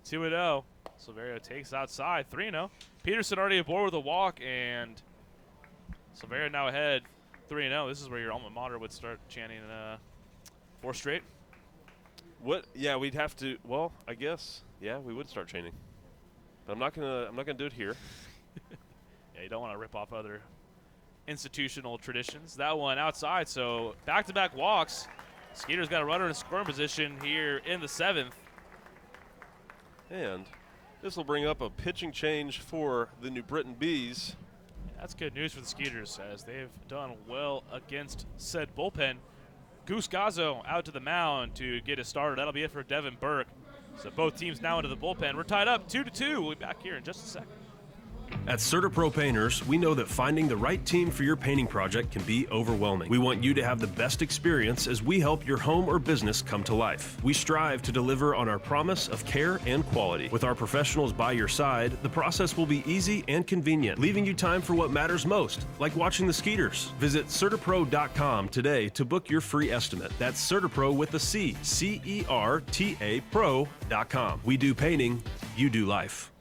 2-0. Silverio takes outside, 3-0. Peterson already aboard with a walk, and Silverio now ahead 3-0. This is where your alma mater would start chanting 4 straight. What? Yeah, we'd have to. Well, I guess. Yeah, we would start chaining. But I'm not gonna do it here. Yeah, you don't want to rip off other institutional traditions. That one outside, so back-to-back walks. Skeeters got a runner in scoring position here in the 7th. And this will bring up a pitching change for the New Britain Bees. That's good news for the Skeeters, as they've done well against said bullpen. Goose Gazzo out to the mound to get it started. That'll be it for Devin Burke. So both teams now into the bullpen. We're tied up 2-2. We'll be back here in just a second. At CertaPro Painters, we know that finding the right team for your painting project can be overwhelming. We want you to have the best experience as we help your home or business come to life. We strive to deliver on our promise of care and quality. With our professionals by your side, the process will be easy and convenient, leaving you time for what matters most, like watching the Skeeters. Visit CertaPro.com today to book your free estimate. That's CertaPro with a C, C-E-R-T-A Pro.com. We do painting, you do life.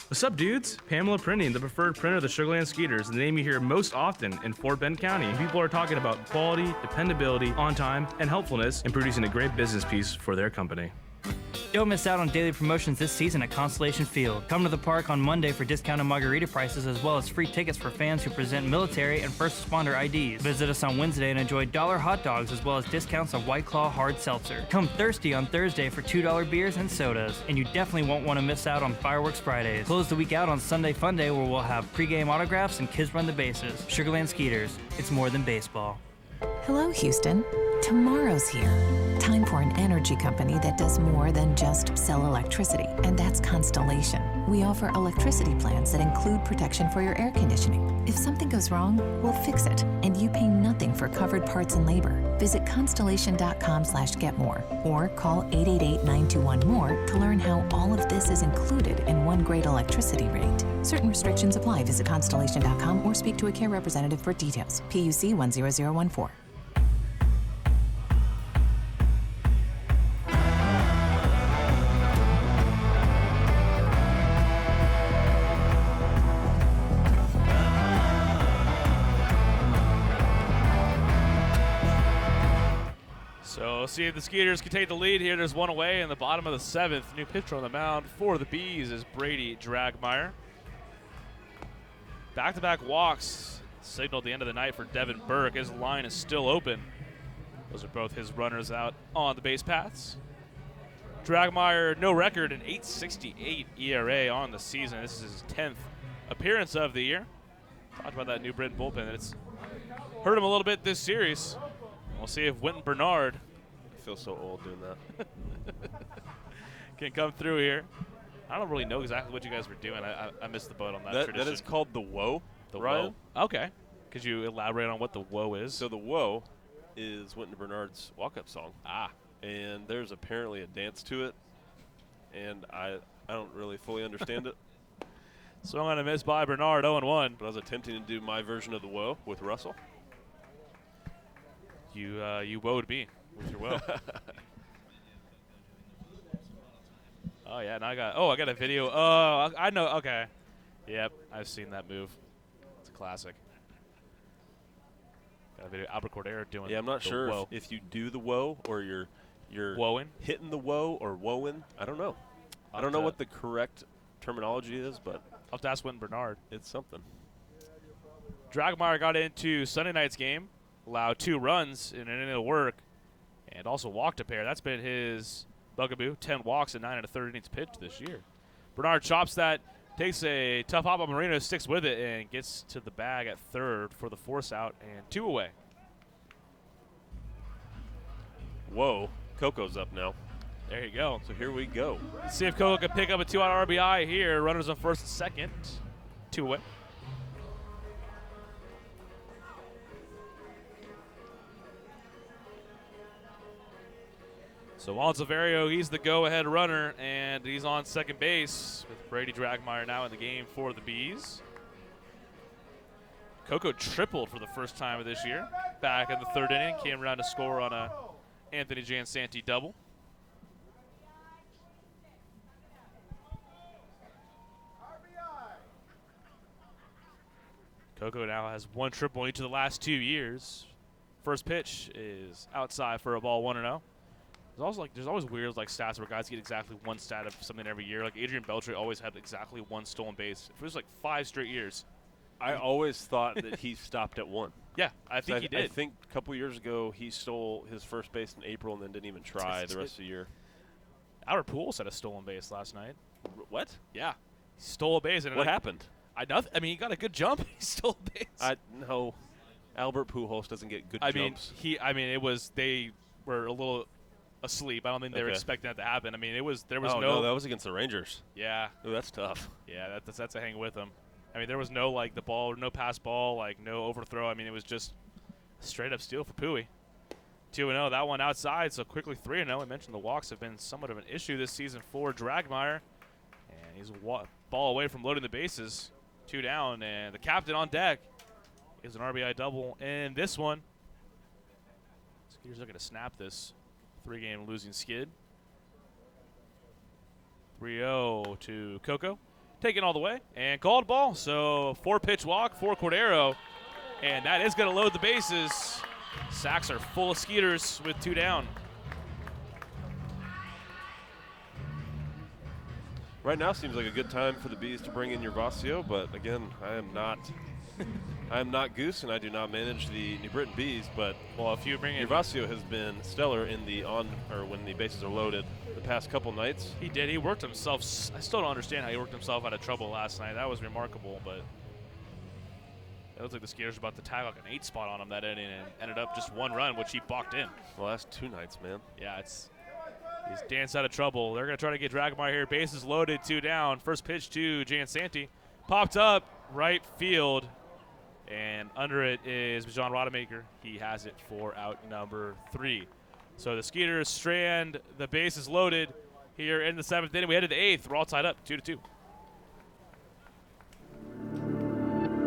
What's up, dudes? Pamela Printing, the preferred printer of the Sugarland Skeeters, the name you hear most often in Fort Bend County. People are talking about quality, dependability, on time, and helpfulness in producing a great business piece for their company. Don't miss out on daily promotions this season at Constellation Field. Come to the park on Monday for discounted margarita prices as well as free tickets for fans who present military and first responder IDs. Visit us on Wednesday and enjoy $1 hot dogs as well as discounts on White Claw hard seltzer. Come thirsty on Thursday for $2 beers and sodas. And you definitely won't want to miss out on Fireworks Fridays. Close the week out on Sunday Fun Day, where we'll have pregame autographs and kids run the bases. Sugarland Skeeters, it's more than baseball. Hello, Houston. Tomorrow's here. Time for an energy company that does more than just sell electricity, and that's Constellation. We offer electricity plans that include protection for your air conditioning. If something goes wrong, we'll fix it, and you pay nothing for covered parts and labor. Visit constellation.com/getmore or call 888-921-MORE to learn how all of this is included in one great electricity rate. Certain restrictions apply. Visit constellation.com or speak to a care representative for details. PUC 10014. So we'll see if the Skeeters can take the lead here. There's one away in the bottom of the 7th. New pitcher on the mound for the Bees is Brady Dragmeyer. Back-to-back walks signaled the end of the night for Devin Burke. His line is still open. Those are both his runners out on the base paths. Dragmeyer, no record, an 8.68 ERA on the season. This is his 10th appearance of the year. Talked about that New Britain bullpen. It's hurt him a little bit this series. We'll see if Winton Bernard I feel so old doing that. can come through here. I don't really know exactly what you guys were doing. I missed the boat on that tradition. That is called the Woe. The Ryan? Woe. Okay. Could you elaborate on what the Woe is? So the Woe is Winton Bernard's walk-up song. Ah. And there's apparently a dance to it, and I don't really fully understand it. So I'm going to miss by Bernard, 0-1. But I was attempting to do my version of the Woe with Russell. You woed me with your woe. Oh yeah, now I got a video. Oh, I know. Okay, yep, I've seen that move. It's a classic. Got a video. Albert Cordero doing. Yeah, I'm not sure woe. if you do the Woe or you're woeing, hitting the Woe or woeing. I don't know. I don't know what the correct terminology is, but I'll have to ask Winton Bernard. It's something. Dragmeyer got into Sunday night's game, allowed 2 runs in an inning of work, and also walked a pair. That's been his bugaboo. 10 walks and 9 1/3 innings pitched this year. Bernard chops that, takes a tough hop on Marino, sticks with it, and gets to the bag at third for the force out and 2 away. Whoa, Coco's up now. There you go. So here we go. Let's see if Coco can pick up a 2-out RBI here. Runners on first and second. 2 away. So Juan Silverio, he's the go-ahead runner, and he's on second base with Brady Dragmeyer now in the game for the Bees. Coco tripled for the first time of this year. Back in the 3rd inning, came around to score on a Anthony Jansanti double. Coco now has 1 triple each of the last 2 years. First pitch is outside for a ball 1-0. There's always weird stats where guys get exactly 1 stat of something every year. Like Adrian Beltre always had exactly 1 stolen base. It was like 5 straight years. I always thought that he stopped at 1. Yeah, I think he did. I think a couple years ago he stole his first base in April and then didn't even try the rest of the year. Albert Pujols had a stolen base last night. What? Yeah, he stole a base. And what happened? I mean, he got a good jump. He stole a base. No, Albert Pujols doesn't get good jumps. They were a little asleep. I don't think they were expecting that to happen. I mean, there was no, that was against the Rangers. Yeah. Ooh, that's tough. Yeah, that's a hang with them. I mean, there was no the ball, no pass ball, no overthrow. I mean, it was just straight up steal for Pui. 2-0, that one outside, so quickly 3-0. I mentioned the walks have been somewhat of an issue this season for Dragmeyer. And he's ball away from loading the bases. 2 down, and the captain on deck is an RBI double in this one. Skeeters looking to snap this 3-game losing skid. 3-0 to Coco. Taken all the way and called ball. So 4-pitch walk for Cordero. And that is going to load the bases. Sacks are full of Skeeters with 2 down. Right now seems like a good time for the Bees to bring in Gervasio, but again, I am not Goose, and I do not manage the New Britain Bees. But if you bring in Gervasio has been stellar in when the bases are loaded the past couple nights. He did. He worked himself. I still don't understand how he worked himself out of trouble last night. That was remarkable, but it looks like the Skeeters were about to tag like an 8 spot on him that inning and ended up just 1 run, which he balked in. Well, that's 2 nights, man. Yeah, he's danced out of trouble. They're going to try to get Dragmeyer here. Bases loaded, 2 down. First pitch to Jan Santi. Popped up, right field. And under it is John Rodemaker. He has it for out number 3. So the Skeeters strand the bases loaded here in the 7th inning. We head to the 8th. We're all tied up, 2-2.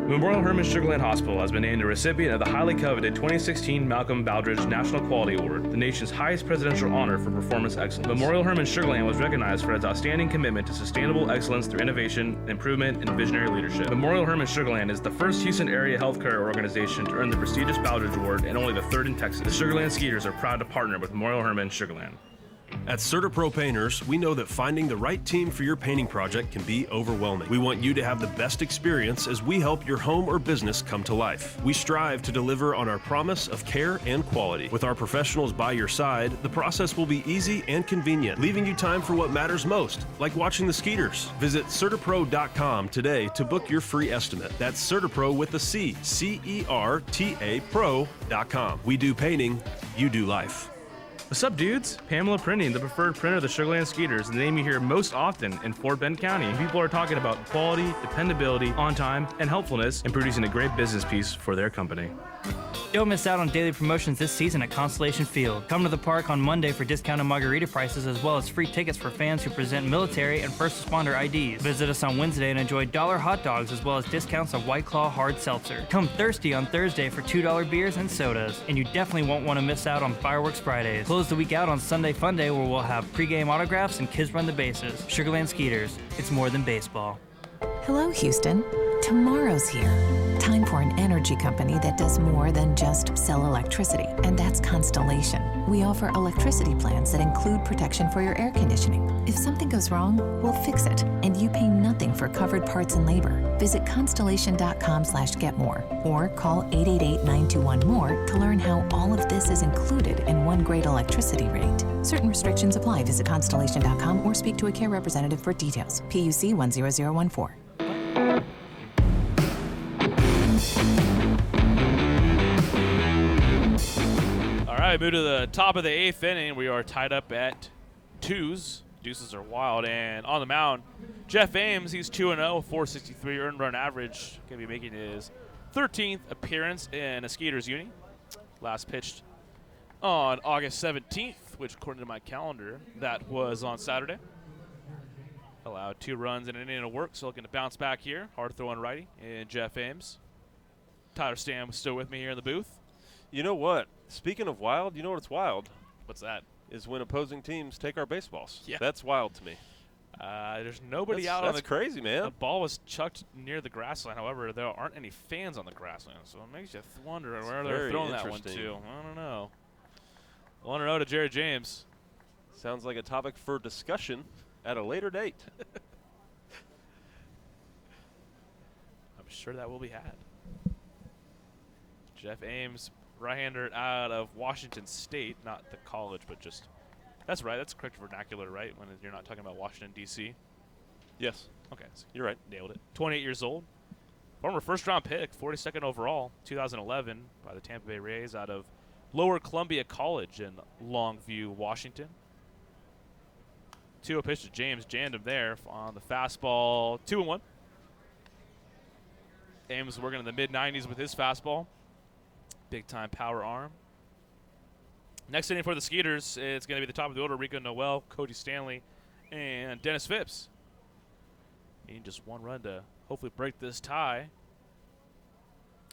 Memorial Hermann Sugarland Hospital has been named a recipient of the highly coveted 2016 Malcolm Baldrige National Quality Award, the nation's highest presidential honor for performance excellence. Memorial Hermann Sugarland was recognized for its outstanding commitment to sustainable excellence through innovation, improvement, and visionary leadership. Memorial Hermann Sugarland is the first Houston area healthcare organization to earn the prestigious Baldrige Award and only the 3rd in Texas. The Sugarland Skeeters are proud to partner with Memorial Hermann Sugarland. At CertaPro Painters, we know that finding the right team for your painting project can be overwhelming. We want you to have the best experience as we help your home or business come to life. We strive to deliver on our promise of care and quality. With our professionals by your side, the process will be easy and convenient, leaving you time for what matters most, like watching the Skeeters. Visit CertaPro.com today to book your free estimate. That's CertaPro with a C, C-E-R-T-A Pro.com. We do painting, you do life. What's up, dudes? Pamela Printing, the preferred printer of the Sugarland Skeeters, the name you hear most often in Fort Bend County. People are talking about quality, dependability, on time, and helpfulness in producing a great business piece for their company. Don't miss out on daily promotions this season at Constellation Field. Come to the park on Monday for discounted margarita prices as well as free tickets for fans who present military and first responder IDs. Visit us on Wednesday and enjoy $1 hot dogs as well as discounts of White Claw hard seltzer. Come thirsty on Thursday for $2 beers and sodas. And you definitely won't want to miss out on Fireworks Fridays. Close the week out on Sunday Fun Day where we'll have pregame autographs and kids run the bases. Sugarland Skeeters, it's more than baseball. Hello, Houston. Tomorrow's here. Time for an energy company that does more than just sell electricity, and that's Constellation. We offer electricity plans that include protection for your air conditioning. If something goes wrong, we'll fix it, and you pay nothing for covered parts and labor. Visit constellation.com/getmore or call 888-921-MORE to learn how all of this is included in one great electricity rate. Certain restrictions apply. Visit constellation.com or speak to a care representative for details. PUC 10014. All right, move to the top of the 8th inning. We are tied up at 2s. Deuces are wild. And on the mound, Jeff Ames, he's 2-0, 463 earned run average. Going to be making his 13th appearance in a Skeeters uni. Last pitched on August 17th, which according to my calendar, that was on Saturday. Allowed 2 runs and an inning of work, so looking to bounce back here. Hard throwing righty and Jeff Ames. Tyler Stam was still with me here in the booth. You know what? Speaking of wild, you know what's wild? What's that? Is when opposing teams take our baseballs. Yeah. That's wild to me. There's nobody out on the. That's crazy, man. The ball was chucked near the grass line. However, there aren't any fans on the grass line, so it makes you wonder where they're throwing that one to. I don't know. 1-0 to Jared James. Sounds like a topic for discussion at a later date. I'm sure that will be had. Jeff Ames, right-hander out of Washington State, not the college, but just. That's right. That's correct vernacular, right? When you're not talking about Washington, D.C. Yes. Okay. So you're right. Nailed it. 28 years old. Former first-round pick, 42nd overall, 2011 by the Tampa Bay Rays out of Lower Columbia College in Longview, Washington. 2-0 pitch to James. Jammed him there on the fastball. 2-1. Ames working in the mid-90s with his fastball. Big-time power arm. Next inning for the Skeeters, it's going to be the top of the order. Rico Noel, Cody Stanley, and Dennis Phipps. Needing just one run to hopefully break this tie.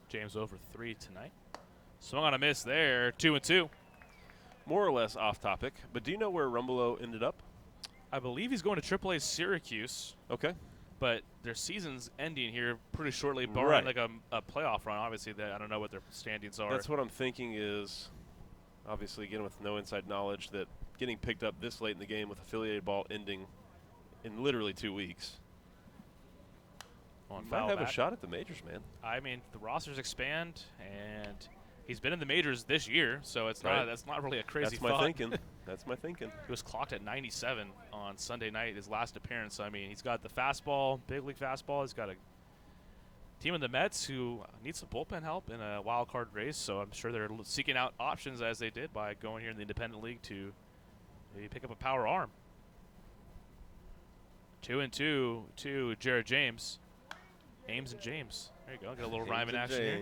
James over 3 tonight. Swung on a miss there, 2-2. More or less off topic, but do you know where Rumbelow ended up? I believe he's going to AAA Syracuse. Okay. But their season's ending here pretty shortly, barring like a playoff run. Obviously, I don't know what their standings are. That's what I'm thinking is, obviously, again, with no inside knowledge, that getting picked up this late in the game with affiliated ball ending in literally 2 weeks. Might have a shot at the majors, man. I mean, the rosters expand, and he's been in the majors this year, so it's not. That's not really a crazy thought. That's my thinking. That's my thinking. He was clocked at 97 on Sunday night, his last appearance. So, I mean, he's got the fastball, big league fastball. He's got a team in the Mets who needs some bullpen help in a wild card race. So I'm sure they're seeking out options as they did by going here in the independent league to maybe pick up a power arm. 2-2 to Jared James. Ames and James. There you go. Get a little rhyme in action here.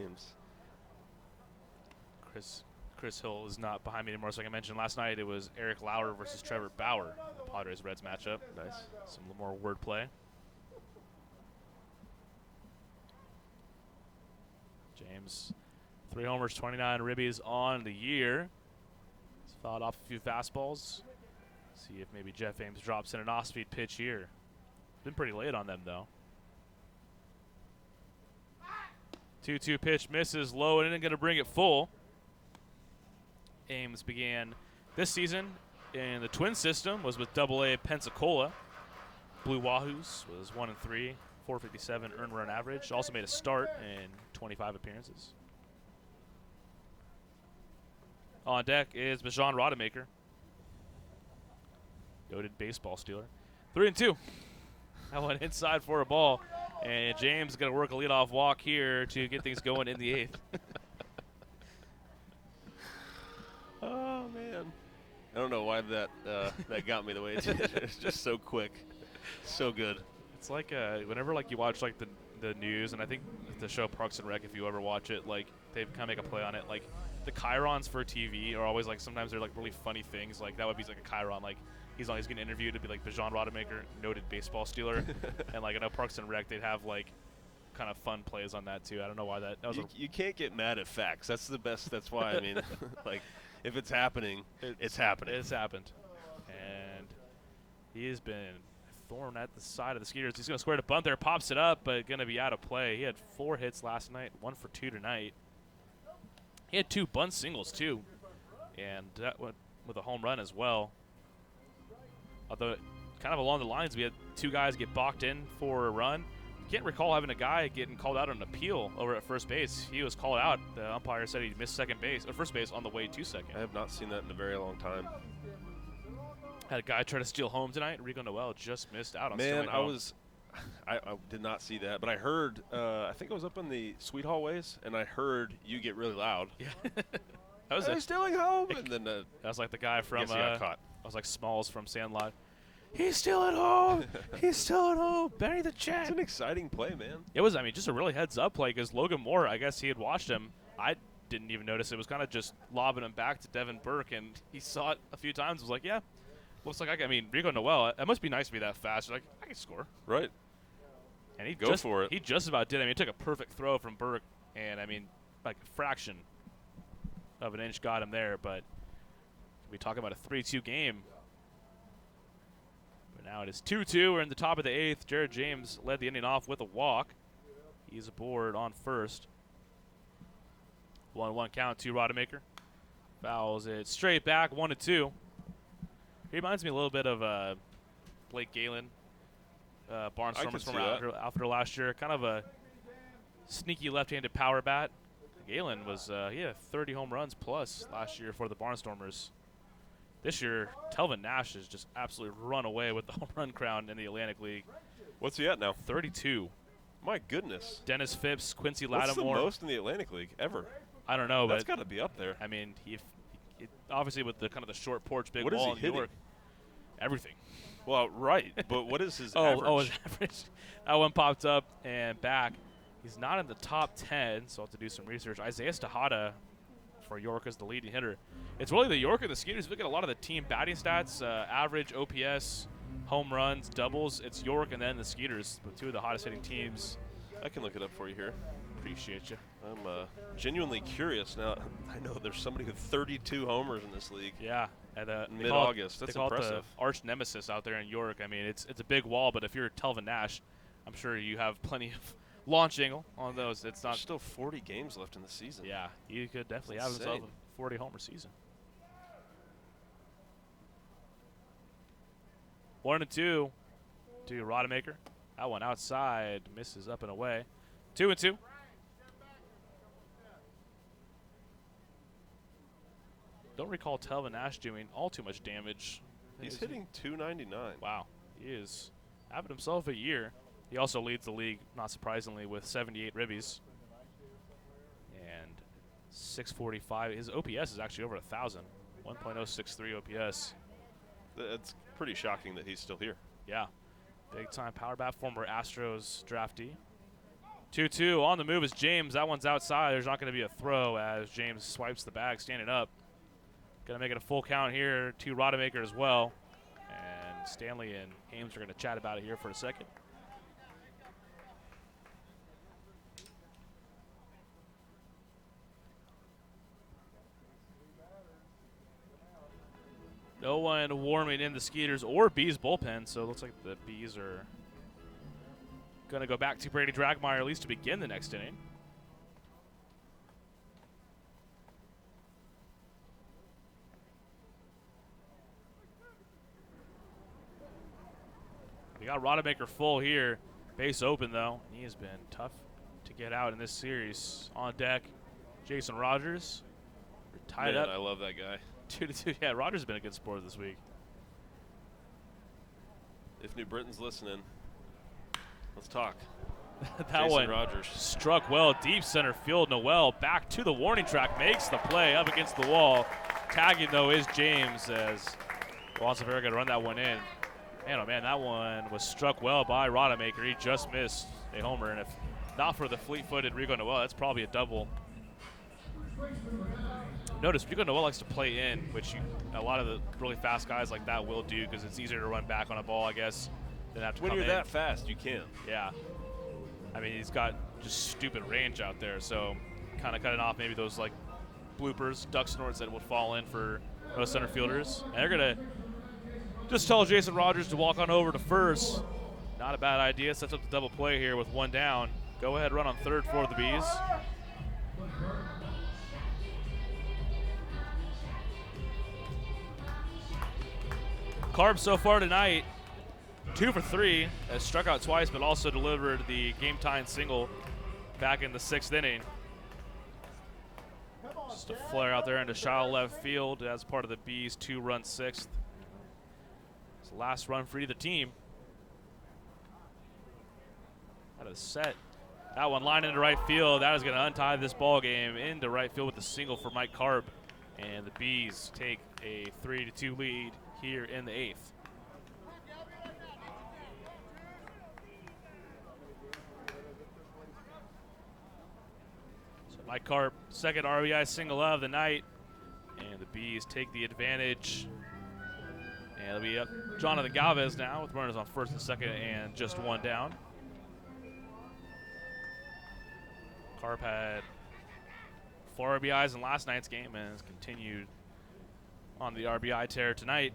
Chris Hill is not behind me anymore. So like I mentioned last night, it was Eric Lauer versus Trevor Bauer, the Padres-Reds matchup. Nice. Some more wordplay. James, 3 homers, 29 ribbies on the year. He's fouled off a few fastballs. See if maybe Jeff Ames drops in an off-speed pitch here. Been pretty late on them, though. 2-2 pitch misses low and isn't going to bring it full. Ames began this season in the Twin system, was with AA Pensacola. Blue Wahoos was 1-3, 457 earned run average. Also made a start in 25 appearances. On deck is Bijan Rodemaker, noted baseball stealer. 3-2. That one inside for a ball. And James is going to work a leadoff walk here to get things going in the 8th. Oh, man. I don't know why that got me the way it did. It's just so quick. So good. It's like whenever like you watch like the news, and I think the show Parks and Rec, if you ever watch it, like they kind of make a play on it. Like the chyrons for TV are always like sometimes they're like really funny things. Like that would be like a chyron. Like he's getting interviewed to be like Bijan Rodemaker, noted baseball stealer. And like I know Parks and Rec, they'd have like kind of fun plays on that too. I don't know why that was. You can't get mad at facts. That's the best. That's why I mean, like if it's happening, it's happening. It's happened, and he has been thorn at the side of the Skeeters. He's going to square to bunt there, pops it up, but going to be out of play. He had 4 hits last night, 1 for 2 tonight. He had 2 bunt singles too, and that went with a home run as well. Although kind of along the lines, we had 2 guys get balked in for a run. Can't recall having a guy getting called out on an appeal over at first base. He was called out. The umpire said he missed first base on the way to second. I have not seen that in a very long time. Had a guy try to steal home tonight. Rico Noel just missed out on stealing home. I did not see that, but I heard, I think I was up in the suite hallways, and I heard you get really loud. Yeah. That was stealing home. And then that was like the guy from, he got caught. I was like Smalls from Sandlot. He's still at home. He's still at home. Benny the Jet. It's an exciting play, man. It was, just a really heads-up play because Logan Moore, I guess he had watched him. I didn't even notice. It was kind of just lobbing him back to Devin Burke, and he saw it a few times. Was like, yeah, looks like Rico Noel, it must be nice to be that fast. Like, I can score. Right. And he Go for it. He just about did. He took a perfect throw from Burke, and, like a fraction of an inch got him there, but we talking about a 3-2 game. But now it is 2-2. We're in the top of the 8th. Jared James led the inning off with a walk. He's aboard on first. 1-1 count to Rodemaker. Fouls it straight back, 1-2. He reminds me a little bit of Blake Galen, Barnstormers from after last year. Kind of a sneaky left-handed power bat. Galen was he had 30 home runs plus last year for the Barnstormers. This year, Telvin Nash has just absolutely run away with the home run crown in the Atlantic League. What's he at now? 32. My goodness. Dennis Phipps, Quincy What's Lattimore. the most in the Atlantic League ever? I don't know, That's but got to be up there. I mean, he obviously with the kind of the short porch, big What is wall he in New hitting? York. Everything. Well, right, but what is his average? Oh, his average. That one popped up and back. He's not in the top 10, so I'll have to do some research. Isaiah Stahada for York is the leading hitter. It's really the York and the Skeeters. Look at a lot of the team batting stats, average, OPS, home runs, doubles. It's York and then the Skeeters, the two of the hottest hitting teams. I can look it up for you here. Appreciate you. I'm genuinely curious now. I know there's somebody with 32 homers in this league. Yeah, at mid-August. That's they call impressive. it the arch nemesis out there in York. I mean, it's a big wall, but if you're Telvin Nash, I'm sure you have plenty of launch angle on those. It's not There's still 40 games left in the season. Yeah, he could definitely have himself a 40 homer season. 1-2 to Rodemaker. That one outside, misses up and away. 2-2. Don't recall Telvin Nash doing all too much damage. He's hitting 299. Wow, he is having himself a year. He also leads the league, not surprisingly, with 78 ribbies and 645. His OPS is actually over 1,000, 1.063 OPS. That's pretty shocking that he's still here. Yeah, big time power bat, former Astros draftee. 2-2 on the move is James. That one's outside. There's not going to be a throw as James swipes the bag, standing up. Going to make it a full count here to Rodemaker as well. And Stanley and Ames are going to chat about it here for a second. No one warming in the Skeeters or Bees bullpen, so it looks like the Bees are going to go back to Brady Dragmeyer at least to begin the next inning. We got Rodemaker full here. Base open, though. He has been tough to get out in this series. On deck, Jason Rogers. We're tied up. I love that guy. 2-2. Yeah, Rogers has been a good sport this week. If New Britain's listening, let's talk. That Jason one Rogers struck well, deep center field. Noel back to the warning track, makes the play up against the wall. Tagging, though, is James as Wasavera going to run that one in. Man, oh man, that one was struck well by Rodemaker. He just missed a homer, and if not for the fleet-footed Rico Noel, that's probably a double. Notice Rico Noel likes to play in, which a lot of the really fast guys like that will do because it's easier to run back on a ball, I guess, than have to When come you're in. that fast, you can. Yeah. I mean, he's got just stupid range out there, so kind of cutting off maybe those like bloopers, duck snorts that would fall in for most center fielders. And they're going to just tell Jason Rogers to walk on over to first. Not a bad idea. Sets up the double play here with one down. Go ahead, run on third for the Bees. Carb so far tonight, 2 for 3, has struck out twice, but also delivered the game-tying single back in the 6th inning. Just a flare out there into shallow left field as part of the Bees' 2-run 6th. It's the last run for either team. That is set. That one lined into right field. That is going to untie this ball game into right field with a single for Mike Karp. And the Bees take a 3-2 lead here in the 8th. So Mike Karp, second RBI single of the night. And the Bees take the advantage. And it'll be up Jonathan Galvez now with runners on first and second and just one down. Karp had 4 RBIs in last night's game and has continued on the RBI tear tonight.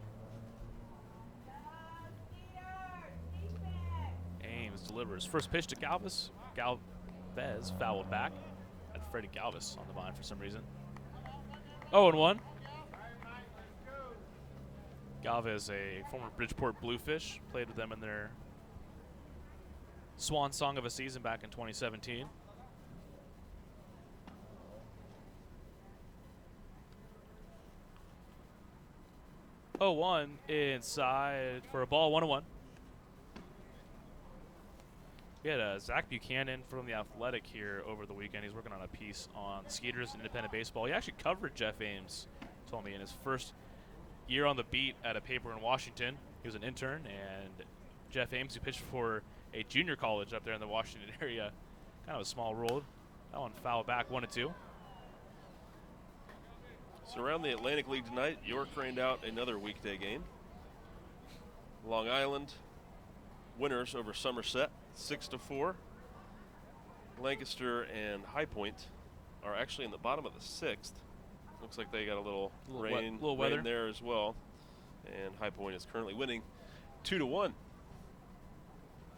Ames delivers. First pitch to Galvez. Galvez fouled back. Had Freddie Galvez on the mind for some reason. 0-1. Galvez, a former Bridgeport Bluefish, played with them in their swan song of a season back in 2017. Oh, 1 inside for a ball, 1-1. We had Zach Buchanan from The Athletic here over the weekend. He's working on a piece on Skeeters and independent baseball. He actually covered Jeff Ames, told me, in his first year on the beat at a paper in Washington. He was an intern, and Jeff Ames, who pitched for a junior college up there in the Washington area, kind of a small world. That one fouled back, 1-2. So around the Atlantic League tonight, York rained out another weekday game. Long Island winners over Somerset, 6-4. Lancaster and High Point are actually in the bottom of the 6th. Looks like they got a little rain weather there as well. And High Point is currently winning 2-1.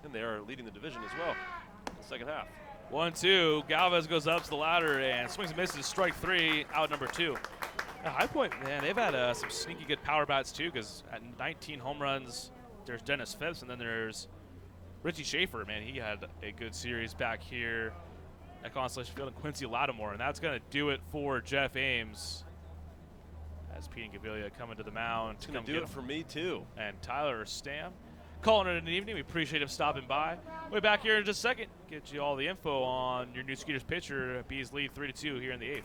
And they are leading the division as well in the second half. 1-2. Galvez goes up to the ladder and swings and misses. Strike 3, out number 2. High Point, man, they've had some sneaky good power bats too, because at 19 home runs, there's Dennis Phipps, and then there's Richie Schaefer. Man, he had a good series back here at Constellation Field, and Quincy Lattimore, and that's going to do it for Jeff Ames. As Pete and Gavilia coming to the mound. It's going to do it for me too. And Tyler Stam calling it an evening. We appreciate him stopping by. We'll be back here in just a second. Get you all the info on your new Skeeters pitcher. Bees lead 3-2 here in the 8th.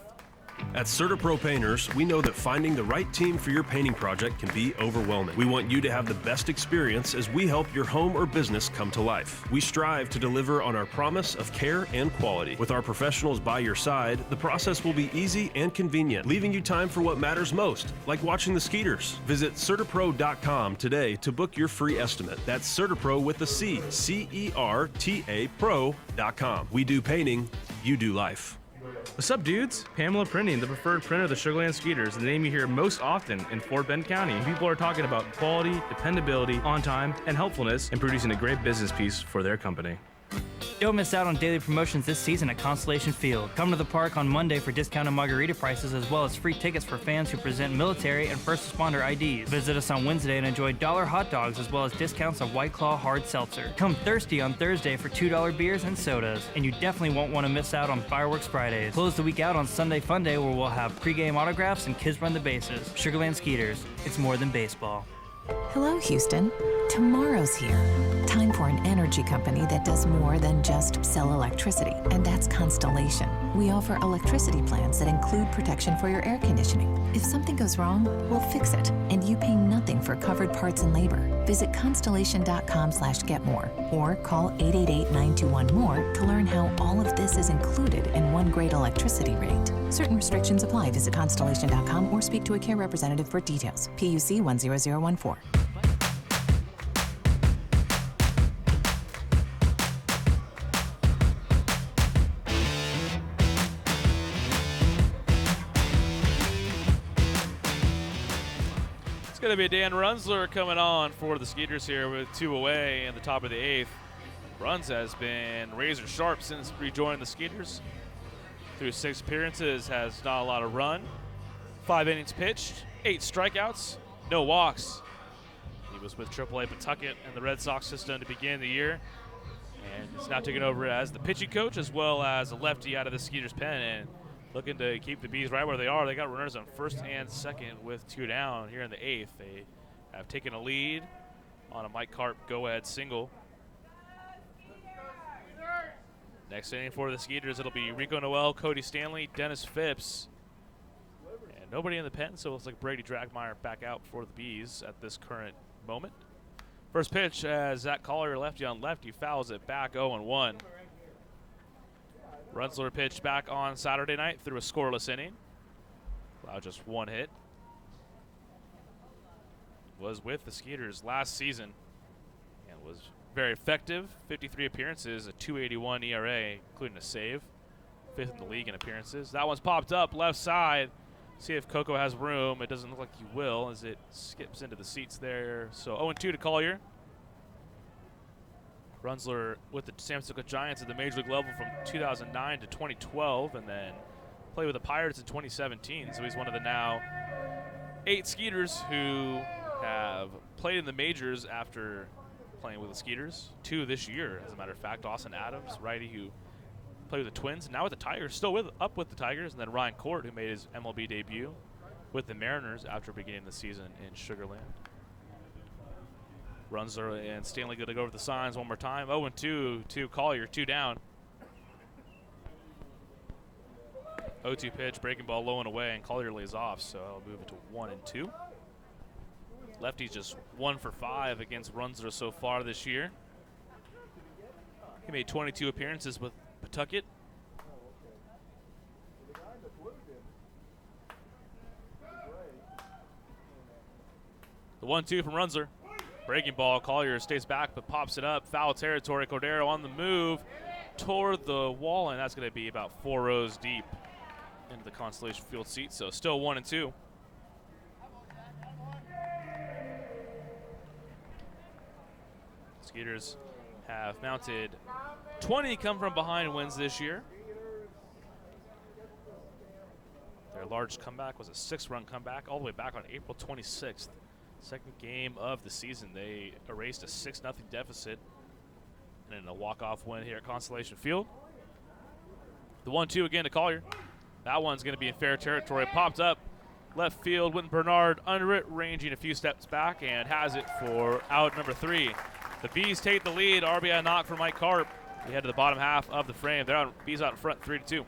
At CertaPro Painters, we know that finding the right team for your painting project can be overwhelming. We want you to have the best experience as we help your home or business come to life. We strive to deliver on our promise of care and quality. With our professionals by your side, the process will be easy and convenient, leaving you time for what matters most, like watching the Skeeters. Visit CertaPro.com today to book your free estimate. That's CertaPro with a C, C-E-R-T-A Pro.com. We do painting, you do life. What's up, dudes? Pamela Printing, the preferred printer of the Sugar Land Skeeters, the name you hear most often in Fort Bend County. People are talking about quality, dependability, on time, and helpfulness in producing a great business piece for their company. Don't miss out on daily promotions this season at Constellation Field. Come to the park on Monday for discounted margarita prices as well as free tickets for fans who present military and first responder IDs. Visit us on Wednesday and enjoy $1 hot dogs as well as discounts of White Claw hard seltzer. Come thirsty on Thursday for $2 beers and sodas. And you definitely won't want to miss out on Fireworks Fridays. Close the week out on Sunday Fun Day where we'll have pregame autographs and kids run the bases. Sugar Land Skeeters, it's more than baseball. Hello, Houston. Tomorrow's here. Time for an energy company that does more than just sell electricity, and that's Constellation. We offer electricity plans that include protection for your air conditioning. If something goes wrong, we'll fix it, and you pay nothing for covered parts and labor. Visit constellation.com/getmore or call 888-921-MORE to learn how all of this is included in one great electricity rate. Certain restrictions apply. Visit constellation.com or speak to a care representative for details. PUC 10014. It's going to be Dan Runsler coming on for the Skeeters here with 2 away in the top of the 8th. Runs has been razor sharp since rejoining the Skeeters. Through 6 appearances, has not a lot of run. 5 innings pitched, 8 strikeouts, no walks. He was with AAA Pawtucket and the Red Sox system to begin the year, and is now taking over as the pitching coach as well as a lefty out of the Skeeters pen, and looking to keep the Bees right where they are. They got runners on first and second with 2 down here in the 8th. They have taken a lead on a Mike Karp go-ahead single. Next inning for the Skeeters, it'll be Rico Noel, Cody Stanley, Dennis Phipps, and nobody in the pen, so it looks like Brady Dragmeyer back out for the Bees at this current moment. First pitch as Zach Collier, lefty on lefty, fouls it back 0-1. Runsler pitched back on Saturday night through a scoreless inning. Allowed just 1 hit. Was with the Skeeters last season and was very effective. 53 appearances, a 2.81 ERA, including a save. 5th in the league in appearances. That one's popped up left side. See if Coco has room. It doesn't look like he will as it skips into the seats there. So 0-2 to Collier. Runzler with the San Francisco Giants at the major league level from 2009 to 2012, and then played with the Pirates in 2017. So he's one of the now 8 Skeeters who have played in the majors after playing with the Skeeters. 2 this year, as a matter of fact. Austin Adams, righty, who played with the Twins, and now with the Tigers, still up with the Tigers, and then Ryan Court, who made his MLB debut with the Mariners after beginning the season in Sugar Land. Runzler and Stanley going to go over the signs one more time. 0-2 to Collier, 2 down. 0-2 pitch, breaking ball low and away, and Collier lays off, so I'll move it to 1-2. Lefty's just 1 for 5 against Runzler so far this year. He made 22 appearances with Pawtucket. The 1-2 from Runzler. Breaking ball, Collier stays back but pops it up. Foul territory, Cordero on the move toward the wall, and that's going to be about 4 rows deep into the Constellation Field seat, so still 1-2. Skeeters have mounted 20 come from behind wins this year. Their large comeback was a 6-run comeback all the way back on April 26th. Second game of the season, they erased a 6-0 deficit and in a walk-off win here at Constellation Field. The 1-2 again to Collier. That one's going to be in fair territory. Popped up left field. Wynton Bernard under it, ranging a few steps back, and has it for out number 3. The Bees take the lead. RBI knock for Mike Karp. We head to the bottom half of the frame. They're Bees out in front, 3-2.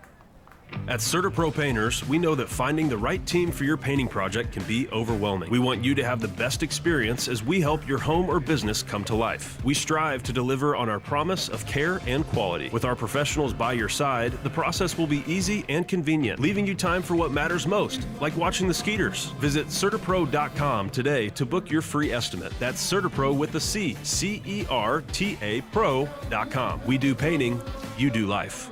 At CertaPro Painters, we know that finding the right team for your painting project can be overwhelming. We want you to have the best experience as we help your home or business come to life. We strive to deliver on our promise of care and quality. With our professionals by your side, the process will be easy and convenient, leaving you time for what matters most, like watching the Skeeters. Visit CertaPro.com today to book your free estimate. That's CertaPro with a C, C-E-R-T-A Pro.com. We do painting, you do life.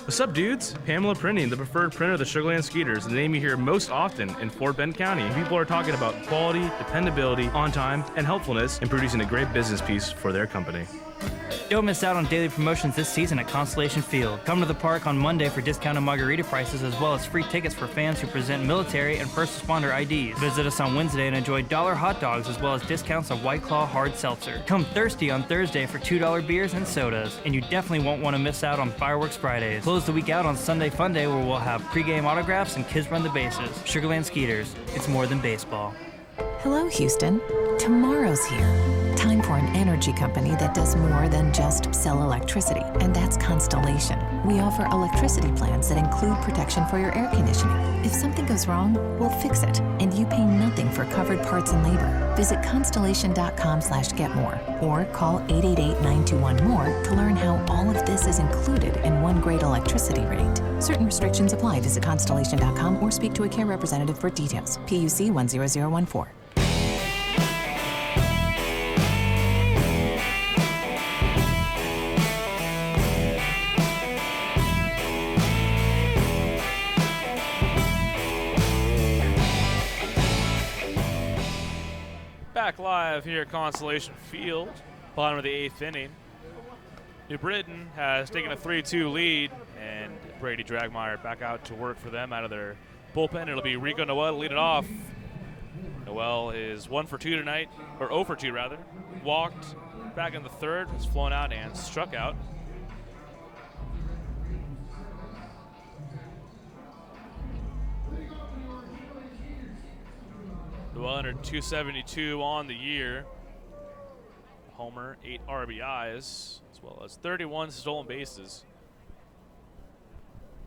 What's up, dudes? Pamela Printing, the preferred printer of the Sugar Land Skeeters, the name you hear most often in Fort Bend County. People are talking about quality, dependability, on time, and helpfulness in producing a great business piece for their company. Don't miss out on daily promotions this season at Constellation Field. Come to the park on Monday for discounted margarita prices as well as free tickets for fans who present military and first responder IDs. Visit us on Wednesday and enjoy $1 hot dogs as well as discounts on White Claw hard seltzer. Come thirsty on Thursday for $2 beers and sodas. And you definitely won't want to miss out on Fireworks Fridays. Close the week out on Sunday Fun Day where we'll have pregame autographs and kids run the bases. Sugar Land Skeeters, it's more than baseball. Hello, Houston. Tomorrow's here. Time for an energy company that does more than just sell electricity, and that's Constellation. We offer electricity plans that include protection for your air conditioning. If something goes wrong, we'll fix it, and you pay nothing for covered parts and labor. Visit constellation.com/getmore or call 888-921-MORE to learn how all of this is included in one great electricity rate. Certain restrictions apply. Visit constellation.com or speak to a care representative for details. PUC 10014. Back live here at Constellation Field, bottom of the 8th inning. New Britain has taken a 3-2 lead, and Brady Dragmeyer back out to work for them out of their bullpen. It'll be Rico Noel to lead it off. Noel is 1 for 2 tonight, or 0 for 2 rather. Walked back in the third, was flown out and struck out. Noel entered 272 on the year. Homer, 8 RBIs, as well as 31 stolen bases.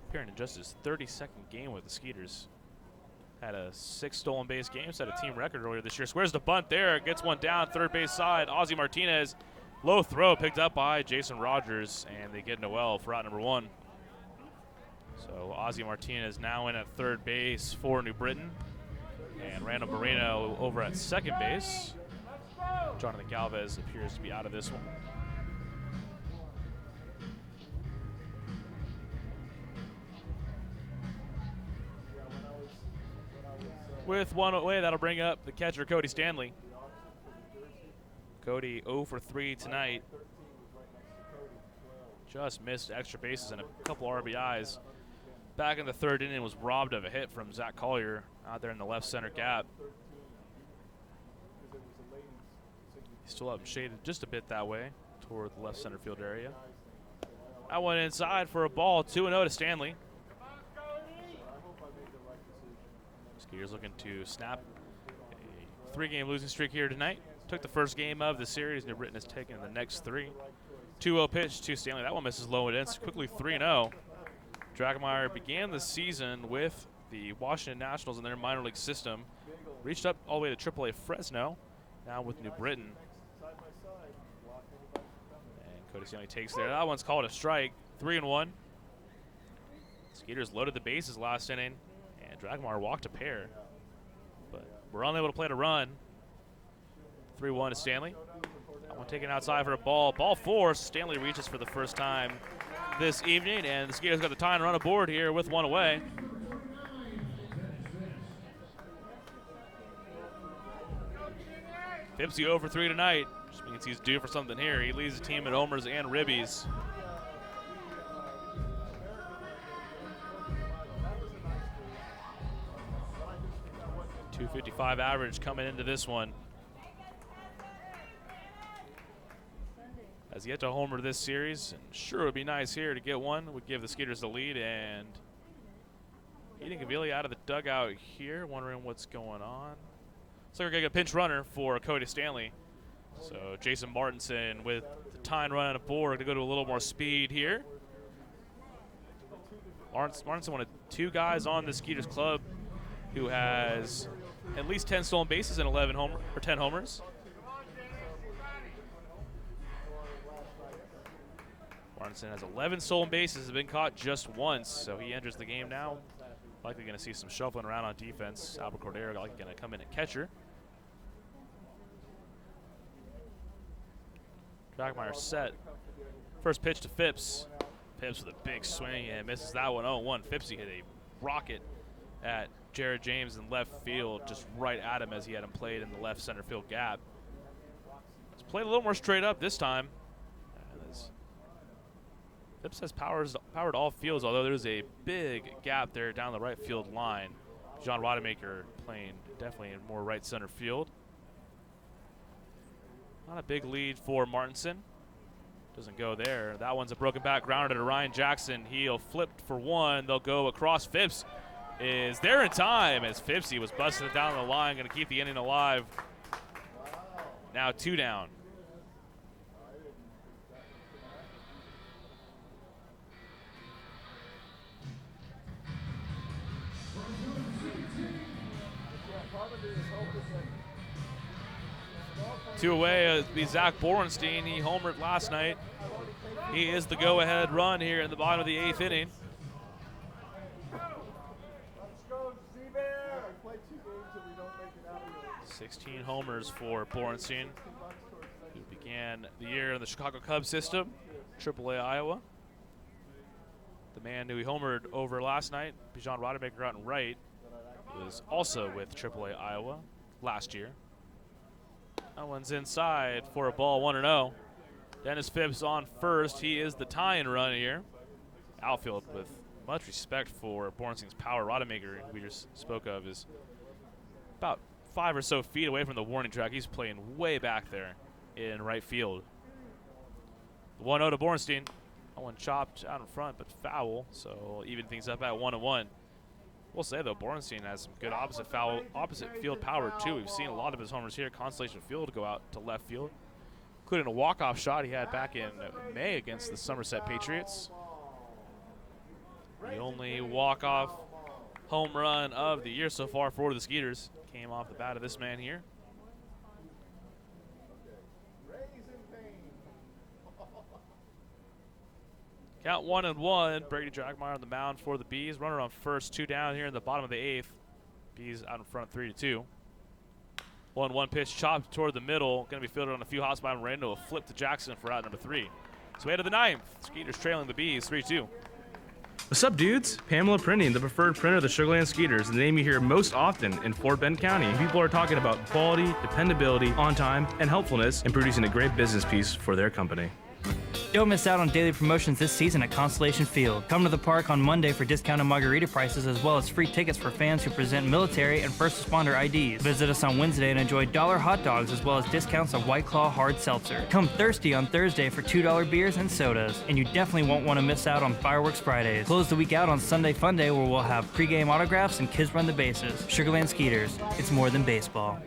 Appearing in just his 32nd game with the Skeeters. Had a 6 stolen base game, set a team record earlier this year. Squares the bunt there, gets one down, third base side. Ozzie Martinez, low throw, picked up by Jason Rogers, and they get Noel for out number 1. So Ozzie Martinez now in at third base for New Britain. And Randall Moreno over at second base. Jonathan Galvez appears to be out of this one. With one away, that'll bring up the catcher, Cody Stanley. Cody 0 for 3 tonight. just missed extra bases and a couple RBIs. Back in the third inning, was robbed of a hit from Zach Collier out there in the left center gap. He's still up shaded just a bit that way toward the left center field area. That one inside for a ball, 2-0 to Stanley. Skeeters looking to snap a 3-game losing streak here tonight. Took the first game of the series, and Britain has taken the next 3. 2-0 pitch to Stanley. That one misses low and ends quickly 3-0. Dragemeyer began the season with the Washington Nationals in their minor league system. Reached up all the way to AAA Fresno, now with New Britain. And Cody Stanley takes there. That one's called a strike, 3-1. Skeeters loaded the bases last inning, and Dragemeyer walked a pair. But we're unable to play a run. 3-1 to Stanley. That one taken outside for a ball. Ball 4. Stanley reaches for the first time this evening, and the Skeeters got the tie and run aboard here with one away. Phipsy 0 for 3 tonight. Just means he's due for something here. He leads the team in homers and ribbies. .255 average coming into this one. Has yet to homer this series, and sure it would be nice here to get one. Would give the Skeeters the lead, and Eden Gavilia out of the dugout here, wondering what's going on. Looks like we're gonna get a pinch runner for Cody Stanley. So Jason Martinson with the tying run on a board to go to a little more speed here. Martinson, one of 2 guys on the Skeeters club who has at least 10 stolen bases and 10 homers. Martinson has 11 stolen bases, has been caught just once, so he enters the game now. Likely going to see some shuffling around on defense. Albert Cordero likely going to come in at catcher. Dragemeyer set. First pitch to Phipps. Phipps with a big swing and misses that one. 0-1. Phipps hit a rocket at Jared James in left field, just right at him as he had him played in the left center field gap. He's played a little more straight up this time. Phipps has powered all fields, although there's a big gap there down the right field line. John Rodemaker playing definitely in more right center field. Not a big lead for Martinson. Doesn't go there. That one's a broken back grounder to Ryan Jackson. He'll flip for one. They'll go across. Phipps is there in time as Phipsy was busting it down the line. Going to keep the inning alive. Now 2 down. Two away be Zach Borenstein. He homered last night. He is the go-ahead run here in the bottom of the 8th inning. 16 homers for Borenstein, who began the year in the Chicago Cubs system, AAA Iowa. The man who he homered over last night, Bijan Rodemaker out in right, was also with AAA Iowa last year. That one's inside for a ball, 1-0. Dennis Phipps on first. He is the tie-in run here. Outfield with much respect for Borenstein's power. Rodemaker, we just spoke of, is about 5 or so feet away from the warning track. He's playing way back there in right field. 1-0 to Borenstein. That one chopped out in front, but foul, so even things up at 1-1. We'll say, though, Borenstein has some good opposite field power, too. We've seen a lot of his homers here at Constellation Field go out to left field, including a walk-off shot he had back in May against the Somerset Patriots. The only walk-off home run of the year so far for the Skeeters came off the bat of this man here. Count 1-1. Brady Dragemeyer on the mound for the Bees. Runner on first, 2 down here in the bottom of the 8th. Bees out in front, 3-2. 1-1 pitch chopped toward the middle. Going to be fielded on a few hops by Miranda. A flip to Jackson for out number 3. So way to the 9th. Skeeters trailing the Bees, 3-2. What's up, dudes? Pamela Printing, the preferred printer of the Sugar Land Skeeters, the name you hear most often in Fort Bend County. People are talking about quality, dependability, on time, and helpfulness in producing a great business piece for their company. Don't miss out on daily promotions this season at Constellation Field. Come to the park on Monday for discounted margarita prices as well as free tickets for fans who present military and first responder IDs. Visit us on Wednesday and enjoy $1 hot dogs as well as discounts on White Claw hard seltzer. Come thirsty on Thursday for $2 beers and sodas. And you definitely won't want to miss out on Fireworks Fridays. Close the week out on Sunday Fun Day where we'll have pregame autographs and kids run the bases. Sugarland Skeeters, it's more than baseball.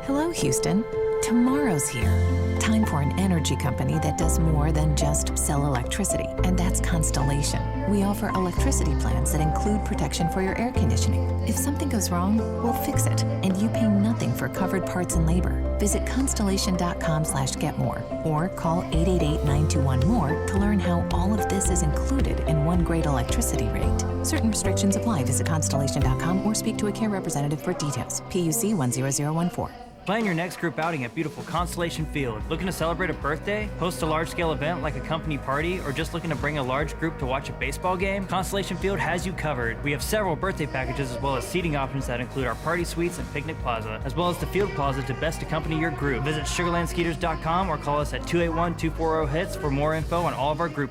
Hello, Houston. Tomorrow's here. Time for an energy company that does more than just sell electricity, and that's Constellation. We offer electricity plans that include protection for your air conditioning. If something goes wrong, we'll fix it, and you pay nothing for covered parts and labor. Visit constellation.com/getmore or call 888-921-MORE to learn how all of this is included in one great electricity rate. Certain restrictions apply. Visit constellation.com or speak to a care representative for details. PUC 10014. Plan your next group outing at beautiful Constellation Field. Looking to celebrate a birthday, host a large-scale event like a company party, or just looking to bring a large group to watch a baseball game? Constellation Field has you covered. We have several birthday packages as well as seating options that include our party suites and picnic plaza, as well as the field plaza to best accompany your group. Visit sugarlandskeeters.com or call us at 281-240-HITS for more info on all of our group.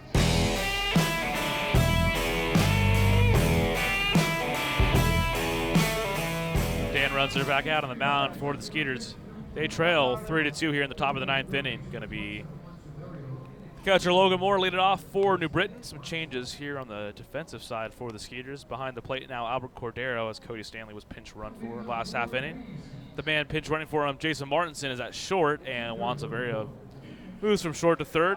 Runs are back out on the mound for the Skeeters. They trail 3-2 here in the top of the 9th inning. Going to be catcher Logan Moore lead it off for New Britain. Some changes here on the defensive side for the Skeeters. Behind the plate now Albert Cordero as Cody Stanley was pinch run for last half inning. The man pinch running for him, Jason Martinson, is at short, and Juan Silverio moves from short to third.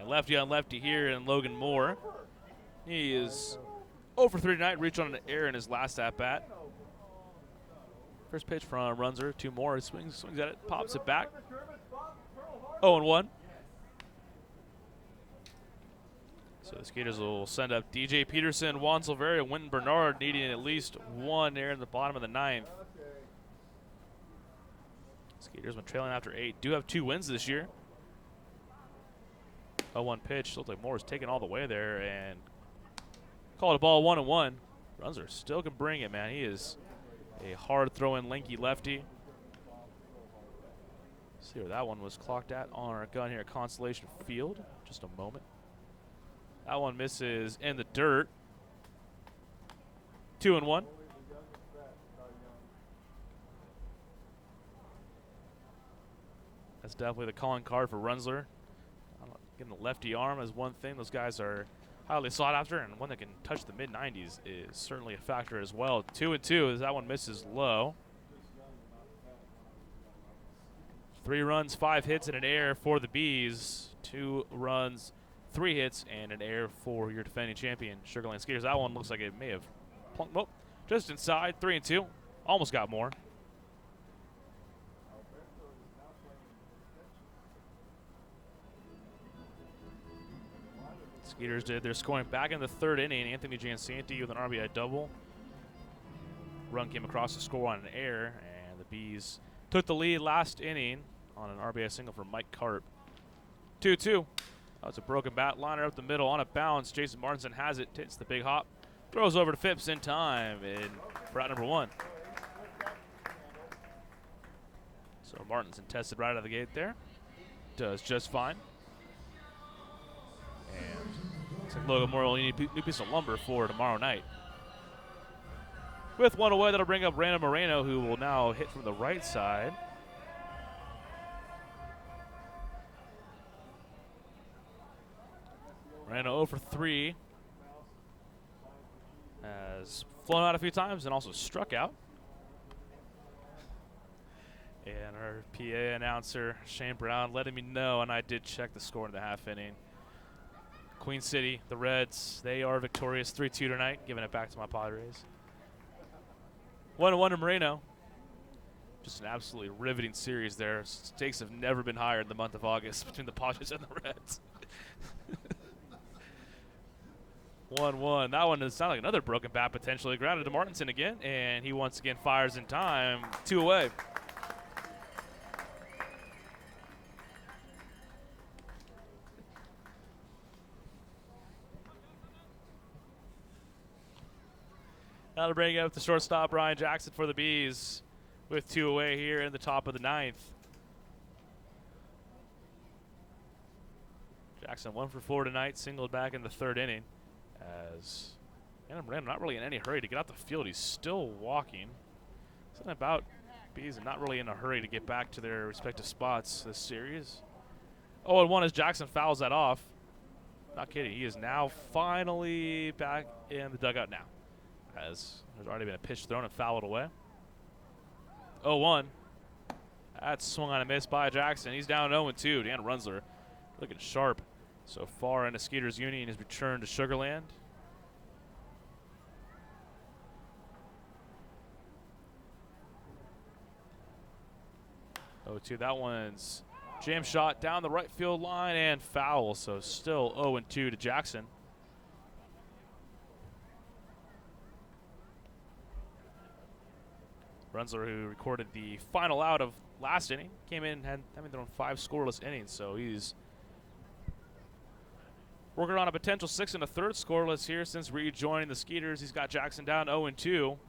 Lefty on lefty here, and Logan Moore. He is 0 for 3 tonight, reached on an error in his last at-bat. First pitch from Runzer, 2 more. He swings at it, pops it back. 0-1. So the Skeeters will send up DJ Peterson, Juan Silverio, Winton Bernard, needing at least 1 there in the bottom of the 9th. Skeeters been trailing after 8. Do have 2 wins this year. 0-1 pitch. Looks like Moore's taking all the way there and called a ball 1-1. Runzer still can bring it, man. He is a hard throwing, lanky lefty. See where that one was clocked at on our gun here at Constellation Field. Just a moment. That one misses in the dirt. 2-1. That's definitely the calling card for Runzler. Getting the lefty arm is one thing. Those guys are highly sought after, and one that can touch the mid-90s is certainly a factor as well. 2-2 as that one misses low. 3 runs, 5 hits, and an error for the Bees. 2 runs, 3 hits, and an error for your defending champion, Sugarland Skeeters. That one looks like it may have plunked, well, just inside. 3-2. Almost got more. Skeeters did their scoring back in the 3rd inning. Anthony Jansanti with an RBI double. Run came across the score on an error, and the Bees took the lead last inning on an RBI single from Mike Karp. 2-2. That's a broken bat liner up the middle on a bounce. Jason Martinson has it, hits the big hop, throws over to Phipps in time, and for out number 1. So Martinson tested right out of the gate there. Does just fine. And looks like Logan Moore will need a new piece of lumber for tomorrow night. With 1 away, that'll bring up Randall Moreno, who will now hit from the right side. Moreno 0 for 3. Has flown out a few times and also struck out. And our PA announcer, Shane Brown, letting me know, and I did check the score in the half inning. Queen City, the Reds, they are victorious 3-2 tonight, giving it back to my Padres. 1-1 to Moreno. Just an absolutely riveting series there. Stakes have never been higher in the month of August between the Padres and the Reds. 1-1. That one sounded like another broken bat potentially. Grounded to Martinson again, and he once again fires in time. 2 away. Now to bring up the shortstop, Ryan Jackson for the Bees. with 2 away here in the top of the 9th. Jackson 1 for 4 tonight, singled back in the 3rd inning. As Adam Moreno not really in any hurry to get out the field. He's still walking. Something about Bees not really in a hurry to get back to their respective spots this series. 0-1 as Jackson fouls that off. Not kidding. He is now finally back in the dugout now, as there's already been a pitch thrown and fouled away. 0-1. That's swung on a miss by Jackson. He's down 0-2. Dan Runzler looking sharp so far in the Skeeters Union. His return to Sugarland. 0-2. That one's jam shot down the right field line and foul. So still 0-2 to Jackson. Runzler, who recorded the final out of last inning, came in and having thrown 5 scoreless innings. So he's working on a potential 6 1/3 scoreless here since rejoining the Skeeters. He's got Jackson down 0-2.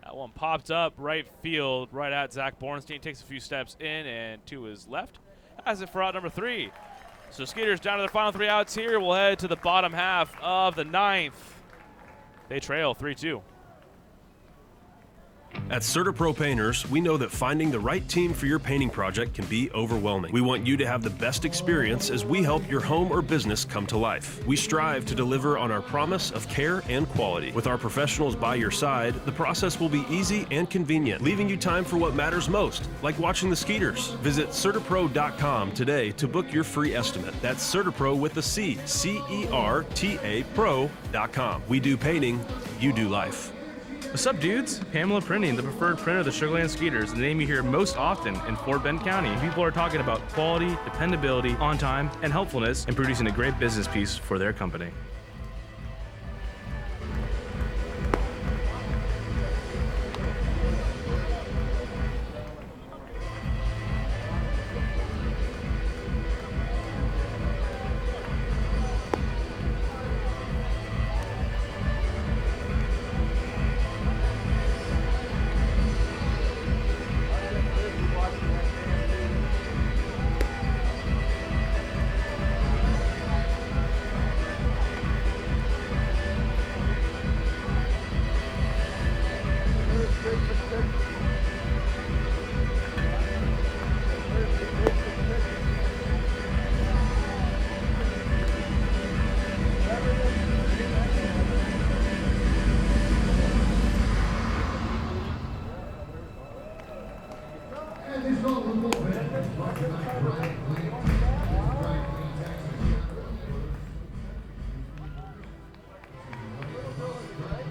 That one popped up right field, right at Zach Bornstein. Takes a few steps in and to his left. Has it for out number 3. So Skeeters down to their final 3 outs here. We'll head to the bottom half of the 9th. They trail 3-2. At CertaPro Painters, we know that finding the right team for your painting project can be overwhelming. We want you to have the best experience as we help your home or business come to life. We strive to deliver on our promise of care and quality. With our professionals by your side, the process will be easy and convenient, leaving you time for what matters most, like watching the Skeeters. Visit CertaPro.com today to book your free estimate. That's CertaPro with a C, C-E-R-T-A Pro.com. We do painting, you do life. What's up, dudes? Pamela Printing, the preferred printer of the Sugarland Skeeters, the name you hear most often in Fort Bend County. People are talking about quality, dependability, on time, and helpfulness in producing a great business piece for their company.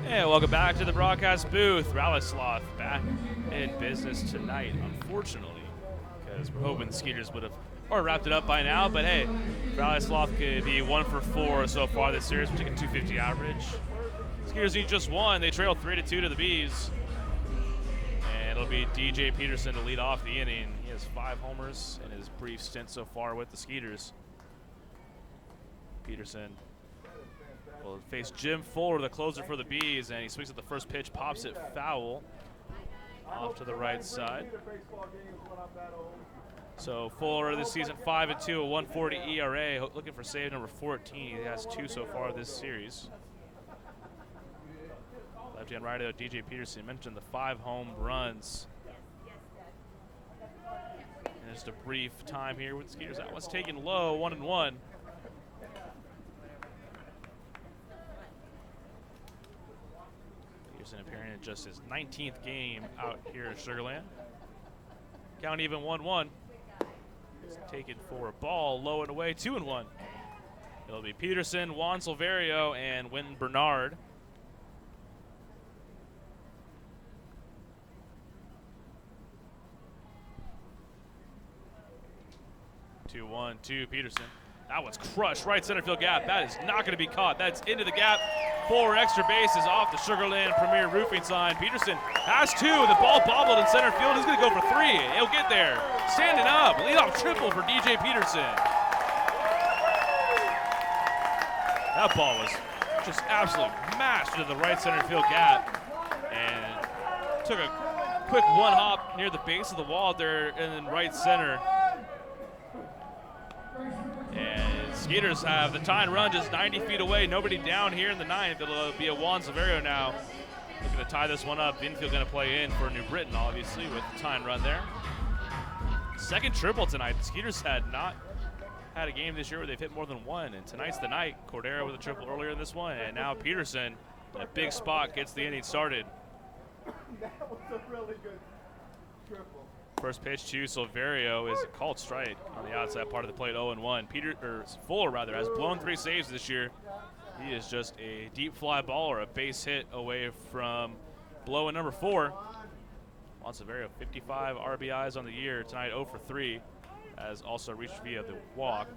And welcome back to the broadcast booth. Rallisloth back in business tonight, unfortunately, because we're hoping the Skeeters would have wrapped it up by now. But hey, Rallisloth could be 1 for 4 so far this series. We're taking 250 average. Skeeters need just 1. They trail 3-2 to the Bees. And it'll be DJ Peterson to lead off the inning. He has 5 homers in his brief stint so far with the Skeeters. Peterson will face Jim Fuller, the closer for the Bees, and he swings at the first pitch, pops it foul off to the right side. So Fuller this season 5-2, a 140 ERA, looking for save number 14. He has 2 so far this series. Lefty and righty, DJ Peterson mentioned the 5 home runs. And just a brief time here with the Skeeters. That one's taken low, 1-1. Peterson appearing in just his 19th game out here at Sugarland. Count even 1-1. He's taken for a ball, low and away, 2-1. It'll be Peterson, Juan Silverio, and Wynton Bernard. Two, 1-2, Peterson. That one's crushed, right center field gap. That is not going to be caught. That's into the gap. 4 extra bases off the Sugarland Premier Roofing sign. Peterson has 2. The ball bobbled in center field. He's going to go for 3. He'll get there. Standing up. Leadoff triple for DJ Peterson. That ball was just absolutely mashed into the right center field gap and took a quick one hop near the base of the wall there in right center. And Skeeters have the tie and run just 90 feet away. Nobody down here in the ninth. It'll be a Juan Severio now looking to tie this one up. The infield going to play in for New Britain, obviously, with the tie and run there. Second triple tonight. Skeeters had not had a game this year where they've hit more than one, and tonight's the night. Cordero with a triple earlier in this one, and now Peterson, a big spot, gets the inning started. That was a really good triple. First pitch to Silverio is a called strike on the outside part of the plate, 0-1. Fuller has blown 3 saves this year. He is just a deep fly ball or a base hit away from blowing number 4. Juan Severio, 55 RBIs on the year tonight, 0 for 3, has also reached via the walk.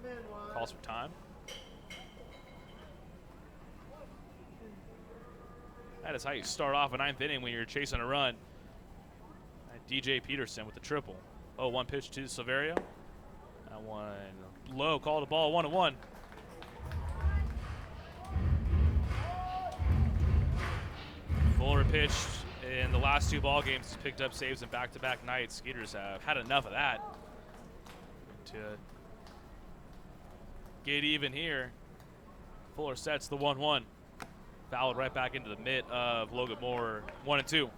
Calls for time. That is how you start off a 9th inning when you're chasing a run. DJ Peterson with the triple. 0-1 pitch to Silverio. That one low, called a ball, 1-1. Fuller pitched in the last 2 ball games. He's picked up saves in back-to-back nights. Skeeters have had enough of that to get even here. Fuller sets the 1-1. Fouled right back into the mitt of Logan Moore, 1-2.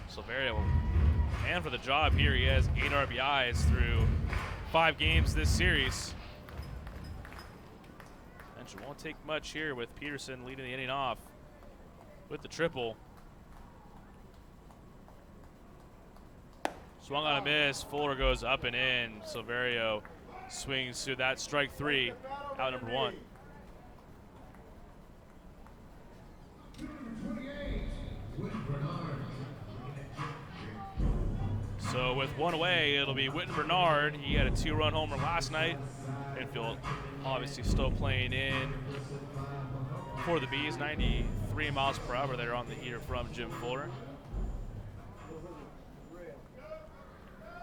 Silverio, man for the job here. He has 8 RBIs through 5 games this series. And it won't take much here with Peterson leading the inning off with the triple. Swung on a miss. Fuller goes up and in. Silverio swings to that strike 3, out number 1. So with 1 away, it'll be Whitten Bernard. He had a 2-run homer last night. Infield obviously still playing in for the Bees. 93 miles per hour there on the heater from Jim Fuller.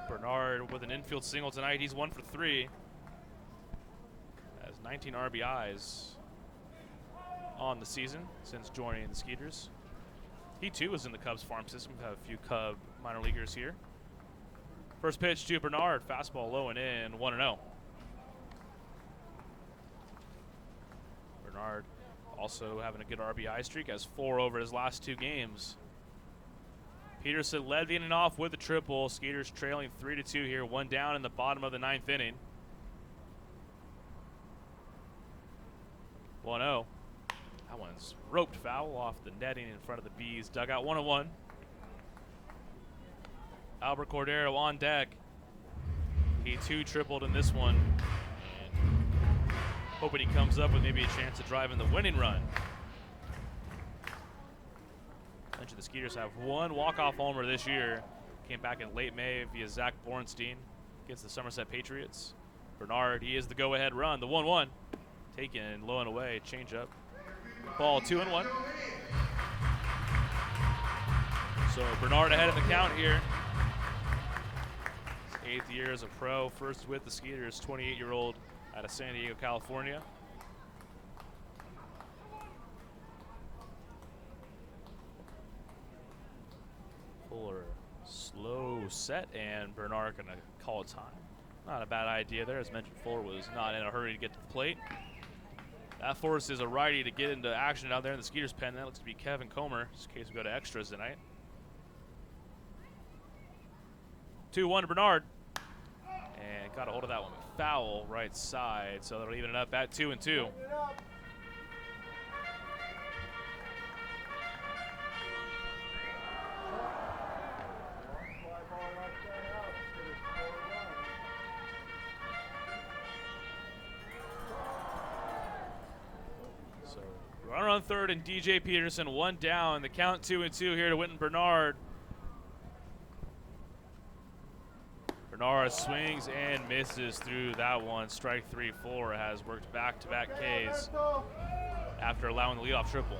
Bernard with an infield single tonight. He's 1 for 3. Has 19 RBIs on the season since joining the Skeeters. He too was in the Cubs farm system. We have a few Cub minor leaguers here. First pitch to Bernard, fastball low and in, 1-0. Bernard also having a good RBI streak, has 4 over his last 2 games. Peterson led the inning off with a triple. Skeeters trailing 3-2 here, 1 down in the bottom of the 9th inning. 1-0. That one's roped foul off the netting in front of the Bees. Dugout 1-1. Albert Cordero on deck. He too tripled in this one. And hoping he comes up with maybe a chance to drive in the winning run. Mentioned the Skeeters have 1 walk-off homer this year. Came back in late May via Zach Bornstein against the Somerset Patriots. Bernard, he is the go-ahead run. The 1-1. Taken low and away, change up. Ball 2-1. So Bernard ahead of the count here. 8th year as a pro, first with the Skeeters, 28-year-old out of San Diego, California. Fuller slow set, and Bernard gonna call a time. Not a bad idea there. As mentioned, Fuller was not in a hurry to get to the plate. That forces a righty to get into action down there in the Skeeters pen. That looks to be Kevin Comer, just in case we go to extras tonight. 2-1 to Bernard. And got a hold of that one. Foul right side, so that'll even it up at 2-2. So runner on third and DJ Peterson, 1 down. The count 2-2 here to Whitten Bernard. Bernard swings and misses through that one. Strike 3. Fuller has worked back-to-back Ks after allowing the leadoff triple.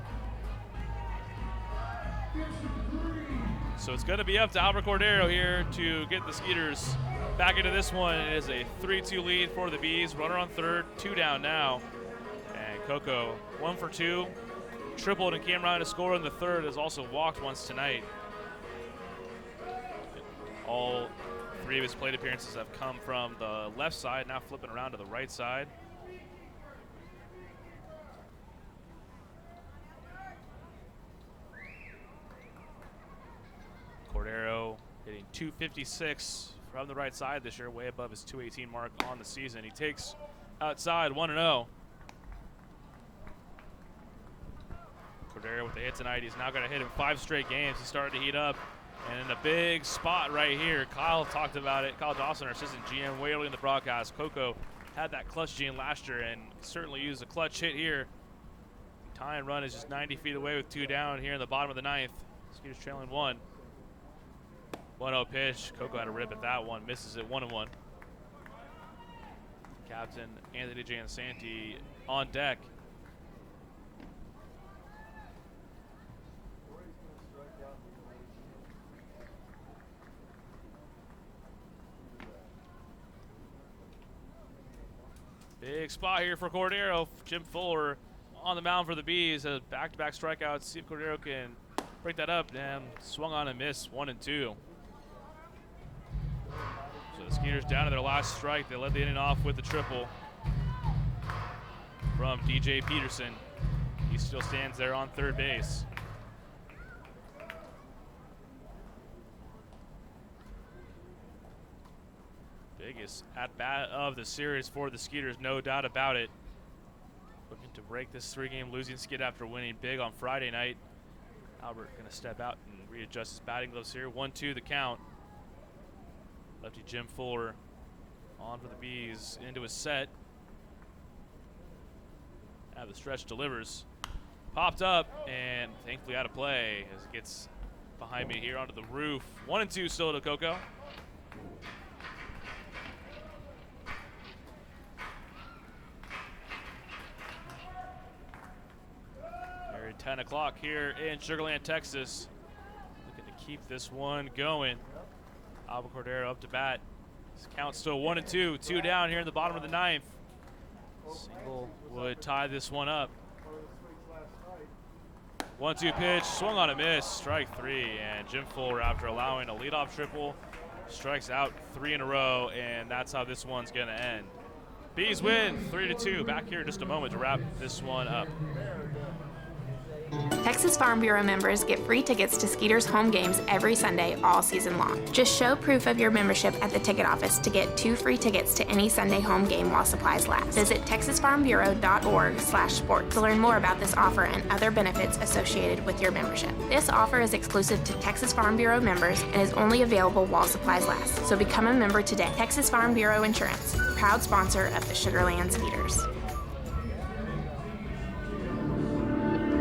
So it's going to be up to Albert Cordero here to get the Skeeters back into this one. It is a 3-2 lead for the Bees. Runner on third, 2 down now. And Coco 1 for 2 tripled and came around to score in the third, has also walked once tonight. All 3 of his plate appearances have come from the left side, now flipping around to the right side. Cordero hitting 256 from the right side this year, way above his 218 mark on the season. He takes outside 1-0. Cordero with the hit tonight. He's now going to hit in 5 straight games. He's starting to heat up. And in a big spot right here, Kyle talked about it. Kyle Dawson, our assistant GM, way early in the broadcast. Coco had that clutch gene last year and certainly used a clutch hit here. Tie and run is just 90 feet away with 2 down here in the bottom of the 9th. Skeeters trailing 1. 1-0 pitch. Coco had a rip at that one. Misses it 1-1. Captain Anthony Jansanti on deck. Big spot here for Cordero. Jim Fuller on the mound for the Bees. Has back-to-back strikeouts. See if Cordero can break that up. And swung on and missed 1-2. So the Skeeters down to their last strike. They led the inning off with the triple from DJ Peterson. He still stands there on third base. Biggest at-bat of the series for the Skeeters, no doubt about it. Looking to break this 3-game losing skid after winning big on Friday night. Albert going to step out and readjust his batting gloves here. 1-2 the count. Lefty Jim Fuller on for the Bees into his set. Now the stretch delivers. Popped up and thankfully out of play as it gets behind me here onto the roof. 1-2 still to Coco. Very 10 o'clock here in Sugar Land, Texas. Looking to keep this one going. Albert Cordero up to bat. His count's still 1-2. 2 down here in the bottom of the 9th. Single would tie this one up. 1-2 pitch, swung on a miss, strike 3, and Jim Fuller, after allowing a leadoff triple, strikes out 3 in a row, and that's how this one's going to end. Bees win 3-2. Back here in just a moment to wrap this one up. Texas Farm Bureau members get free tickets to Skeeters home games every Sunday all season long. Just show proof of your membership at the ticket office to get 2 free tickets to any Sunday home game while supplies last. Visit texasfarmbureau.org/sports to learn more about this offer and other benefits associated with your membership. This offer is exclusive to Texas Farm Bureau members and is only available while supplies last. So become a member today. Texas Farm Bureau Insurance, proud sponsor of the Sugar Land Skeeters.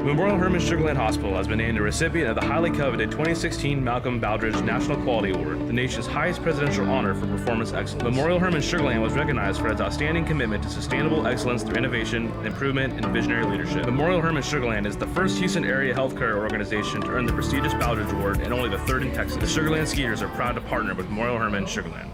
Memorial Hermann Sugar Land Hospital has been named a recipient of the highly coveted 2016 Malcolm Baldrige National Quality Award, the nation's highest presidential honor for performance excellence. Memorial Hermann Sugar Land was recognized for its outstanding commitment to sustainable excellence through innovation, improvement, and visionary leadership. Memorial Hermann Sugar Land is the first Houston area healthcare organization to earn the prestigious Baldrige Award and only the 3rd in Texas. The Sugar Land Skeeters are proud to partner with Memorial Hermann Sugar Land.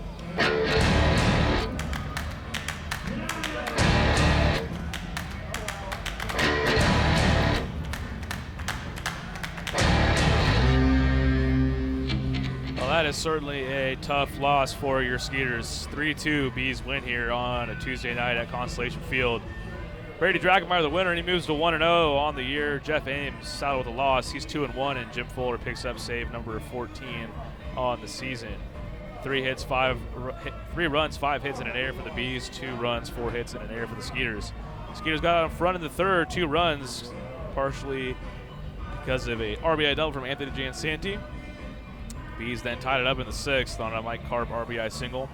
That is certainly a tough loss for your Skeeters. 3-2 Bees win here on a Tuesday night at Constellation Field. Brady Dragonmeyer the winner, and he moves to 1-0 on the year. Jeff Ames saddled with a loss. He's 2-1, and Jim Fuller picks up save number 14 on the season. 3 runs, 5 hits, and an error for the Bees. 2 runs, 4 hits, and an error for the Skeeters. Skeeters got out in front in the third, 2 runs, partially because of a RBI double from Anthony Jansanti. Bees then tied it up in the 6th on a Mike Karp RBI single.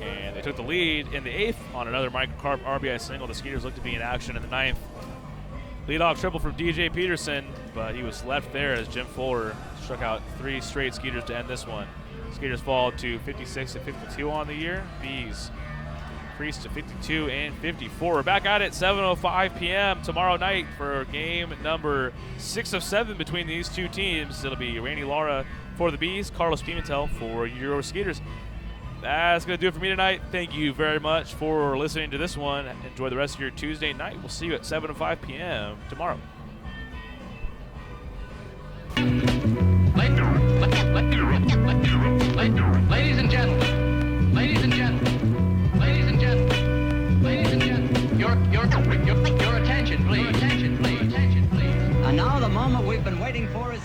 And they took the lead in the 8th on another Mike Karp RBI single. The Skeeters looked to be in action in the 9th. Leadoff triple from DJ Peterson, but he was left there as Jim Fuller struck out 3 straight Skeeters to end this one. Skeeters fall to 56-52 on the year. Bees increase to 52 and 54. We're back at it 7:05 p.m. tomorrow night for game number 6 of 7 between these two teams. It'll be Randy Lara for the Bees, Carlos Pimentel for your Skeeters. That's going to do it for me tonight. Thank you very much for listening to this one. Enjoy the rest of your Tuesday night. We'll see you at 7:05 p.m. tomorrow. Your attention, please. Attention, please. And now the moment we've been waiting for is